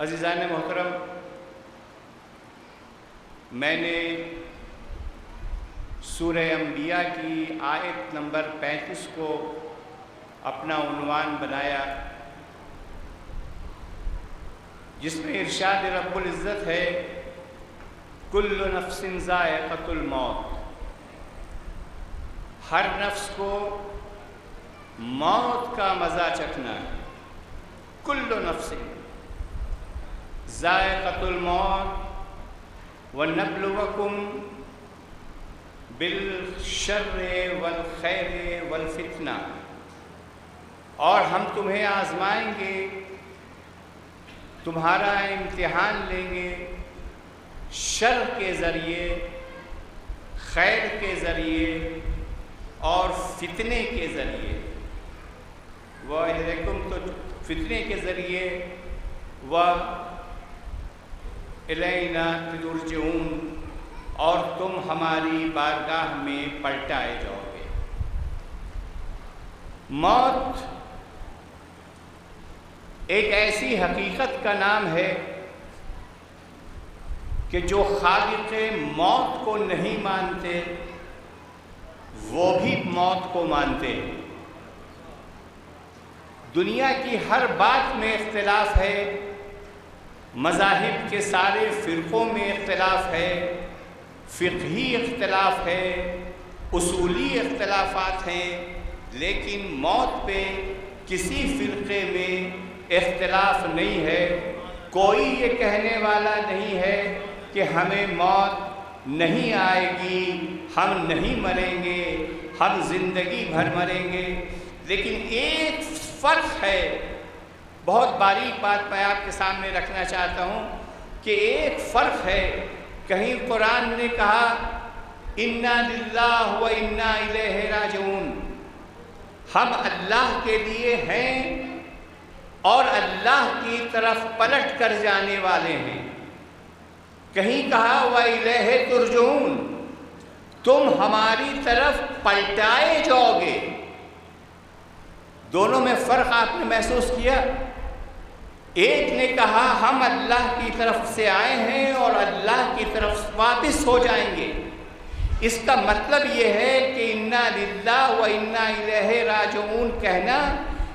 عزیزان محترم، میں نے سورہ انبیاء کی آیت نمبر 35 کو اپنا عنوان بنایا، جس میں ارشاد رب العزت ہے کل نفس ذائقۃ الموت، ہر نفس کو موت کا مزہ چکھنا ہے۔ کل نفس ذائقۃ الموت، وَنَبْلُوَكُمْ بالشر والخیر والفتنہ، اور ہم تمہیں آزمائیں گے، تمہارا امتحان لیں گے، شر کے ذریعے، خیر کے ذریعے اور فتنے کے ذریعے۔ وَإِلَيْكُمْ، تو فتنے کے ذریعے، وَإِلَيْنَا تُرْجَعُونَ، اور تم ہماری بارگاہ میں پلٹائے جاؤ گے۔ موت ایک ایسی حقیقت کا نام ہے کہ جو خالق موت کو نہیں مانتے وہ بھی موت کو مانتے ہیں۔ دنیا کی ہر بات میں اختلاف ہے، مذاہب کے سارے فرقوں میں اختلاف ہے، فقہی اختلاف ہے، اصولی اختلافات ہیں، لیکن موت پہ کسی فرقے میں اختلاف نہیں ہے۔ کوئی یہ کہنے والا نہیں ہے کہ ہمیں موت نہیں آئے گی، ہم نہیں مریں گے، ہم زندگی بھر مریں گے۔ لیکن ایک فرق ہے، بہت باریک بات میں آپ کے سامنے رکھنا چاہتا ہوں کہ ایک فرق ہے۔ کہیں قرآن نے کہا اِنَّا لِلَّهِ وَإِنَّا إِلَيْهِ رَاجِعُونَ، ہم اللہ کے لیے ہیں اور اللہ کی طرف پلٹ کر جانے والے ہیں۔ کہیں کہا وَإِلَيْهِ تُرْجَعُونَ، تم ہماری طرف پلٹائے جاؤ گے۔ دونوں میں فرق آپ نے محسوس کیا؟ ایک نے کہا ہم اللہ کی طرف سے آئے ہیں اور اللہ کی طرف واپس ہو جائیں گے۔ اس کا مطلب یہ ہے کہ اِنَّا لِلَّهِ وَإِنَّا إِلَيْهِ رَاجِعُونَ کہنا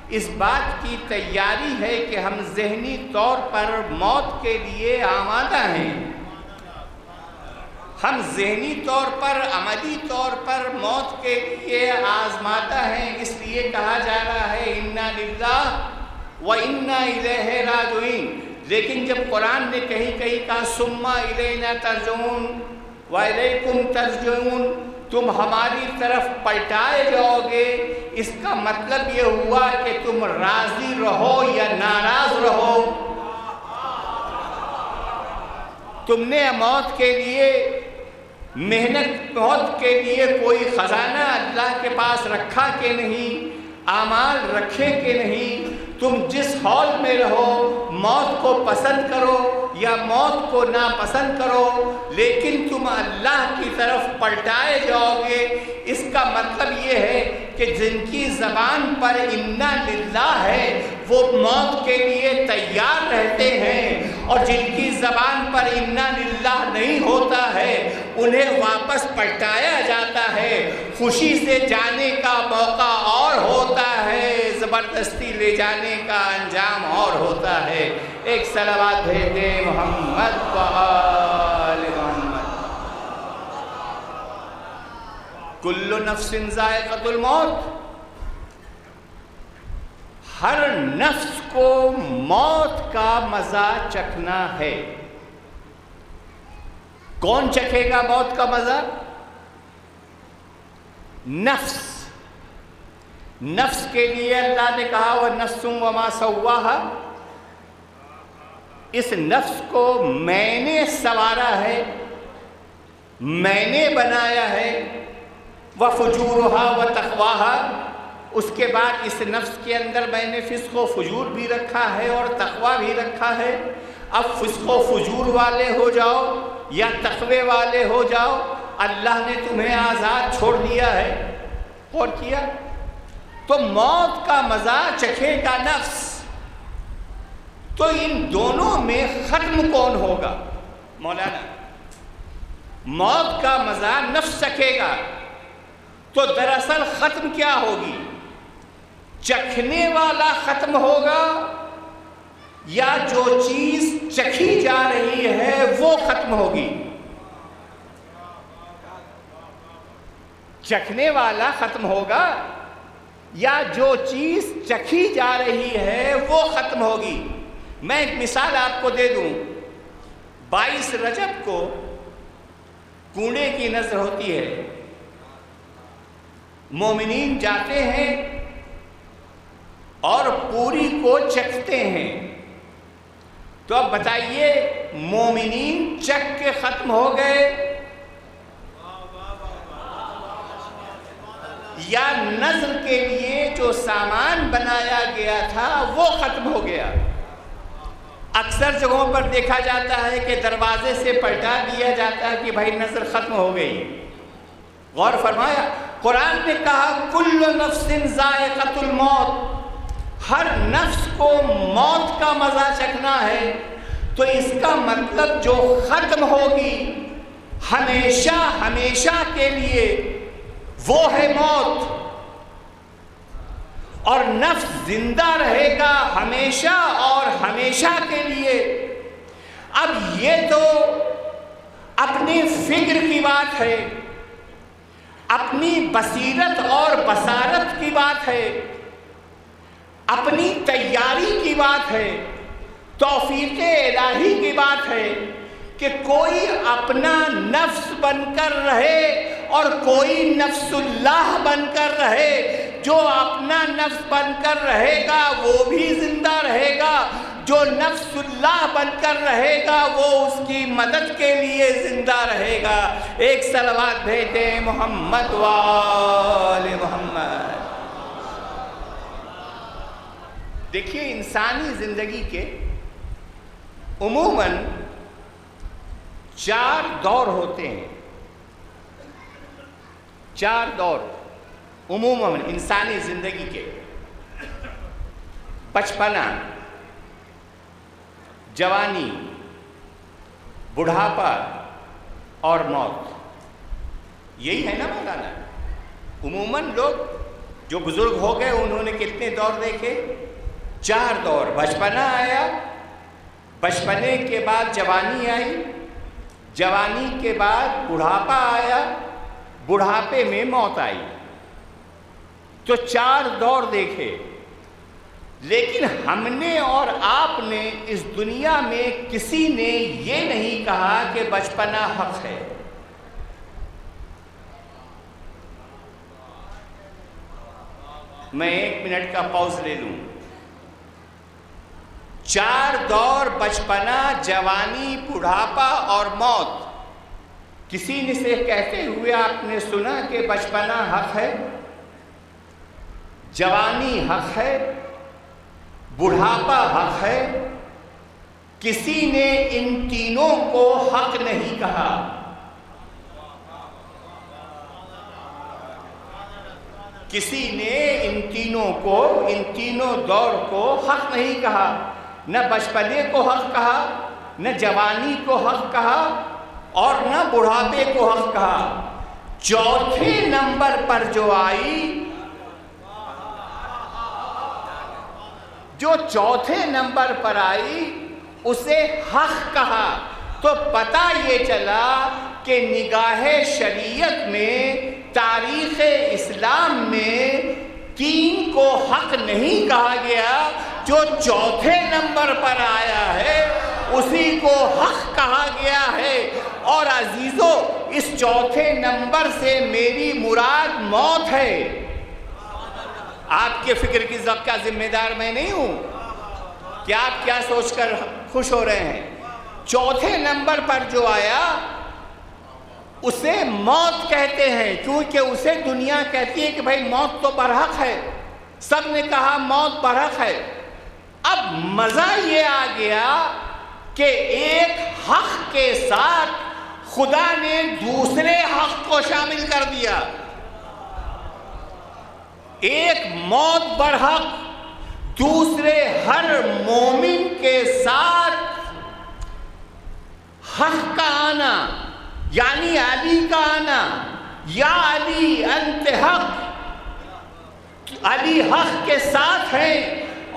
اس بات کی تیاری ہے کہ ہم ذہنی طور پر موت کے لیے آمادہ ہیں، ہم ذہنی طور پر عملی طور پر موت کے لیے آزمادہ ہیں۔ اس لیے کہا جا رہا ہے اِنَّا لِلَّهِ وَإِنَّا إِلَيْهِ رَاجِعُونَ۔ لیکن جب قرآن نے کہیں کہا ثُمَّ إِلَيْنَا تَرْجَعُونَ وَإِلَيْكُمْ تَرْجَعُونَ، تم ہماری طرف پلٹائے جاؤ گے، اس کا مطلب یہ ہوا کہ تم راضی رہو یا ناراض رہو، تم نے موت کے لیے محنت، موت کے لیے کوئی خزانہ اللہ کے پاس رکھا کہ نہیں، اعمال رکھے کہ نہیں، تم جس حال میں رہو، موت کو پسند کرو یا موت کو ناپسند کرو، لیکن تم اللہ کی طرف پلٹائے جاؤ گے۔ اس کا مطلب یہ ہے کہ جن کی زبان پر اِنَّا لِلَّهِ ہے وہ موت کے لیے تیار رہتے ہیں، اور جن کی زبان پر اِنَّا لِلَّهِ نہیں ہوتا ہے انہیں واپس پلٹایا جاتا ہے۔ خوشی سے جانے کا موقع اور ہوتا ہے، زبردستی لے جانے کا انجام اور ہوتا ہے۔ ایک صلوات بھیج دیں محمد و آل محمد۔ کل نفس ذائقۃ الموت، ہر نفس کو موت کا مزہ چکھنا ہے۔ کون چکھے گا موت کا مزہ؟ نفس۔ نفس کے لیے اللہ نے کہا وَنَفْسٌ وَمَا سَوَّاهَا، اس نفس کو میں نے سنوارا ہے، میں نے بنایا ہے، وَفُجُورُهَا وَتَقْوَاهَا، اس کے بعد اس نفس کے اندر میں نے فسق و فجور بھی رکھا ہے اور تقوی بھی رکھا ہے۔ اب فسق و فجور والے ہو جاؤ یا تقوی والے ہو جاؤ، اللہ نے تمہیں آزاد چھوڑ دیا ہے۔ اور کیا تو موت کا مزہ چکھے گا نفس۔ تو ان دونوں میں ختم کون ہوگا؟ مولانا، موت کا مزہ نفس چکھے گا، تو دراصل ختم کیا ہوگی؟ چکھنے والا ختم ہوگا یا جو چیز چکھی جا رہی ہے وہ ختم ہوگی؟ چکھنے والا ختم ہوگا یا جو چیز چکھی جا رہی ہے وہ ختم ہوگی؟ میں ایک مثال آپ کو دے دوں۔ 22 رجب کو کنویں کی نظر ہوتی ہے، مومنین جاتے ہیں اور پوری کو چکھتے ہیں۔ تو اب بتائیے مومنین چکھ کے ختم ہو گئے یا نظر کے لیے جو سامان بنایا گیا تھا وہ ختم ہو گیا؟ اکثر جگہوں پر دیکھا جاتا ہے کہ دروازے سے پلٹا دیا جاتا ہے کہ بھائی نظر ختم ہو گئی۔ غور فرمایا، قرآن نے کہا کل نفس ذائقۃ الموت، ہر نفس کو موت کا مزہ چکھنا ہے، تو اس کا مطلب جو ختم ہوگی ہمیشہ ہمیشہ کے لیے وہ ہے موت، اور نفس زندہ رہے گا ہمیشہ اور ہمیشہ کے لیے۔ اب یہ تو اپنی فکر کی بات ہے، اپنی بصیرت اور بصارت کی بات ہے، اپنی تیاری کی بات ہے، توفیق الہی کی بات ہے کہ کوئی اپنا نفس بن کر رہے اور کوئی نفس اللہ بن کر رہے۔ جو اپنا نفس بن کر رہے گا وہ بھی زندہ رہے گا، جو نفس اللہ بن کر رہے گا وہ اس کی مدد کے لیے زندہ رہے گا۔ ایک صلوات بھیجیں محمد وآل محمد۔ دیکھیے انسانی زندگی کے عموماً 4 دور ہوتے ہیں، 4 دور عموماً انسانی زندگی کے: بچپنا، جوانی، بڑھاپا اور موت۔ یہی ہے نا مولانا؟ عموماً لوگ جو بزرگ ہو گئے انہوں نے کتنے دور دیکھے؟ 4 دور۔ بچپنا آیا، بچپنے کے بعد جوانی آئی، جوانی کے بعد بڑھاپا آیا، بڑھاپے میں موت آئی۔ تو 4 دور دیکھے۔ لیکن ہم نے اور آپ نے اس دنیا میں کسی نے یہ نہیں کہا کہ بچپنا حق ہے۔ میں 1 منٹ کا پاؤز لے لوں۔ 4 دور: بچپنا، جوانی، بڑھاپا اور موت۔ کسی نے سے کہتے ہوئے آپ نے سنا کہ بچپنا حق ہے، جوانی حق ہے، بڑھاپا حق ہے؟ کسی نے ان تینوں کو حق نہیں کہا۔ کسی نے ان تینوں دور کو حق نہیں کہا۔ نہ بچپنے کو حق کہا، نہ جوانی کو حق کہا، اور نہ بڑھاپے کو حق کہا۔ چوتھے نمبر پر جو آئی، جو چوتھے نمبر پر آئی اسے حق کہا۔ تو پتہ یہ چلا کہ نگاہ شریعت میں، تاریخ اسلام میں 3 کو حق نہیں کہا گیا، جو چوتھے نمبر پر آیا ہے اسی کو حق کہا گیا ہے۔ اور عزیزو، اس چوتھے نمبر سے میری مراد موت ہے۔ آپ کے فکر کی ضبط کا ذمہ دار میں نہیں ہوں کہ آپ کیا سوچ کر خوش ہو رہے ہیں۔ چوتھے نمبر پر جو آیا اسے موت کہتے ہیں، کیونکہ اسے دنیا کہتی ہے کہ بھائی موت تو برحق ہے، سب نے کہا موت برحق ہے۔ اب مزہ یہ آ گیا کہ ایک حق کے ساتھ خدا نے دوسرے حق کو شامل کر دیا۔ ایک موت برحق، دوسرے ہر مومن کے ساتھ حق کا آنا، یعنی علی کا آنا۔ یا علی انت حق، علی حق کے ساتھ ہے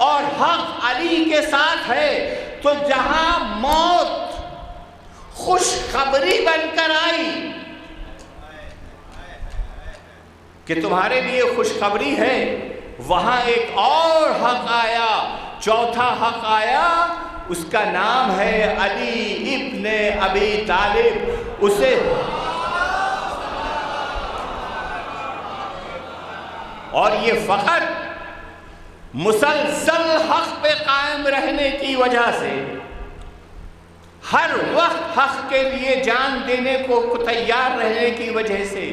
اور حق علی کے ساتھ ہے۔ تو جہاں موت خوشخبری بن کر آئی کہ تمہارے لیے خوشخبری ہے، وہاں ایک اور حق آیا، چوتھا حق آیا، اس کا نام ہے علی ابن ابی طالب۔ اسے اور یہ فقط مسلسل حق پہ قائم رہنے کی وجہ سے، ہر وقت حق کے لیے جان دینے کو تیار رہنے کی وجہ سے،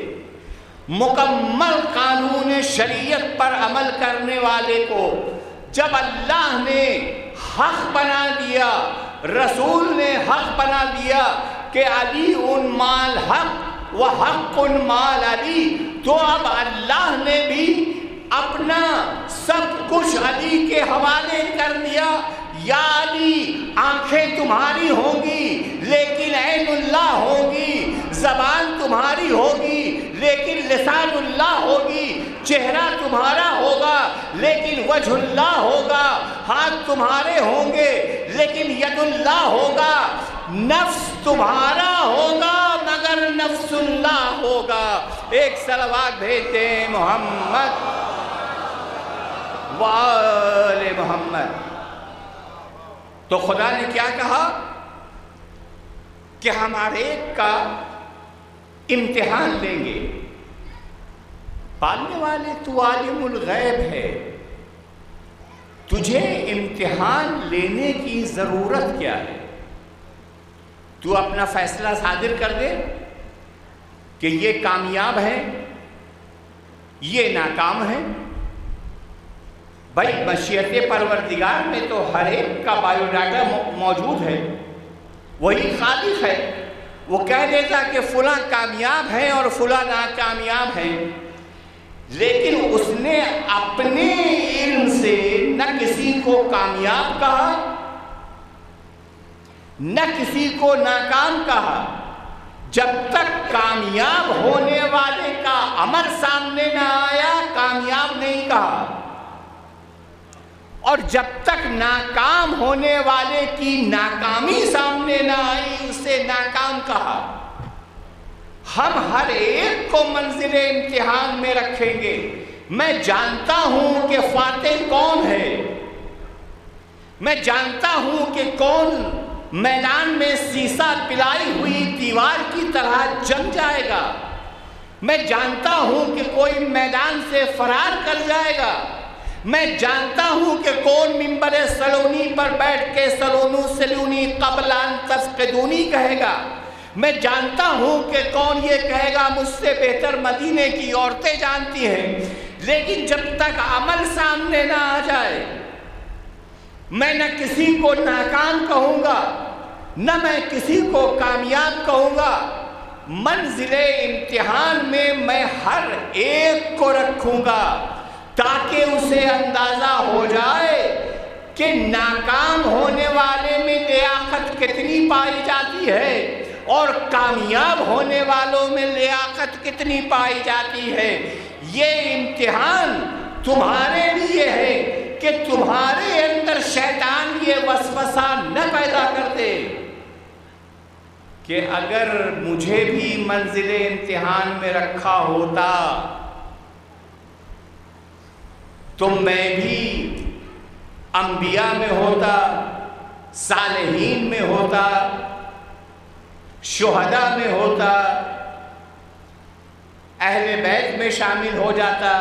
مکمل قانون شریعت پر عمل کرنے والے کو جب اللہ نے حق بنا دیا، رسول نے حق بنا دیا کہ علی ان مال حق و حق ان مال علی، تو اب اللہ نے بھی اپنا سب کچھ علی کے حوالے کر دیا. یا علی آنکھیں تمہاری ہوں گی لیکن عین اللہ ہوگی، زبان تمہاری ہوگی لیکن لسان اللہ ہوگی، چہرہ تمہارا ہوگا لیکن وجہ اللہ ہوگا، ہاتھ تمہارے ہوں گے لیکن ید اللہ ہوگا، نفس تمہارا ہوگا مگر نفس اللہ ہوگا. ایک صلوات بھیج دیں محمد وآل محمد. تو خدا نے کیا کہا کہ ہمارے ایک کا امتحان لیں گے. پالنے والے تو عالم الغیب ہے، تجھے امتحان لینے کی ضرورت کیا ہے؟ تو اپنا فیصلہ صادر کر دے کہ یہ کامیاب ہے، یہ ناکام ہے. بھائی مشیت پروردگار میں تو ہر ایک کا بایو ڈاٹا موجود ہے، وہی خالق ہے. وہ کہہ دیتا کہ فلاں کامیاب ہے اور فلاں ناکامیاب ہے، لیکن اس نے اپنے علم سے نہ کسی کو کامیاب کہا نہ کسی کو ناکام کہا. جب تک کامیاب ہونے والے کا عمل سامنے نہ آیا کامیاب نہیں کہا، اور جب تک ناکام ہونے والے کی ناکامی سامنے نہ آئی اسے ناکام کہا. ہم ہر ایک کو منزل امتحان میں رکھیں گے. میں جانتا ہوں کہ فاتح کون ہے، میں جانتا ہوں کہ کون میدان میں سیسا پلائی ہوئی دیوار کی طرح جم جائے گا. میں جانتا ہوں کہ کوئی میدان سے فرار کر جائے گا. میں جانتا ہوں کہ کون منبر سلونی پر بیٹھ کے سلونو سلونی قبل ان تفقدونی کہے گا. میں جانتا ہوں کہ کون یہ کہے گا مجھ سے بہتر مدینے کی عورتیں جانتی ہیں. لیکن جب تک عمل سامنے نہ آ جائے میں نہ کسی کو ناکام کہوں گا نہ میں کسی کو کامیاب کہوں گا. منزل امتحان میں ہر ایک کو رکھوں گا تاکہ اسے اندازہ ہو جائے کہ ناکام ہونے والے میں لیاقت کتنی پائی جاتی ہے اور کامیاب ہونے والوں میں لیاقت کتنی پائی جاتی ہے. یہ امتحان تمہارے لیے ہے کہ تمہارے اندر شیطان یہ وسوسہ نہ پیدا کر دے کہ اگر مجھے بھی منزل امتحان میں رکھا ہوتا تو میں بھی انبیاء میں ہوتا، صالحین میں ہوتا، شہداء میں ہوتا، اہل بیت میں شامل ہو جاتا.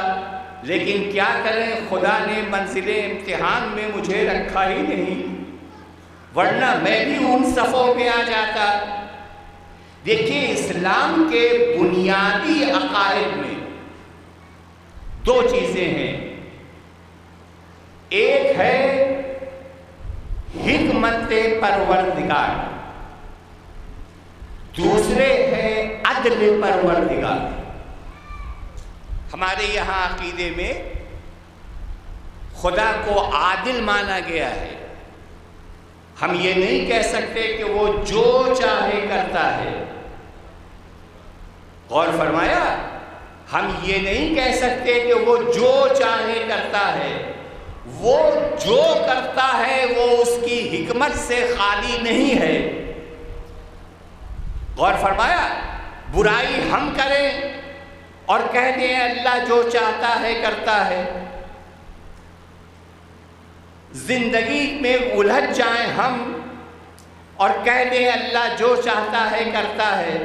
لیکن کیا کریں، خدا نے منزل امتحان میں مجھے رکھا ہی نہیں، ورنہ میں بھی ان صفوں میں آ جاتا. دیکھیں اسلام کے بنیادی عقائد میں دو چیزیں ہیں. ایک ہے حکمت پروردگار، دوسرے ہے عدل پروردگار. ہمارے یہاں عقیدے میں خدا کو عادل مانا گیا ہے. ہم یہ نہیں کہہ سکتے کہ وہ جو چاہے کرتا ہے. غور فرمایا، ہم یہ نہیں کہہ سکتے کہ وہ جو چاہے کرتا ہے. وہ جو کرتا ہے وہ اس کی حکمت سے خالی نہیں ہے. غور فرمایا، برائی ہم کریں اور کہہ دیں اللہ جو چاہتا ہے کرتا ہے. زندگی میں الجھ جائیں ہم اور کہہ دیں اللہ جو چاہتا ہے کرتا ہے.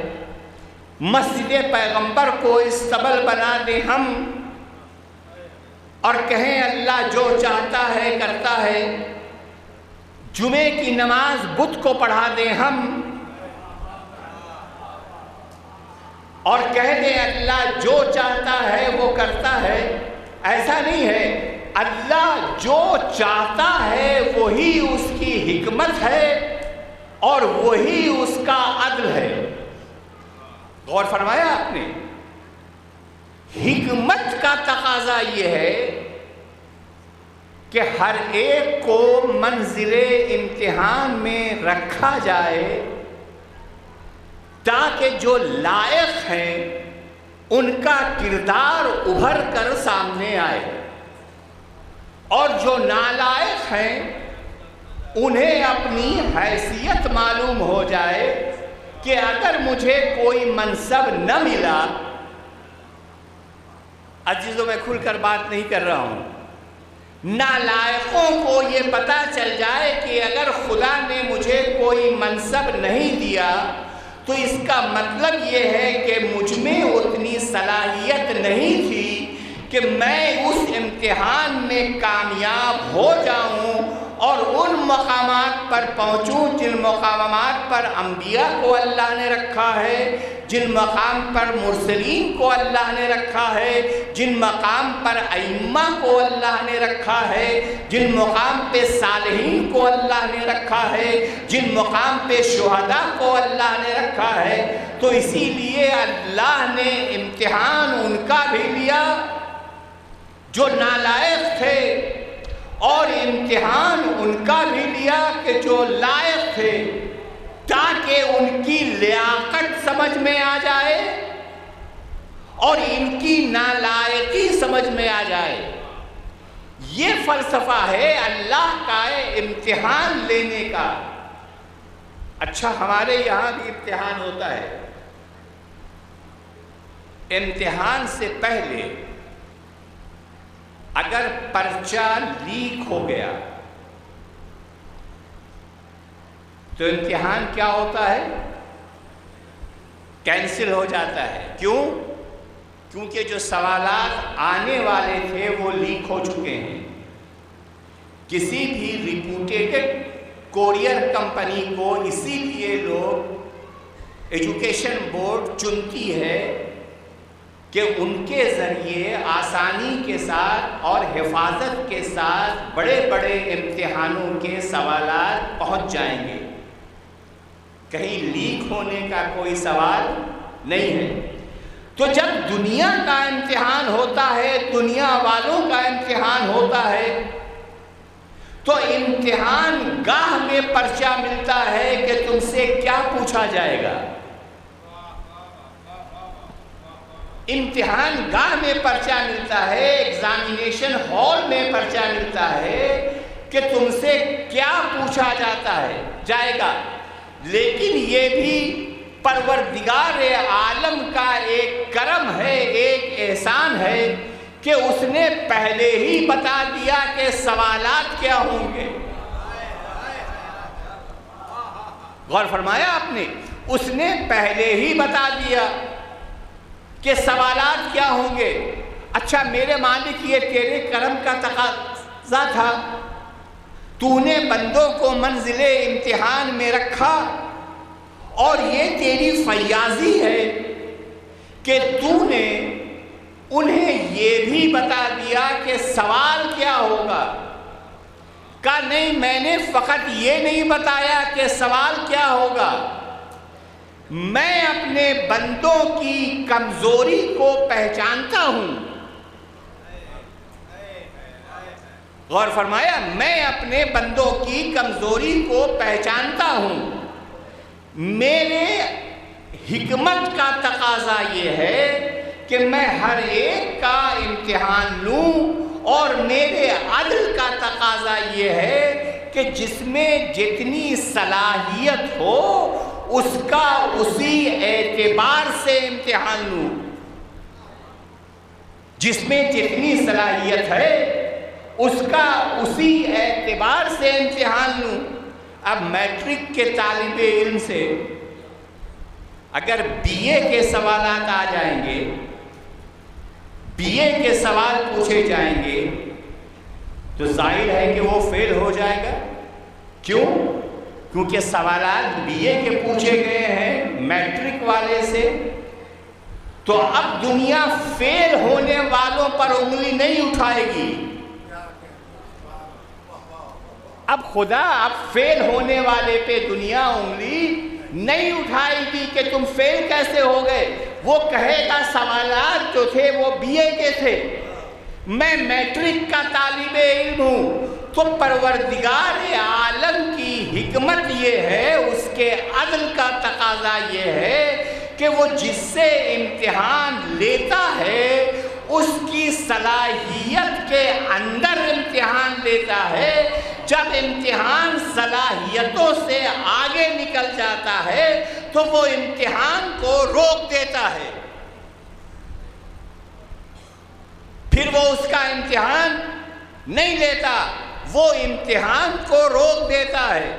مسجد پیغمبر کو استبل بنا دیں ہم اور کہیں اللہ جو چاہتا ہے کرتا ہے. جمعے کی نماز بت کو پڑھا دیں ہم اور کہہ دیں اللہ جو چاہتا ہے وہ کرتا ہے. ایسا نہیں ہے. اللہ جو چاہتا ہے وہی اس کی حکمت ہے اور وہی اس کا عدل ہے. غور فرمایا آپ نے؟ حکمت کا تقاضا یہ ہے کہ ہر ایک کو منزل امتحان میں رکھا جائے تاکہ جو لائق ہیں ان کا کردار ابھر کر سامنے آئے اور جو نالائق ہیں انہیں اپنی حیثیت معلوم ہو جائے کہ اگر مجھے کوئی منصب نہ ملا، عزیزوں میں کھل کر بات نہیں کر رہا ہوں، نالائقوں کو یہ پتہ چل جائے کہ اگر خدا نے مجھے کوئی منصب نہیں دیا تو اس کا مطلب یہ ہے کہ مجھ میں اتنی صلاحیت نہیں تھی کہ میں اس امتحان میں کامیاب ہو جاؤں اور ان مقامات پر پہنچوں جن مقامات پر انبیاء کو اللہ نے رکھا ہے، جن مقام پر مرسلین کو اللہ نے رکھا ہے، جن مقام پر ائمہ کو اللہ نے رکھا ہے، جن مقام پہ صالحین کو اللہ نے رکھا ہے، جن مقام پہ شہداء کو اللہ نے رکھا ہے۔ تو اسی لیے اللہ نے امتحان ان کا بھی لیا جو نالائق تھے اور امتحان ان کا بھی لیا کہ جو لائق تھے، تاکہ ان کی لیاقت سمجھ میں آ جائے اور ان کی نالائقی سمجھ میں آ جائے۔ یہ فلسفہ ہے اللہ کا امتحان لینے کا۔ اچھا، ہمارے یہاں بھی امتحان ہوتا ہے۔ امتحان سے پہلے اگر پرچہ لیک ہو گیا تو امتحان کیا ہوتا ہے؟ کینسل ہو جاتا ہے۔ کیوں؟ کیونکہ جو سوالات آنے والے تھے وہ لیک ہو چکے ہیں۔ کسی بھی ریپوٹیڈ کوریئر کمپنی کو اسی لیے لوگ ایجوکیشن بورڈ چنتی ہے کہ ان کے ذریعے آسانی کے ساتھ اور حفاظت کے ساتھ بڑے بڑے امتحانوں کے سوالات پہنچ جائیں گے، کہیں لیک ہونے کا کوئی سوال نہیں ہے۔ تو جب دنیا کا امتحان ہوتا ہے، دنیا والوں کا امتحان ہوتا ہے، تو امتحان گاہ میں پرچہ ملتا ہے کہ تم سے کیا پوچھا جائے گا۔ امتحان گاہ میں پرچہ ملتا ہے، ایگزامینیشن ہال میں پرچہ ملتا ہے کہ تم سے کیا پوچھا جائے گا۔ لیکن یہ بھی پروردگار عالم کا ایک کرم ہے، ایک احسان ہے کہ اس نے پہلے ہی بتا دیا کہ سوالات کیا ہوں گے۔ غور فرمایا آپ نے؟ اس نے پہلے ہی بتا دیا کہ سوالات کیا ہوں گے۔ اچھا میرے مالک، یہ تیرے کرم کا تقاضا تھا، تو نے بندوں کو منزل امتحان میں رکھا، اور یہ تیری فیاضی ہے کہ تو نے انہیں یہ بھی بتا دیا کہ سوال کیا ہوگا۔ کہا نہیں، میں نے فقط یہ نہیں بتایا کہ سوال کیا ہوگا، میں اپنے بندوں کی کمزوری کو پہچانتا ہوں۔ غور فرمایا، میں اپنے بندوں کی کمزوری کو پہچانتا ہوں۔ میرے حکمت کا تقاضا یہ ہے کہ میں ہر ایک کا امتحان لوں، اور میرے عدل کا تقاضا یہ ہے کہ جس میں جتنی صلاحیت ہو اس کا اسی اعتبار سے امتحان لوں۔ جس میں جتنی صلاحیت ہے اس کا اسی اعتبار سے امتحان لوں۔ اب میٹرک کے طالب علم سے اگر بی اے کے سوالات آ جائیں گے، بی اے کے سوال پوچھے جائیں گے، تو ظاہر ہے کہ وہ فیل ہو جائے گا۔ کیوں؟ کیونکہ سوالات بی اے کے پوچھے گئے ہیں میٹرک والے سے۔ تو اب دنیا فیل ہونے والوں پر انگلی نہیں اٹھائے گی۔ اب خدا اب فیل ہونے والے پہ دنیا انگلی نہیں اٹھائے گی کہ تم فیل کیسے ہو گئے۔ وہ کہے گا سوالات جو تھے وہ BA کے تھے، میں میٹرک کا طالب علم ہوں۔ تو پروردگار عالم کی حکمت یہ ہے، اس کے عدل کا تقاضا یہ ہے کہ وہ جس سے امتحان لیتا ہے اس کی صلاحیت کے اندر امتحان لیتا ہے۔ جب امتحان صلاحیتوں سے آگے نکل جاتا ہے تو وہ امتحان کو روک دیتا ہے، پھر وہ اس کا امتحان نہیں لیتا، وہ امتحان کو روک دیتا ہے۔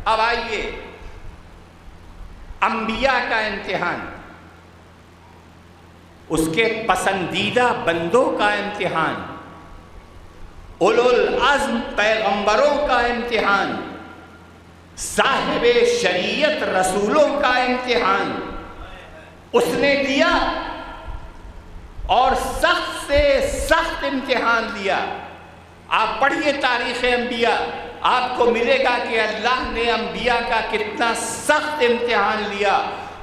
اب آئیے انبیاء کا امتحان، اس کے پسندیدہ بندوں کا امتحان، اولو العزم پیغمبروں کا امتحان، صاحب شریعت رسولوں کا امتحان اس نے دیا، اور سخت سے سخت امتحان دیا۔ آپ پڑھیے تاریخ انبیاء، آپ کو ملے گا کہ اللہ نے انبیاء کا کتنا سخت امتحان لیا۔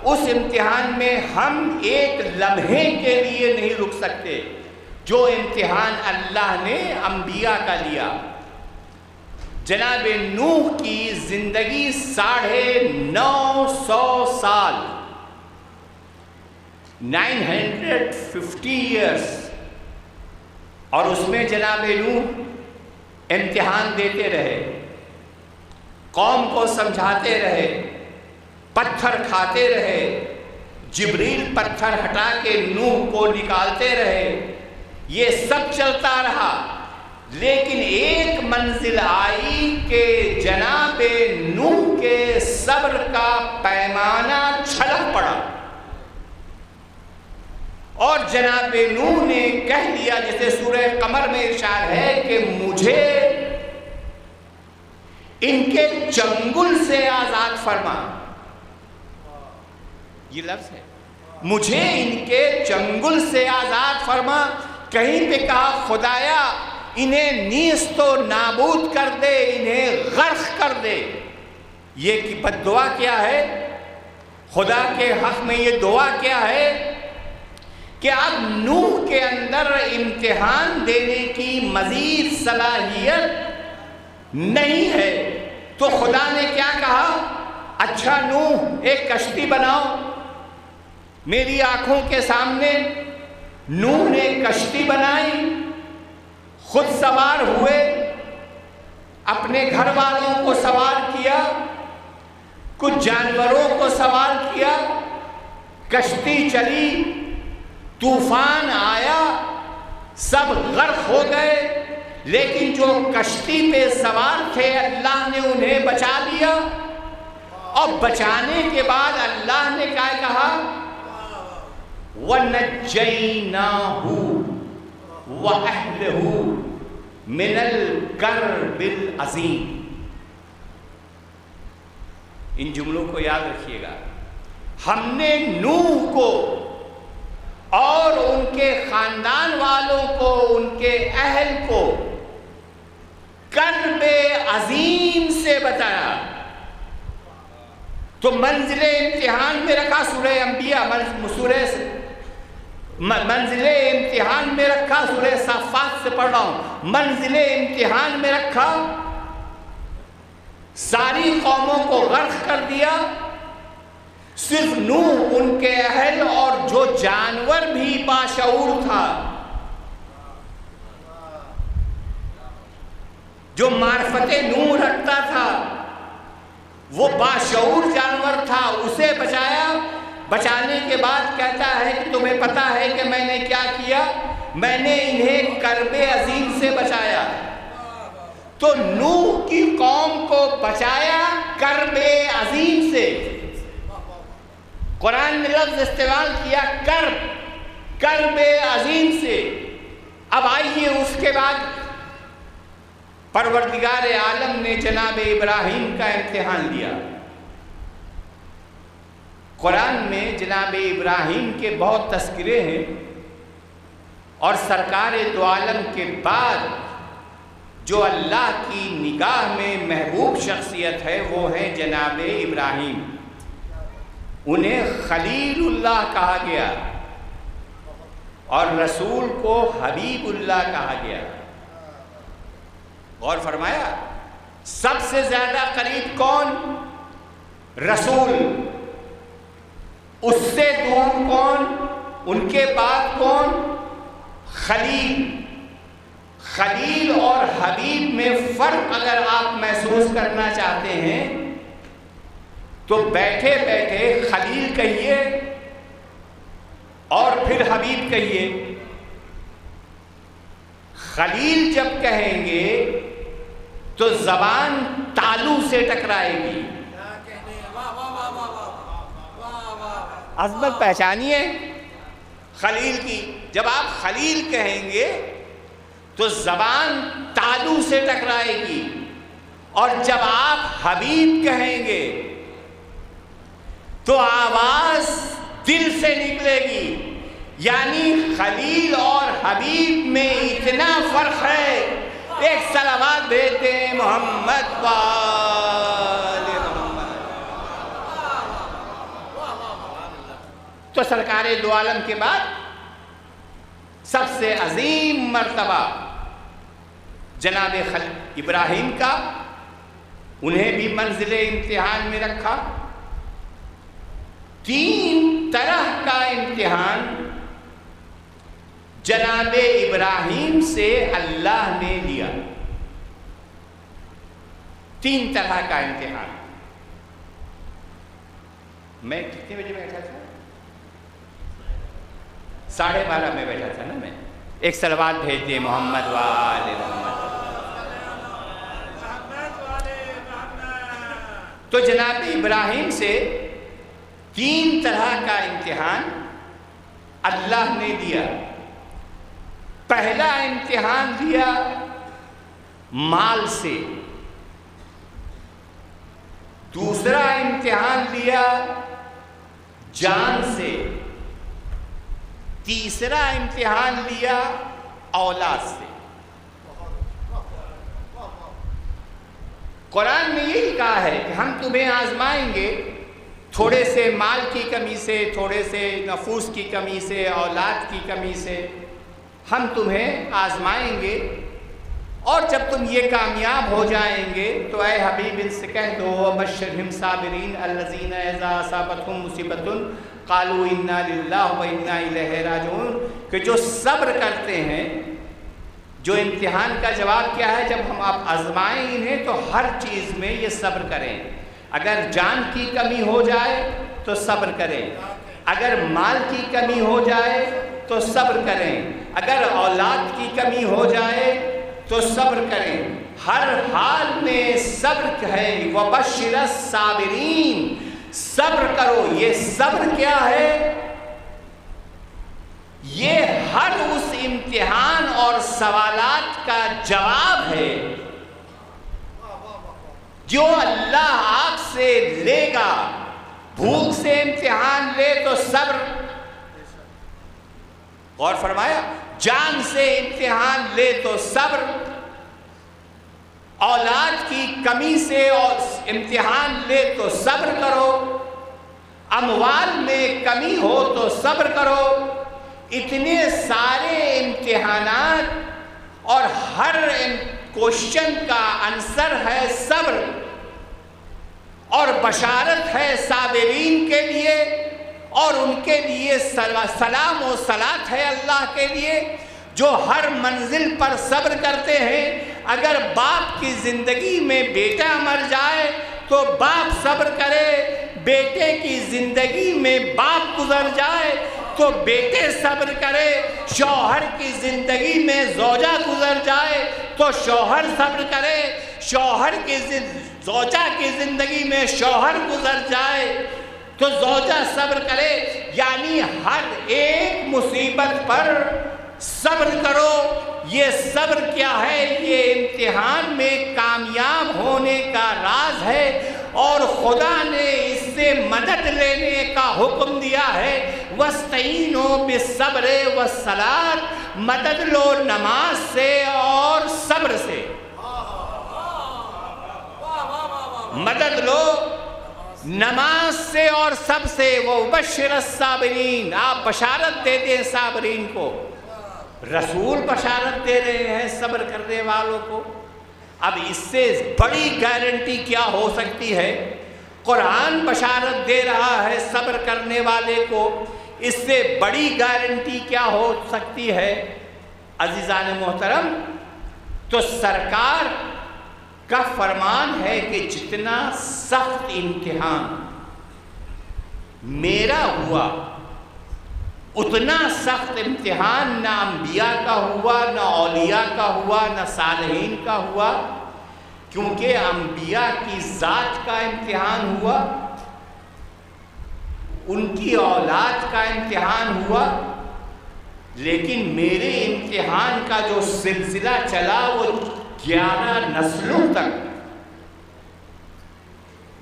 اس امتحان میں ہم ایک لمحے کے لیے نہیں رک سکتے جو امتحان اللہ نے انبیاء کا لیا۔ جناب نوح کی زندگی 950 سال، 950 ایئرس، اور اس میں جناب نوح امتحان دیتے رہے، قوم کو سمجھاتے رہے، پتھر کھاتے رہے، جبریل پتھر ہٹا کے نوح کو نکالتے رہے، یہ سب چلتا رہا، لیکن ایک منزل آئی کہ جناب نوح کے صبر کا پیمانہ چھلک پڑا، اور جناب نوح نے کہہ دیا، جیسے سورہ قمر میں ارشاد ہے کہ مجھے ان کے چنگل سے آزاد فرما، یہ لفظ ہے، مجھے ان کے چنگل سے آزاد فرما۔ کہیں پہ کہا خدایا انہیں نیست و نابود کر دے، انہیں غرق کر دے۔ یہ کی بد دعا کیا ہے؟ خدا کے حق میں یہ دعا کیا ہے کہ اب نوح کے اندر امتحان دینے کی مزید صلاحیت نہیں ہے۔ تو خدا نے کیا کہا؟ اچھا نوح ایک کشتی بناؤ میری آنکھوں کے سامنے۔ نوح نے کشتی بنائی، خود سوار ہوئے، اپنے گھر والوں کو سوار کیا، کچھ جانوروں کو سوار کیا، کشتی چلی، طوفان آیا، سب غرق ہو گئے، لیکن جو کشتی پہ سوار تھے اللہ نے انہیں بچا لیا۔ اور بچانے کے بعد اللہ نے کیا کہا؟ وَنَجَّيْنَاهُ وَأَهْلَهُ مِنَ الْكَرْبِ الْعَظِيمِ۔ ان جملوں کو یاد رکھیے گا، ہم نے نوح کو اور ان کے خاندان والوں کو، ان کے اہل کو کرب عظیم سے بتایا۔ تو منزل امتحان میں رکھا، سورہ انبیاء منزل امتحان میں رکھا، سورہ صافات سے پڑھ رہا ہوں، منزل امتحان میں رکھا، ساری قوموں کو غرق کر دیا، صرف نوح، ان کے اہل اور جو جانور بھی باشعور تھا، جو معرفت نوح رکھتا تھا، وہ باشعور جانور تھا، اسے بچایا۔ بچانے کے بعد کہتا ہے کہ تمہیں پتا ہے کہ میں نے کیا کیا؟ میں نے انہیں کرب عظیم سے بچایا۔ تو نوح کی قوم کو بچایا کرب عظیم سے۔ قرآن نے لفظ استعمال کیا کرب عظیم سے۔ اب آئیے اس کے بعد پروردگار عالم نے جناب ابراہیم کا امتحان لیا۔ قرآن میں جناب ابراہیم کے بہت تذکرے ہیں، اور سرکار دو عالم کے بعد جو اللہ کی نگاہ میں محبوب شخصیت ہے وہ ہے جناب ابراہیم۔ انہیں خلیل اللہ کہا گیا اور رسول کو حبیب اللہ کہا گیا۔ غور فرمایا، سب سے زیادہ قریب کون؟ رسول۔ اس سے دور کون؟ ان کے بعد کون؟ خلیل۔ خلیل اور حبیب میں فرق اگر آپ محسوس کرنا چاہتے ہیں تو بیٹھے بیٹھے خلیل کہیے اور پھر حبیب کہیے۔ خلیل جب کہیں گے تو زبان تالو سے ٹکرائے گی۔ عظمت پہچانیے خلیل کی، جب آپ خلیل کہیں گے تو زبان تالو سے ٹکرائے گی، اور جب آپ حبیب کہیں گے تو آواز دل سے نکلے گی۔ یعنی خلیل اور حبیب میں اتنا فرق ہے۔ ایک صلوات بھیجتے ہیں محمد وآل محمد۔ تو سرکار دو عالم کے بعد سب سے عظیم مرتبہ جناب ابراہیم کا، انہیں بھی منزل امتحان میں رکھا۔ 3 طرح کا امتحان جناب ابراہیم سے اللہ نے لیا۔ 3 طرح کا امتحان۔ میں کتنے بجے بیٹھا تھا؟ 12:30 میں بیٹھا تھا نا میں۔ ایک صلوات بھیج دے محمد وآل محمد۔ تو جناب ابراہیم سے 3 طرح کا امتحان اللہ نے دیا۔ پہلا امتحان دیا مال سے، دوسرا امتحان دیا جان سے، تیسرا امتحان لیا اولاد سے۔ قرآن میں یہی کہا ہے کہ ہم تمہیں آزمائیں گے، تھوڑے سے مال کی کمی سے، تھوڑے سے نفوس کی کمی سے، اولاد کی کمی سے ہم تمہیں آزمائیں گے، اور جب تم یہ کامیاب ہو جائیں گے تو اے حبیب ان سے کہہ دو وبشرہم صابرین الذین اذا اصابتہم مصیبۃ قالوا انا للہ وانا الیہ راجعون، کہ جو صبر کرتے ہیں۔ جو امتحان کا جواب کیا ہے؟ جب ہم آپ آزمائیں انہیں تو ہر چیز میں یہ صبر کریں۔ اگر جان کی کمی ہو جائے تو صبر کریں، اگر مال کی کمی ہو جائے تو صبر کریں، اگر اولاد کی کمی ہو جائے تو صبر کریں، ہر حال میں صبر ہے۔ وبشر الصابرین، صبر کرو۔ یہ صبر کیا ہے؟ یہ ہر اس امتحان اور سوالات کا جواب ہے جو اللہ آپ سے لے گا۔ بھوک سے امتحان لے تو صبر، غور فرمایا، جان سے امتحان لے تو صبر، اولاد کی کمی سے امتحان لے تو صبر کرو، اموال میں کمی ہو تو صبر کرو۔ اتنے سارے امتحانات اور ہر کوشچن کا آنسر ہے صبر، اور بشارت ہے صابرین کے لیے، اور ان کے لیے سلام و صلات ہے اللہ کے لیے جو ہر منزل پر صبر کرتے ہیں۔ اگر باپ کی زندگی میں بیٹا مر جائے تو باپ صبر کرے، بیٹے کی زندگی میں باپ گزر جائے تو بیٹے صبر کرے، شوہر کی زندگی میں زوجہ گزر جائے تو شوہر صبر کرے، شوہر کی زوجہ کی زندگی میں شوہر گزر جائے تو زوجہ صبر کرے۔ یعنی ہر ایک مصیبت پر صبر کرو۔ یہ صبر کیا ہے؟ یہ امتحان میں کامیاب ہونے کا راز ہے، اور خدا نے اس سے مدد لینے کا حکم دیا ہے۔ وَاسْتَعِينُوا بِالصَّبْرِ وَالصَّلَاةِ، مدد لو نماز سے اور صبر سے، مدد لو نماز سے اور سب سے وہ بشر الصابرین، آپ بشارت دے دیں صابرین کو۔ رسول بشارت دے رہے ہیں صبر کرنے والوں کو، اب اس سے بڑی گارنٹی کیا ہو سکتی ہے؟ قرآن بشارت دے رہا ہے صبر کرنے والے کو، اس سے بڑی گارنٹی کیا ہو سکتی ہے؟ عزیزان محترم، تو سرکار کا فرمان ہے کہ جتنا سخت امتحان میرا ہوا اتنا سخت امتحان نہ انبیاء کا ہوا، نہ اولیاء کا ہوا، نہ صالحین کا ہوا، کیونکہ انبیاء کی ذات کا امتحان ہوا، ان کی اولاد کا امتحان ہوا، لیکن میرے امتحان کا جو سلسلہ چلا وہ 11 نسلوں تک،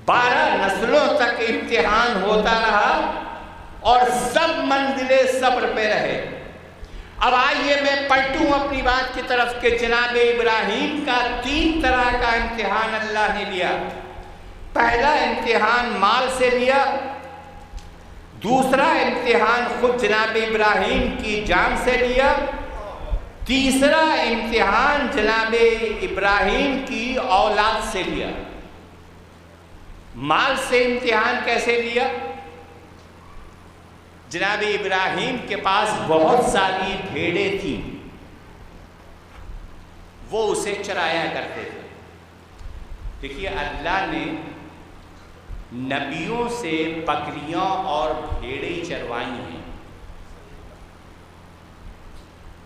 12 نسلوں تک امتحان ہوتا رہا اور سب منزل صبر پہ رہے۔ اب آئیے میں پلٹوں اپنی بات کی طرف کہ جناب ابراہیم کا 3 طرح کا امتحان اللہ نے لیا۔ پہلا امتحان مال سے لیا، دوسرا امتحان خود جناب ابراہیم کی جان سے لیا، تیسرا امتحان جناب ابراہیم کی اولاد سے لیا۔ مال سے امتحان کیسے لیا؟ جناب ابراہیم کے پاس بہت ساری بھیڑیں تھیں، وہ اسے چرایا کرتے تھے۔ دیکھیے اللہ نے نبیوں سے بکریاں اور بھیڑیں چروائی ہیں،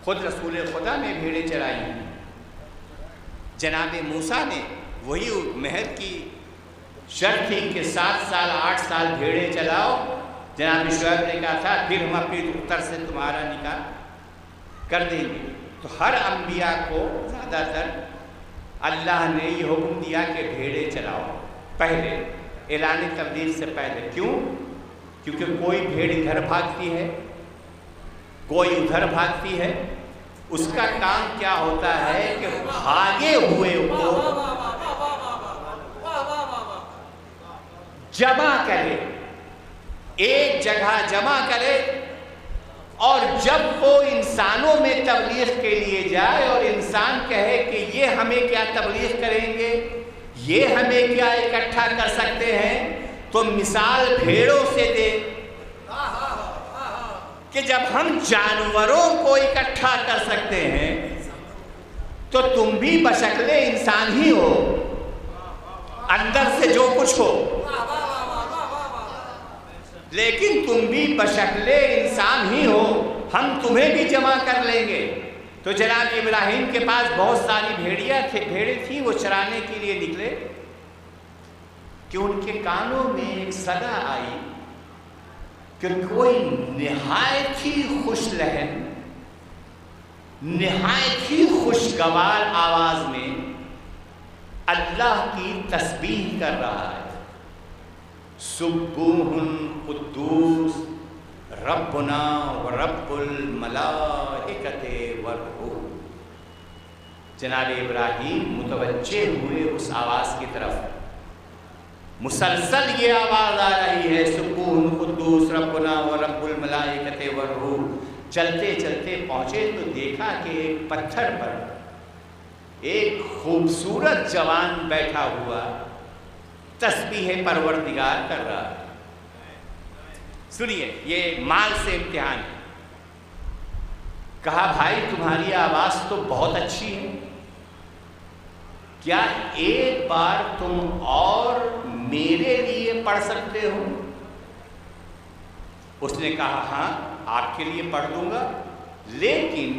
خود رسول خدا نے بھیڑیں چرائی ہیں۔ جناب موسیٰ نے وہی مہد کی شرط تھی کہ 7 سال 8 سال بھیڑیں چلاؤ، جناب شعیب نے کہا تھا پھر ہم اپنی دختر سے تمہارا نکاح کر دیں گے۔ تو ہر انبیاء کو زیادہ تر اللہ نے یہ حکم دیا کہ بھیڑیں چلاؤ پہلے، اعلان تبدیل سے پہلے۔ کیوں؟ کیونکہ کوئی بھیڑ ادھر بھاگتی ہے، کوئی ادھر بھاگتی ہے، اس کا کام کیا ہوتا ہے کہ بھاگے ہوئے کو جمع کرے، ایک جگہ جمع کرے، اور جب وہ انسانوں میں تبلیغ کے لیے جائے اور انسان کہے کہ یہ ہمیں کیا تبلیغ کریں گے، یہ ہمیں کیا اکٹھا کر سکتے ہیں، تو مثال بھیڑوں سے دے کہ جب ہم جانوروں کو اکٹھا کر سکتے ہیں تو تم بھی بشکل انسان ہی ہو، اندر سے جو کچھ ہو، لیکن تم بھی بشکل انسان ہی ہو، ہم تمہیں بھی جمع کر لیں گے۔ تو جناب ابراہیم کے پاس بہت ساری بھیڑیں تھیں، وہ چرانے کے لیے نکلے کہ ان کے کانوں میں ایک صدا آئی کہ کوئی نہایت ہی خوش لہن، نہایت ہی خوشگوار آواز میں اللہ کی تسبیح کر رہا ہے۔ سبوح قدوس ربنا ورب الملائکۃ والروح۔ جناب ابراہیم متوجہ ہوئے اس آواز کی طرف، مسلسل یہ آواز آ رہی ہے سبوح قدوس ربنا ورب الملائکۃ والروح۔ چلتے چلتے پہنچے تو دیکھا کہ ایک پتھر پر ایک خوبصورت جوان بیٹھا ہوا تسبیح پروردگار کر رہا ہے۔ سنیے، یہ مال سے امتحان ہے۔ کہا بھائی تمہاری آواز تو بہت اچھی ہے، کیا ایک بار تم اور میرے لیے پڑھ سکتے ہو؟ اس نے کہا ہاں آپ کے لیے پڑھ دوں گا، لیکن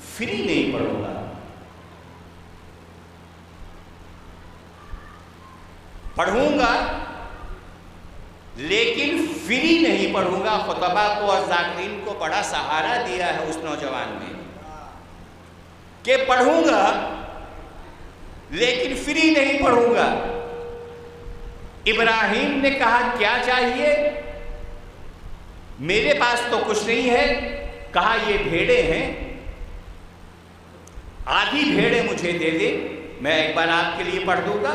فری نہیں پڑھوں گا۔ پڑھوں گا لیکن فری نہیں پڑھوں گا۔ خطبہ کو اور ذاکرین کو بڑا سہارا دیا ہے اس نوجوان نے کہ پڑھوں گا لیکن فری نہیں پڑھوں گا۔ ابراہیم نے کہا کیا چاہیے؟ میرے پاس تو کچھ نہیں ہے۔ کہا یہ بھیڑیں ہیں، آدھی بھیڑیں مجھے دے دے، میں ایک بار آپ کے لیے پڑھ دوں گا۔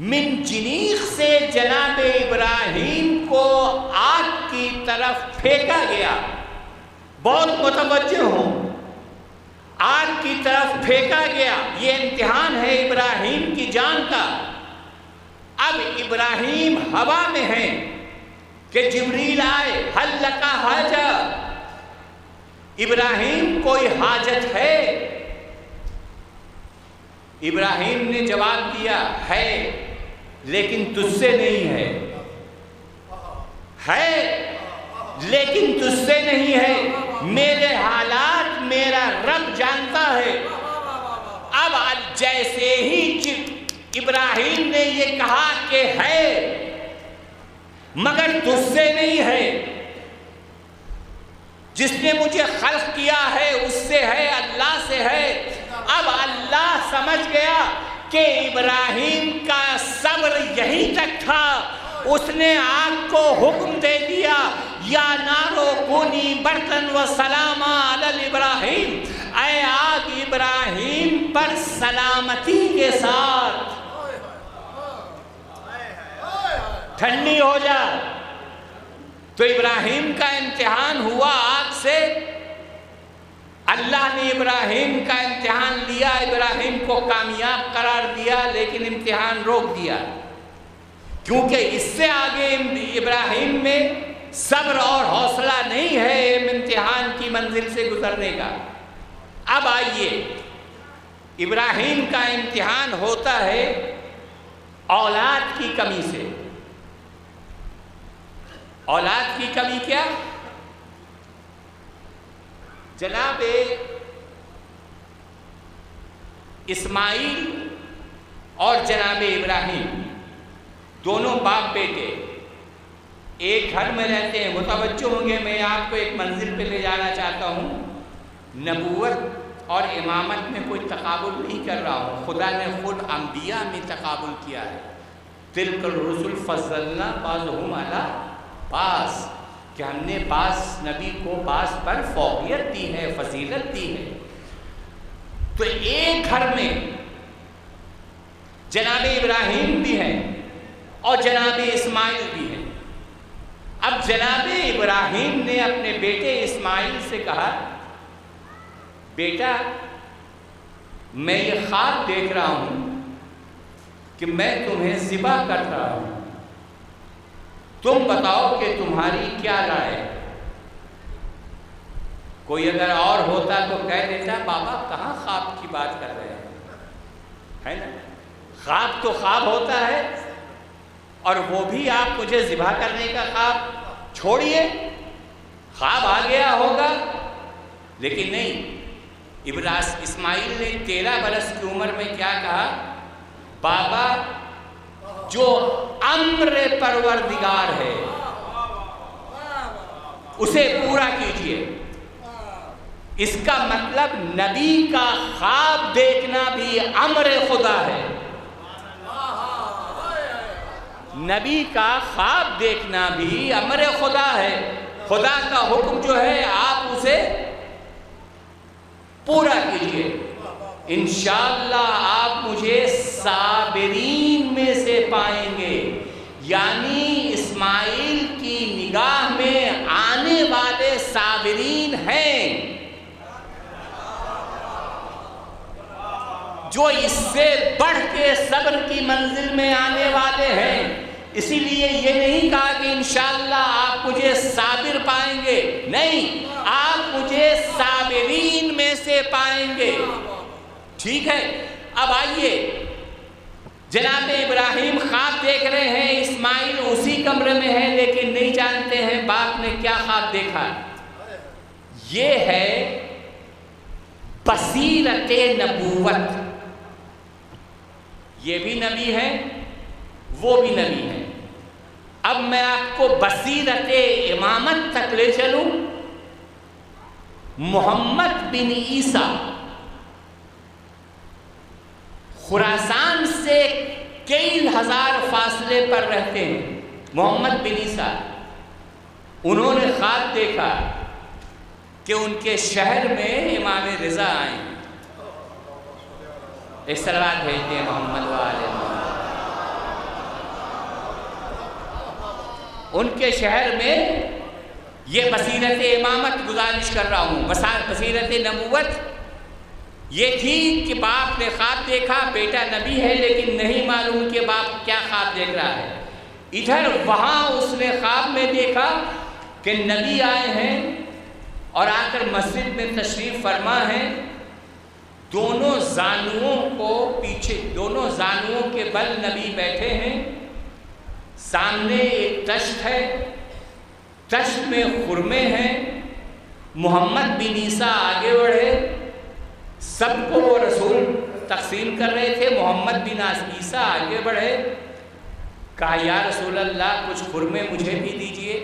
من جنیخ سے جناب ابراہیم کو آگ کی طرف پھینکا گیا. بہت متوجہ ہوں، آگ کی طرف پھینکا گیا. یہ امتحان ہے ابراہیم کی جان کا. اب ابراہیم ہوا میں ہیں کہ جبریل آئے، حل لکا حاجہ، ابراہیم کوئی حاجت ہے؟ ابراہیم نے جواب دیا ہے لیکن تجھ سے نہیں ہے، لیکن تجھ سے نہیں ہے، میرے حالات میرا رب جانتا ہے. اب جیسے ہی ابراہیم نے یہ کہا کہ ہے مگر تجھ سے نہیں ہے، جس نے مجھے خلق کیا ہے اس سے ہے، اللہ سے ہے. اب اللہ سمجھ گیا کہ ابراہیم کا صبر یہی تک تھا. اس نے آگ کو حکم دے دیا، یا نارو کونی برتن و سلاما علی ابراہیم، اے آگ ابراہیم پر سلامتی کے ساتھ ٹھنڈی ہو جا. تو ابراہیم کا امتحان ہوا آگ سے. اللہ نے ابراہیم کا امتحان لیا، ابراہیم کو کامیاب قرار دیا، لیکن امتحان روک دیا، کیونکہ اس سے آگے ابراہیم میں صبر اور حوصلہ نہیں ہے امتحان کی منزل سے گزرنے کا. اب آئیے، ابراہیم کا امتحان ہوتا ہے اولاد کی کمی سے. اولاد کی کمی کیا؟ جناب اسماعیل اور جناب ابراہیم دونوں باپ بیٹے ایک گھر میں رہتے ہیں. متوجہ ہوں گے، میں آپ کو ایک منزل پہ لے جانا چاہتا ہوں. نبوت اور امامت میں کوئی تقابل نہیں کر رہا ہوں، خدا نے خود انبیاء میں تقابل کیا ہے. تلک الرسل فضلنا بعضهم علی بعض، کہ ہم نے بعض نبی کو بعض پر فوقیت دی ہے، فضیلت دی ہے. تو ایک گھر میں جناب ابراہیم بھی ہیں اور جناب اسماعیل بھی ہیں. اب جناب ابراہیم نے اپنے بیٹے اسماعیل سے کہا، بیٹا میں یہ خواب دیکھ رہا ہوں کہ میں تمہیں ذبح کر رہا ہوں، تم بتاؤ کہ تمہاری کیا رائے ہے؟ کوئی اگر اور ہوتا تو کہہ دیتا بابا کہاں خواب کی بات کر رہے ہیں، ہے نا؟ خواب تو خواب ہوتا ہے، اور وہ بھی آپ مجھے ذبح کرنے کا خواب چھوڑیے، خواب آ گیا ہوگا. لیکن نہیں، اسماعیل نے 13 برس کی عمر میں کیا کہا، بابا جو امر پروردگار ہے اسے پورا کیجئے. اس کا مطلب نبی کا خواب دیکھنا بھی امر خدا ہے. نبی کا خواب دیکھنا بھی امر خدا ہے. خدا کا حکم جو ہے آپ اسے پورا کیجئے. انشاءاللہ آپ مجھے صابرین میں سے پائیں گے. یعنی اسماعیل کی نگاہ میں آنے والے صابرین ہیں، جو اس سے بڑھ کے صبر کی منزل میں آنے والے ہیں. اسی لیے یہ نہیں کہا کہ انشاءاللہ آپ مجھے صابر پائیں گے، نہیں، آپ مجھے صابرین میں سے پائیں گے. ٹھیک ہے. اب آئیے، جناب ابراہیم خواب دیکھ رہے ہیں، اسماعیل اسی کمرے میں ہے لیکن نہیں جانتے ہیں باپ نے کیا خواب دیکھا. یہ ہے بصیرت نبوت. یہ بھی نبی ہے، وہ بھی نبی ہے. اب میں آپ کو بصیرت امامت تک لے چلوں. محمد بن عیسیٰ خراسان سے کئی ہزار فاصلے پر رہتے ہیں. محمد بن عیسیٰ، انہوں نے خواب دیکھا کہ ان کے شہر میں امام رضا آئے. ایک صلوات بھیجتے ہیں محمد والے محمد. ان کے شہر میں یہ بصیرت امامت گزارش کر رہا ہوں، بصیرت نبوت یہ تھی کہ باپ نے خواب دیکھا بیٹا نبی ہے، لیکن نہیں معلوم کہ باپ کیا خواب دیکھ رہا ہے۔ ادھر وہاں اس نے خواب میں دیکھا کہ نبی آئے ہیں اور آ کر مسجد میں تشریف فرما ہے، دونوں زانوؤں کو پیچھے، دونوں زانوؤں کے بل نبی بیٹھے ہیں، سامنے ایک تشت ہے، تشت میں خرمے ہیں، محمد بن عیسیٰ آگے بڑھے، سب کو وہ رسول تقسیم کر رہے تھے، محمد بن عیسیٰ آگے بڑھے، کہا یا رسول اللہ کچھ خرمے مجھے بھی دیجئے۔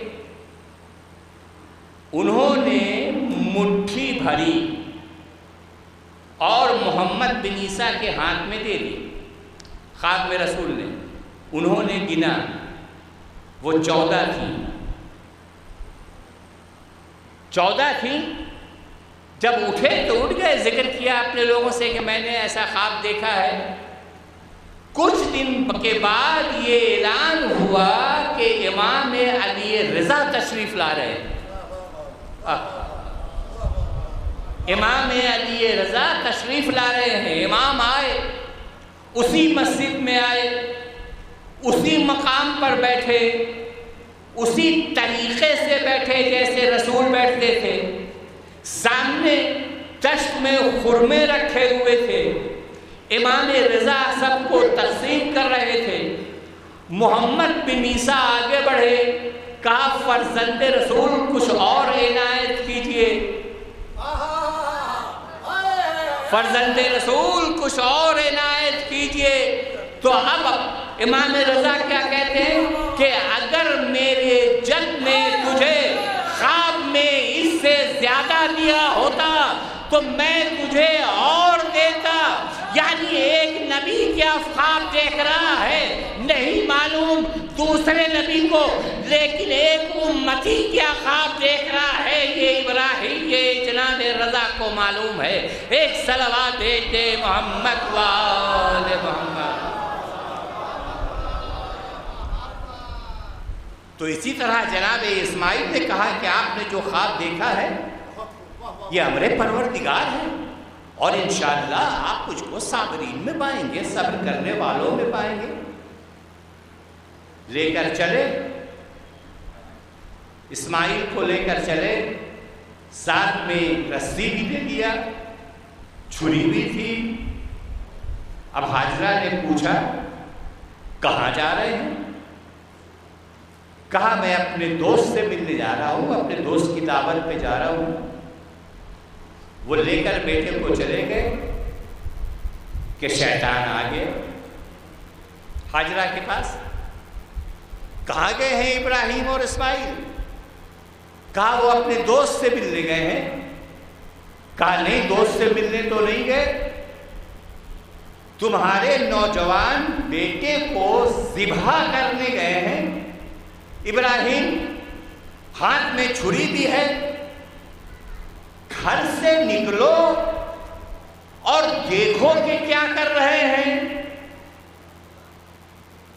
انہوں نے مٹھی بھری اور محمد بن عیسیٰ کے ہاتھ میں دے دی، خواب میں رسول نے، انہوں نے گنا، وہ 14 تھیں، 14 تھیں۔ جب اٹھے تو اٹھ گئے، ذکر کیا اپنے لوگوں سے کہ میں نے ایسا خواب دیکھا ہے۔ کچھ دن کے بعد یہ اعلان ہوا کہ امام علی رضا تشریف لا رہے ہیں، امام علی رضا تشریف لا رہے ہیں۔ امام آئے، اسی مسجد میں آئے، اسی مقام پر بیٹھے، اسی طریقے سے بیٹھے جیسے رسول بیٹھتے تھے، سامنے تشت میں خرمے رکھے ہوئے تھے، امام رضا سب کو تقسیم کر رہے تھے۔ محمد بن عیسیٰ آگے بڑھے، کہا فرزند رسول کچھ اور عنایت کیجئے، فرزند رسول کچھ اور عنایت کیجئے۔ تو اب امام رضا کیا کہتے ہیں کہ اگر میرے جد نے تجھے خواب میں اس سے زیادہ دیا ہوتا تو میں تجھے اور دیتا۔ یعنی ایک نبی کیا خواب دیکھ رہا ہے نہیں معلوم دوسرے نبی کو، لیکن ایک امتی کیا خواب دیکھ رہا ہے یہ ابراہیم، یہ جناب رضا کو معلوم ہے۔ ایک صلوات بھیجتے محمد وآل محمد۔ تو اسی طرح جناب اسماعیل نے کہا کہ آپ نے جو خواب دیکھا ہے یہ امر پروردگار ہے، اور انشاءاللہ آپ کچھ کو صابرین میں پائیں گے، صبر کرنے والوں میں پائیں گے۔ لے کر چلے، اسماعیل کو لے کر چلے، ساتھ میں رسی بھی دے دیا، چھری بھی تھی۔ اب حاجرہ نے پوچھا کہاں جا رہے ہیں؟ کہا میں اپنے دوست سے ملنے جا رہا ہوں، اپنے دوست کی دعوت پہ جا رہا ہوں۔ وہ لے کر بیٹے کو چلے گئے کہ شیطان آ گئے حاجرہ کے پاس۔ کہاں گئے ہیں ابراہیم اور اسماعیل؟ کہا وہ اپنے دوست سے ملنے گئے ہیں۔ کہا نہیں، دوست سے ملنے تو نہیں گئے، تمہارے نوجوان بیٹے کو ذبح کرنے گئے ہیں۔ ابراہیم ہاتھ میں چھری بھی ہے، گھر سے نکلو اور دیکھو کہ کیا کر رہے ہیں۔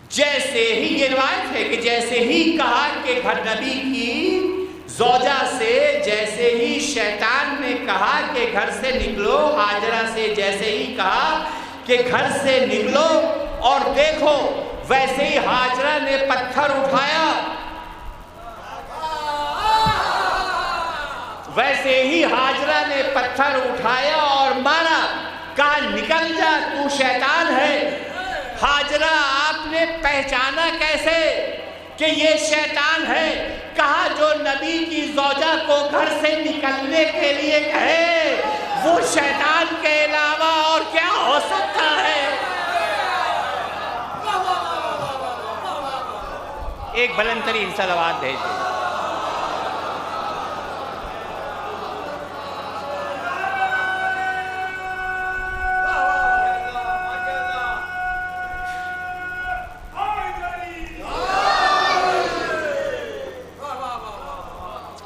جیسے ہی یہ روایت ہے کہ جیسے ہی کہا کہ گھر نبی کی زوجہ سے، جیسے ہی شیطان نے کہا کہ گھر سے نکلو، حاجرہ سے جیسے ہی کہا کہ گھر سے نکلو اور دیکھو، ویسے ہی حاجرہ نے پتھر اٹھایا، ویسے ہی حاجرہ نے پتھر اٹھایا اور مارا۔ کہا نکل جا، تو شیطان ہے۔ حاجرہ آپ نے پہچانا کیسے کہ یہ شیطان ہے؟ کہا جو نبی کی زوجہ کو گھر سے نکلنے کے لیے کہے وہ شیطان کے علاوہ اور کیا ہو سکتا ہے؟ ایک بلند ترین صلوات بھیجیں۔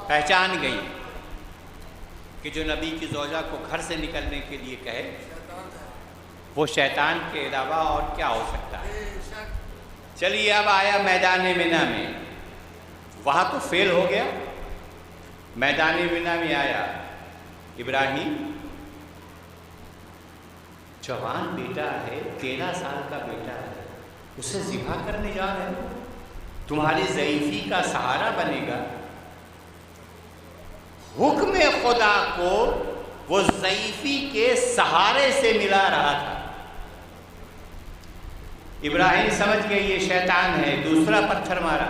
پہچان گئی کہ جو نبی کی زوجہ کو گھر سے نکلنے کے لیے کہے وہ شیطان کے علاوہ اور کیا ہو سکتا ہے۔ چلیے اب آیا میدان منی میں، وہاں تو فیل ہو گیا. میدان بنا میں آیا ابراہیم، جوان بیٹا ہے، 13 سال کا بیٹا ہے، اسے ذبح کرنے جا رہے ہیں، تمہاری ضعیفی کا سہارا بنے گا. حکم خدا کو وہ ضعیفی کے سہارے سے ملا رہا تھا. ابراہیم سمجھ گئے یہ شیطان ہے، دوسرا پتھر مارا،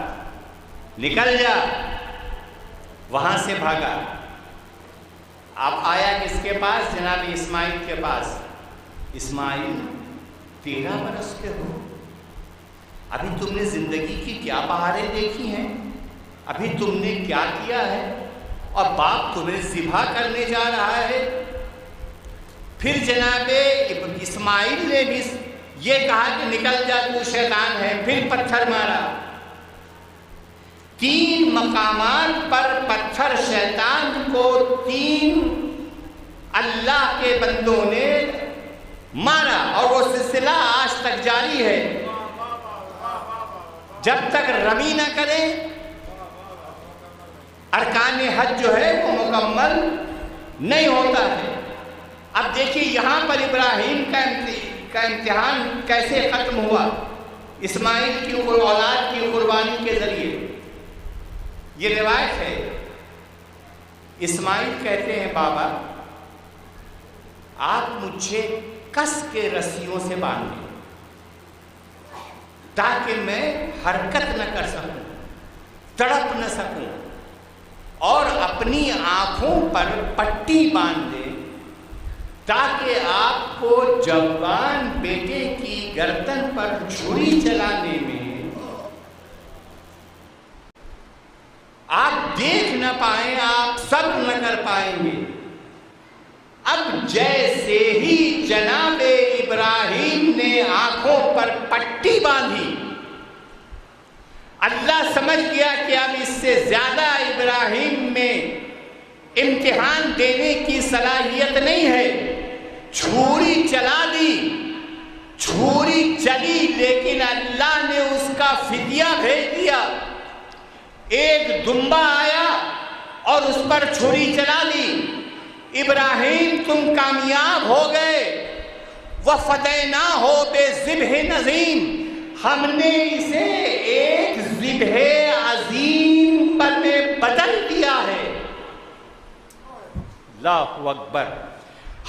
نکل جا. وہاں سے بھاگا. اب آیا کس کے پاس؟ جناب اسماعیل کے پاس. اسماعیل 13 برس کے ہو، ابھی تم نے زندگی کی کیا بہاریں دیکھی ہیں؟ ابھی تم نے کیا کیا ہے؟ اور باپ تمہیں ذبح کرنے جا رہا ہے. پھر جناب اسماعیل نے بھی یہ کہا کہ نکل جا تو شیطان ہے، پھر پتھر مارا. 3 مقامات پر پتھر شیطان کو 3 اللہ کے بندوں نے مارا، اور وہ سلسلہ آج تک جاری ہے. جب تک رمی نہ کرے ارکان حج جو ہے وہ مکمل نہیں ہوتا ہے. اب دیکھیے یہاں پر ابراہیم کا امتحان کیسے ختم ہوا. اسماعیل کی اولاد کی قربانی کے ذریعے. یہ روایت ہے، اسماعیل کہتے ہیں بابا آپ مجھے کس کے رسیوں سے باندھ دیں تاکہ میں حرکت نہ کر سکوں، تڑپ نہ سکوں، اور اپنی آنکھوں پر پٹی باندھ دے تاکہ آپ کو جوان بیٹے کی گردن پر چھری چلانے میں آپ دیکھ نہ پائیں، آپ صبر نہ کر پائیں گے. اب جیسے ہی جناب ابراہیم نے آنکھوں پر پٹی باندھی، اللہ سمجھ گیا کہ اب اس سے زیادہ ابراہیم میں امتحان دینے کی صلاحیت نہیں ہے. چھری چلا دی، چھری چلی، لیکن اللہ نے اس کا فدیہ بھیج دیا. ایک دمبا آیا اور اس پر چھری چلا دی. ابراہیم تم کامیاب ہو گئے. وَفَدَيْنَاهُ بِذِبْحٍ عَظِيمٍ، ہم نے اسے ایک ذبح عظیم میں بدل دیا ہے. اللہ اکبر.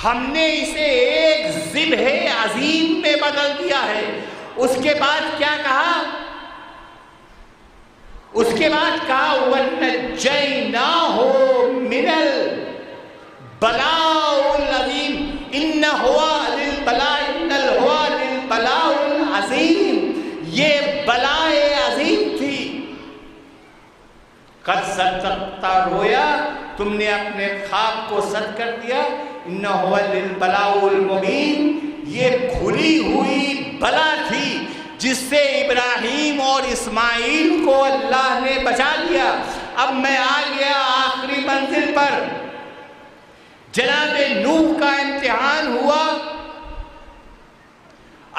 ہم نے اسے ایک ذبح عظیم میں بدل دیا ہے. اس کے بعد کیا کہا؟ اس کے بعد کہا وَنَجَّيْنَاهُ مِنَ الْبَلَاءِ الْعَظِيمِ إِنَّ هُوَ لِلْبَلَاءِ الْعَظِيمِ. یہ بلائے عظیم تھی. قَدْ صَدَّقْتَ رُؤْيَا، تم نے اپنے خواب کو سچ کر دیا. إِنَّ هُوَ لِلْبَلَاءِ الْمُبِينِ، یہ کھلی ہوئی بلا تھی جس سے ابراہیم اور اسماعیل کو اللہ نے بچا لیا. اب میں آ گیا آخری منزل پر. جناب نوح کا امتحان ہوا.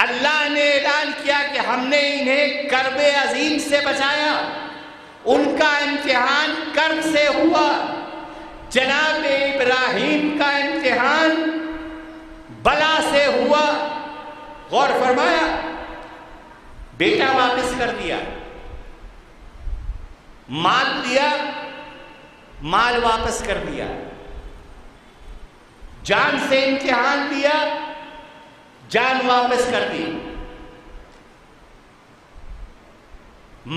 اللہ نے اعلان کیا کہ ہم نے انہیں کرب عظیم سے بچایا. ان کا امتحان کرب سے ہوا. جناب ابراہیم کا امتحان بلا سے ہوا. غور فرمایا، بیٹا واپس کر دیا، مال دیا، مال واپس کر دیا. جان سے امتحان دیا، جان واپس کر دی.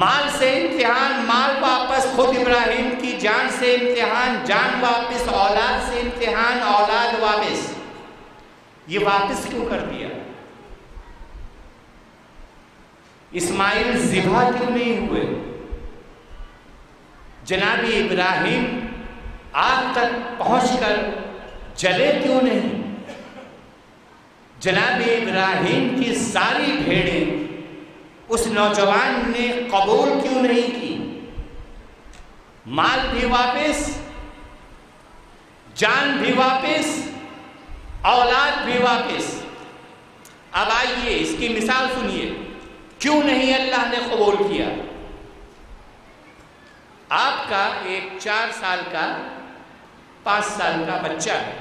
مال سے امتحان، مال واپس. خود ابراہیم کی جان سے امتحان، جان واپس. اولاد سے امتحان، اولاد واپس. یہ واپس کیوں کر دیا؟ اسماعیل ذبح کیوں نہیں ہوئے؟ جناب ابراہیم آگ تک پہنچ کر جلے کیوں نہیں؟ جناب ابراہیم کی ساری بھیڑیں اس نوجوان نے قبول کیوں نہیں کی؟ مال بھی واپس، جان بھی واپس، اولاد بھی واپس. اب آئیے اس کی مثال سنیے. کیوں نہیں اللہ نے قبول کیا؟ کا ایک 4 سال کا 5 سال کا بچہ ہے،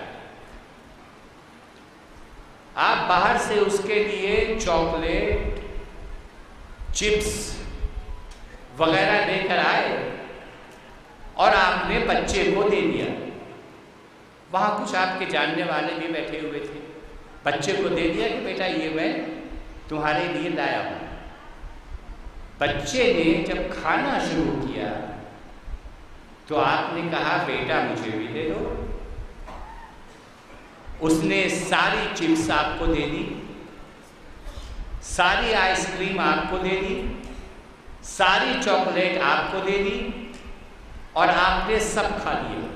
آپ باہر سے اس کے لیے چاکلیٹ، چپس وغیرہ لے کر آئے اور آپ نے بچے کو دے دیا. وہاں کچھ آپ کے جاننے والے بھی بیٹھے ہوئے تھے. بچے کو دے دیا کہ بیٹا یہ میں تمہارے لیے لایا ہوں. بچے نے جب کھانا شروع کیا تو آپ نے کہا بیٹا مجھے بھی دے دو. اس نے ساری چپس آپ کو دے دی، ساری آئس کریم آپ کو دے دی، ساری چاکلیٹ آپ کو دے دی اور آپ نے سب کھا لیا.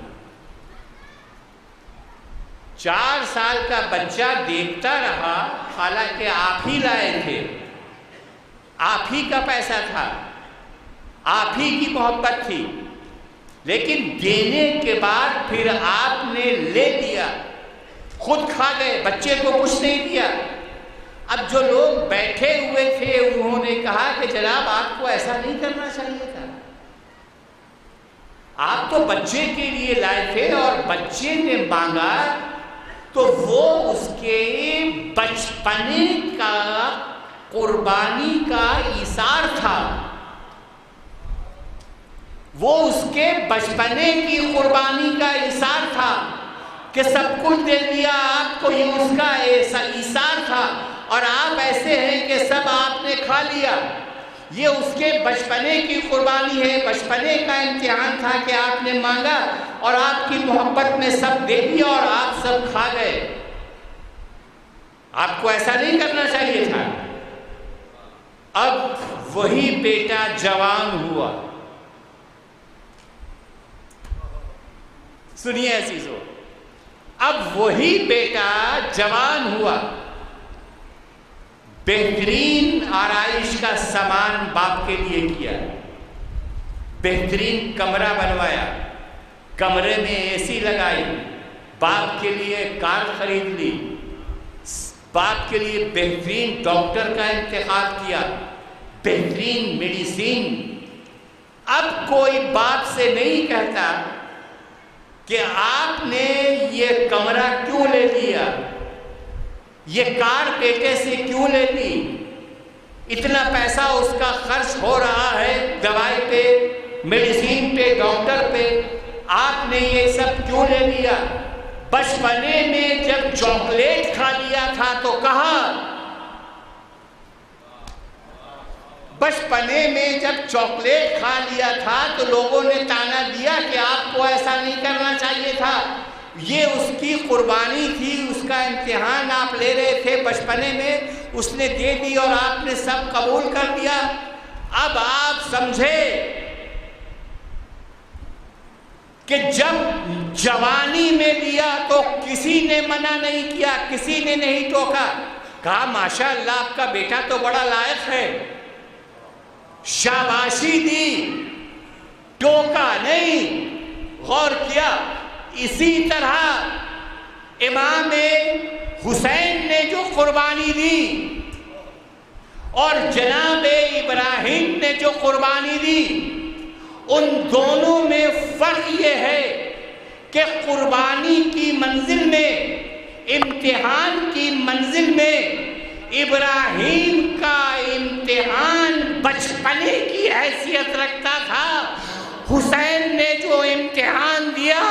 4 سال کا بچہ دیکھتا رہا، حالانکہ آپ ہی لائے تھے، آپ ہی کا پیسہ تھا، آپ ہی کی محبت تھی، لیکن دینے کے بعد پھر آپ نے لے لیا، خود کھا گئے، بچے کو کچھ نہیں دیا. اب جو لوگ بیٹھے ہوئے تھے انہوں نے کہا کہ جناب آپ کو ایسا نہیں کرنا چاہیے تھا، آپ تو بچے کے لیے لائے تھے اور بچے نے مانگا تو وہ اس کے بچپنے کا قربانی کا ایثار تھا، وہ اس کے بچپنے کی قربانی کا ایثار تھا کہ سب کچھ دے دیا آپ کو، یہ اس کا ایثار تھا. اور آپ ایسے ہیں کہ سب آپ نے کھا لیا. یہ اس کے بچپنے کی قربانی ہے، بچپنے کا امتحان تھا کہ آپ نے مانگا اور آپ کی محبت میں سب دے دیا اور آپ سب کھا گئے. آپ کو ایسا نہیں کرنا چاہیے تھا. اب وہی بیٹا جوان ہوا. سنیے عزیزو، اب وہی بیٹا جوان ہوا، بہترین آرائش کا سامان باپ کے لیے کیا، بہترین کمرہ بنوایا، کمرے میں اے سی لگائی، باپ کے لیے کار خرید لی، باپ کے لیے بہترین ڈاکٹر کا انتخاب کیا، بہترین میڈیسین. اب کوئی باپ سے نہیں کہتا کہ آپ نے یہ کمرہ کیوں لے لیا، یہ کار بیٹے سے کیوں لے لی، اتنا پیسہ اس کا خرچ ہو رہا ہے دوائی پہ، میڈیسین پہ، ڈاکٹر پہ، آپ نے یہ سب کیوں لے لیا. بچپنے میں جب چاکلیٹ کھا لیا تھا تو کہا، بچپنے میں جب چاکلیٹ کھا لیا تھا تو لوگوں نے تانا دیا کہ آپ کو ایسا نہیں کرنا چاہیے تھا. یہ اس کی قربانی تھی، اس کا امتحان آپ لے رہے تھے بچپنے میں، اس نے دے دی اور آپ نے سب قبول کر دیا. اب آپ سمجھے کہ جب جوانی میں دیا تو کسی نے منع نہیں کیا، کسی نے نہیں ٹوکا، کہا ماشاء اللہ آپ کا بیٹا تو بڑا لائق ہے، شاباشی دی، ٹوکا نہیں، غور کیا. اسی طرح امام حسین نے جو قربانی دی اور جناب ابراہیم نے جو قربانی دی، ان دونوں میں فرق یہ ہے کہ قربانی کی منزل میں، امتحان کی منزل میں، ابراہیم کا امتحان بچپنے کی حیثیت رکھتا تھا، حسین نے جو امتحان دیا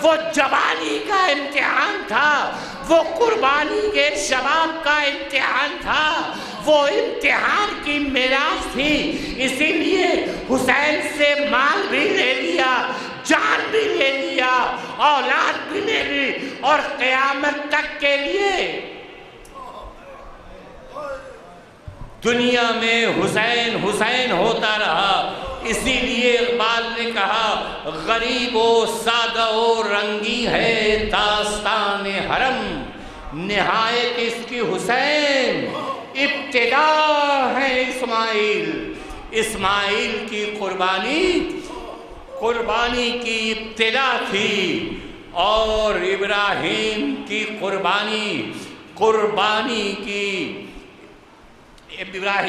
وہ جوانی کا امتحان تھا، وہ قربانی کے شباب کا امتحان تھا، وہ امتحان کی میراث تھی. اسی لیے حسین سے مال بھی لے لیا، جان بھی لے لیا، اولاد بھی لے لی، اور قیامت تک کے لیے دنیا میں حسین حسین ہوتا رہا. اسی لیے اقبال نے کہا، غریب و سادہ و رنگی ہے داستان حرم، نہایت اس کی حسین، ابتدا ہے اسماعیل. اسماعیل کی قربانی کی ابتدا تھی، اور ابراہیم کی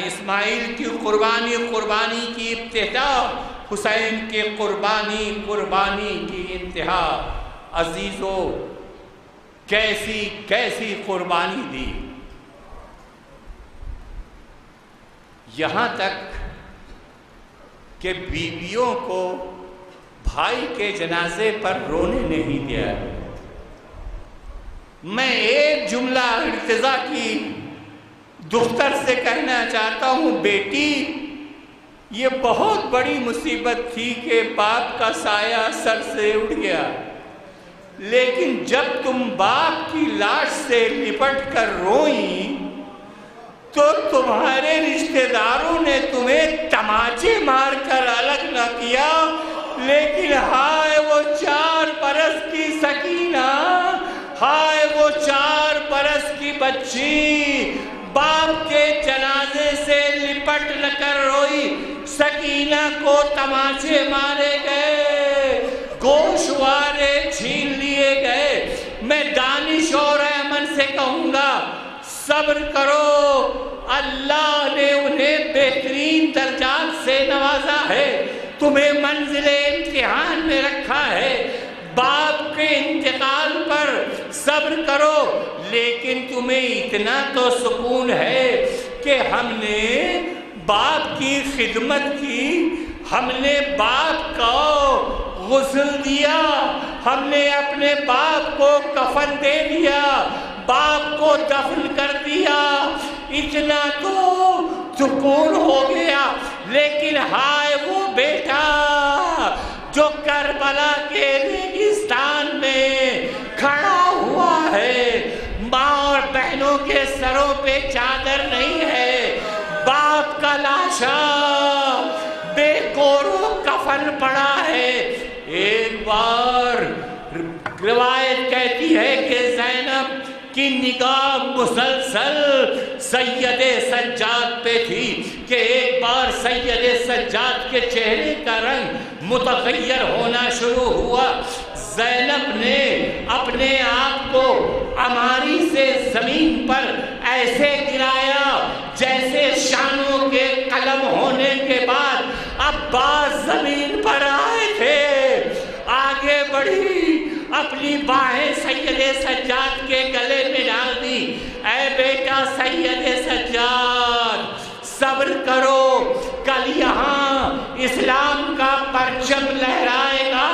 اسماعیل کی قربانی کی ابتدا حسین کے قربانی کی انتہا۔ عزیزو کیسی قربانی دی، یہاں تک کہ بیویوں کو بھائی کے جنازے پر رونے نہیں دیا۔ میں ایک جملہ ارتضا کی دختر سے کہنا چاہتا ہوں، بیٹی یہ بہت بڑی مصیبت تھی کہ باپ کا سایہ سر سے اٹھ گیا، لیکن جب تم باپ کی لاش سے لپٹ کر روئیں تو تمہارے رشتہ داروں نے تمہیں تماچے مار کر الگ نہ کیا، لیکن ہائے وہ 4 برس کی سکینہ، ہائے وہ 4 برس کی بچی باپ کے جنازے سے لپٹ کر روئی، سکینہ کو تماچے مارے گئے، گوشوارے چھین لیے گئے۔ میں دانش اور ایمن سے کہوں گا صبر کرو، اللہ نے انہیں بہترین درجات سے نوازا ہے، تمہیں منزل امتحان میں رکھا ہے، باپ کے انتقال پر صبر کرو، لیکن تمہیں اتنا تو سکون ہے کہ ہم نے باپ کی خدمت کی، ہم نے باپ کو غسل دیا، ہم نے اپنے باپ کو کفن دے دیا، باپ کو دفن کر دیا، اتنا تو سکون ہو گیا۔ لیکن ہائے وہ بیٹا جو کربلا کے ریگستان میں کھڑا ہوا ہے، ماں اور بہنوں کے سروں پہ چادر نہیں ہے، باپ کا لاشا بے گورو کفن پڑا ہے۔ ایک بار روایت کہتی ہے کہ زینب کی نگاہ مسلسل سید سجاد پہ تھی کہ ایک بار سید سجاد کے چہرے کا رنگ متغیر ہونا شروع ہوا۔ زینب نے اپنے آپ کو اماری سے زمین پر ایسے گرایا جیسے شانوں کے قلم ہونے کے بعد عباس زمین پر آئے تھے۔ آگے بڑھی، اپنی باہیں سید سجاد کے گلے میں ڈال دی۔ اے بیٹا سید سجاد صبر کرو، کل یہاں اسلام کا پرچم لہرائے گا،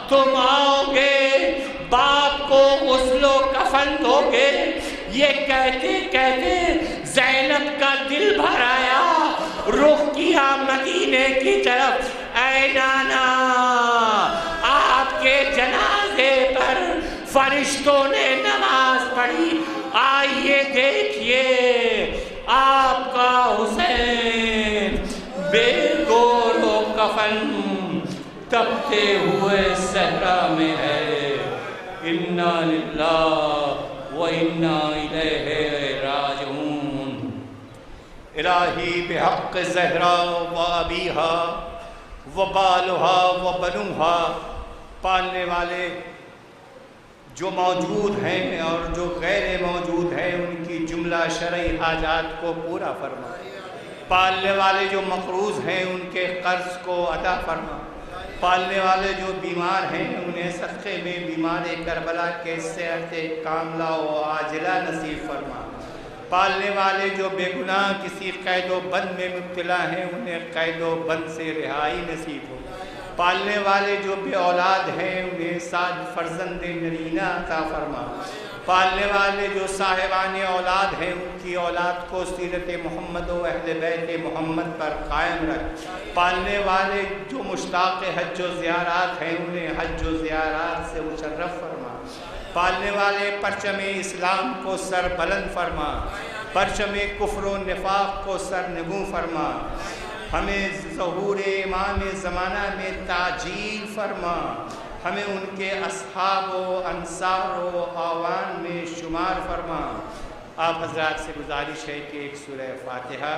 تم آؤ گے، باپ کو غسل و کفن دو گے۔ یہ کہتے کہتے زینب کا دل بھر آیا، رخ کیا مدینے کی طرف۔ اے نانا، آپ کے جنازے پر فرشتوں نے نماز پڑھی، آئیے دیکھیے آپ کا حسین بے گور و کفن تپتے ہوئے صحرا میں ہے۔ انا للہ و انا الیہ راجعون۔ الہی بحق زہرا و ابیہا و بالہا و بنوہا، پالنے والے جو موجود ہیں اور جو غیر موجود ہیں ان کی جملہ شرعی حاجات کو پورا فرما، پالنے والے جو مقروض ہیں ان کے قرض کو ادا فرما، پالنے والے جو بیمار ہیں انہیں صدقے میں بیمار کربلا کے صحت کاملہ و عاجلہ نصیب فرما، پالنے والے جو بے گناہ کسی قید و بند میں مبتلا ہیں انہیں قید و بند سے رہائی نصیب ہو، پالنے والے جو بے اولاد ہیں انہیں 7 فرزند نرینہ عطا فرما، پالنے والے جو صاحبان اولاد ہیں ان کی اولاد کو سیرت محمد و اہل بیت محمد پر قائم رکھ، پالنے والے جو مشتاق حج و زیارات ہیں انہیں حج و زیارات سے مشرف فرما، پالنے والے پرچم اسلام کو سر بلند فرما، پرچم کفر و نفاق کو سر نگوں فرما، ہمیں ظہور امام زمانہ میں تعجیل فرما، ہمیں ان کے اصحاب و انصار و آوان میں شمار فرما۔ آپ حضرات سے گزارش ہے کہ ایک سورہ فاتحہ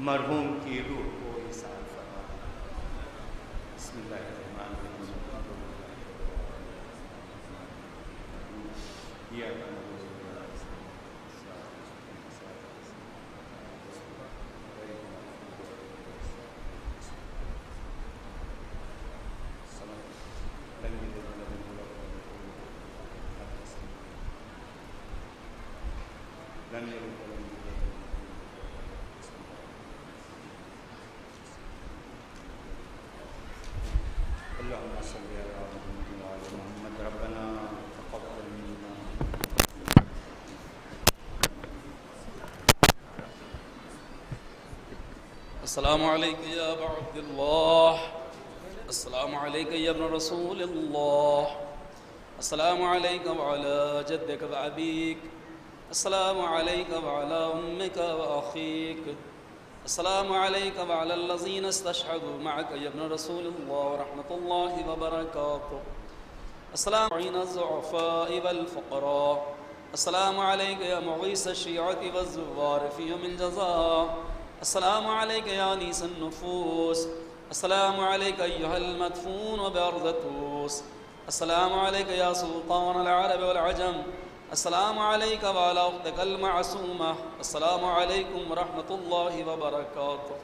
مرحوم کی روح کو ایصال فرما۔ بسم اللہ الرحمن الرحیم۔ اللهم صل على محمد وعلى محمد ربنا تقبل منا. السلام عليك يا أبا عبد الله، السلام عليك يا ابن رسول الله، السلام عليك وعلى جدك وأبيك، السلام عليك وعلى أمك وأخيك، السلام عليك وعلى الذين استشهدوا معك يا ابن رسول الله ورحمة الله وبركاته. السلام على الضعفاء والفقراء، السلام عليك يا مغيث الشيعة والزوار في يوم الجزاء، السلام عليك يا أنيس النفوس، السلام عليك أيها المدفون بأرض التوس، السلام عليك يا سلطان العرب والعجم، السلام عليك وعلى أختك المعصومة، السلام عليكم ورحمة الله وبركاته.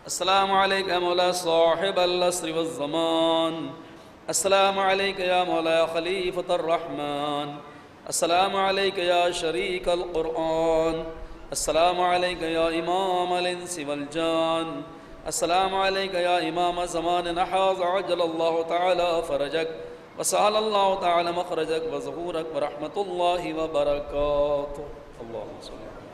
السلام عليك يا مولاي صاحب العصر والزمان، السلام عليك يا مولاي خليفة الرحمن، السلام عليك يا شريك القرآن، السلام عليك يا إمام الإنس والجان، السلام عليك يا إمام زمان نحاز عجل الله تعالى فرجك وسهل الله تعالى مخرجك وظهورك ورحمة الله وبركاته. اللهم صل على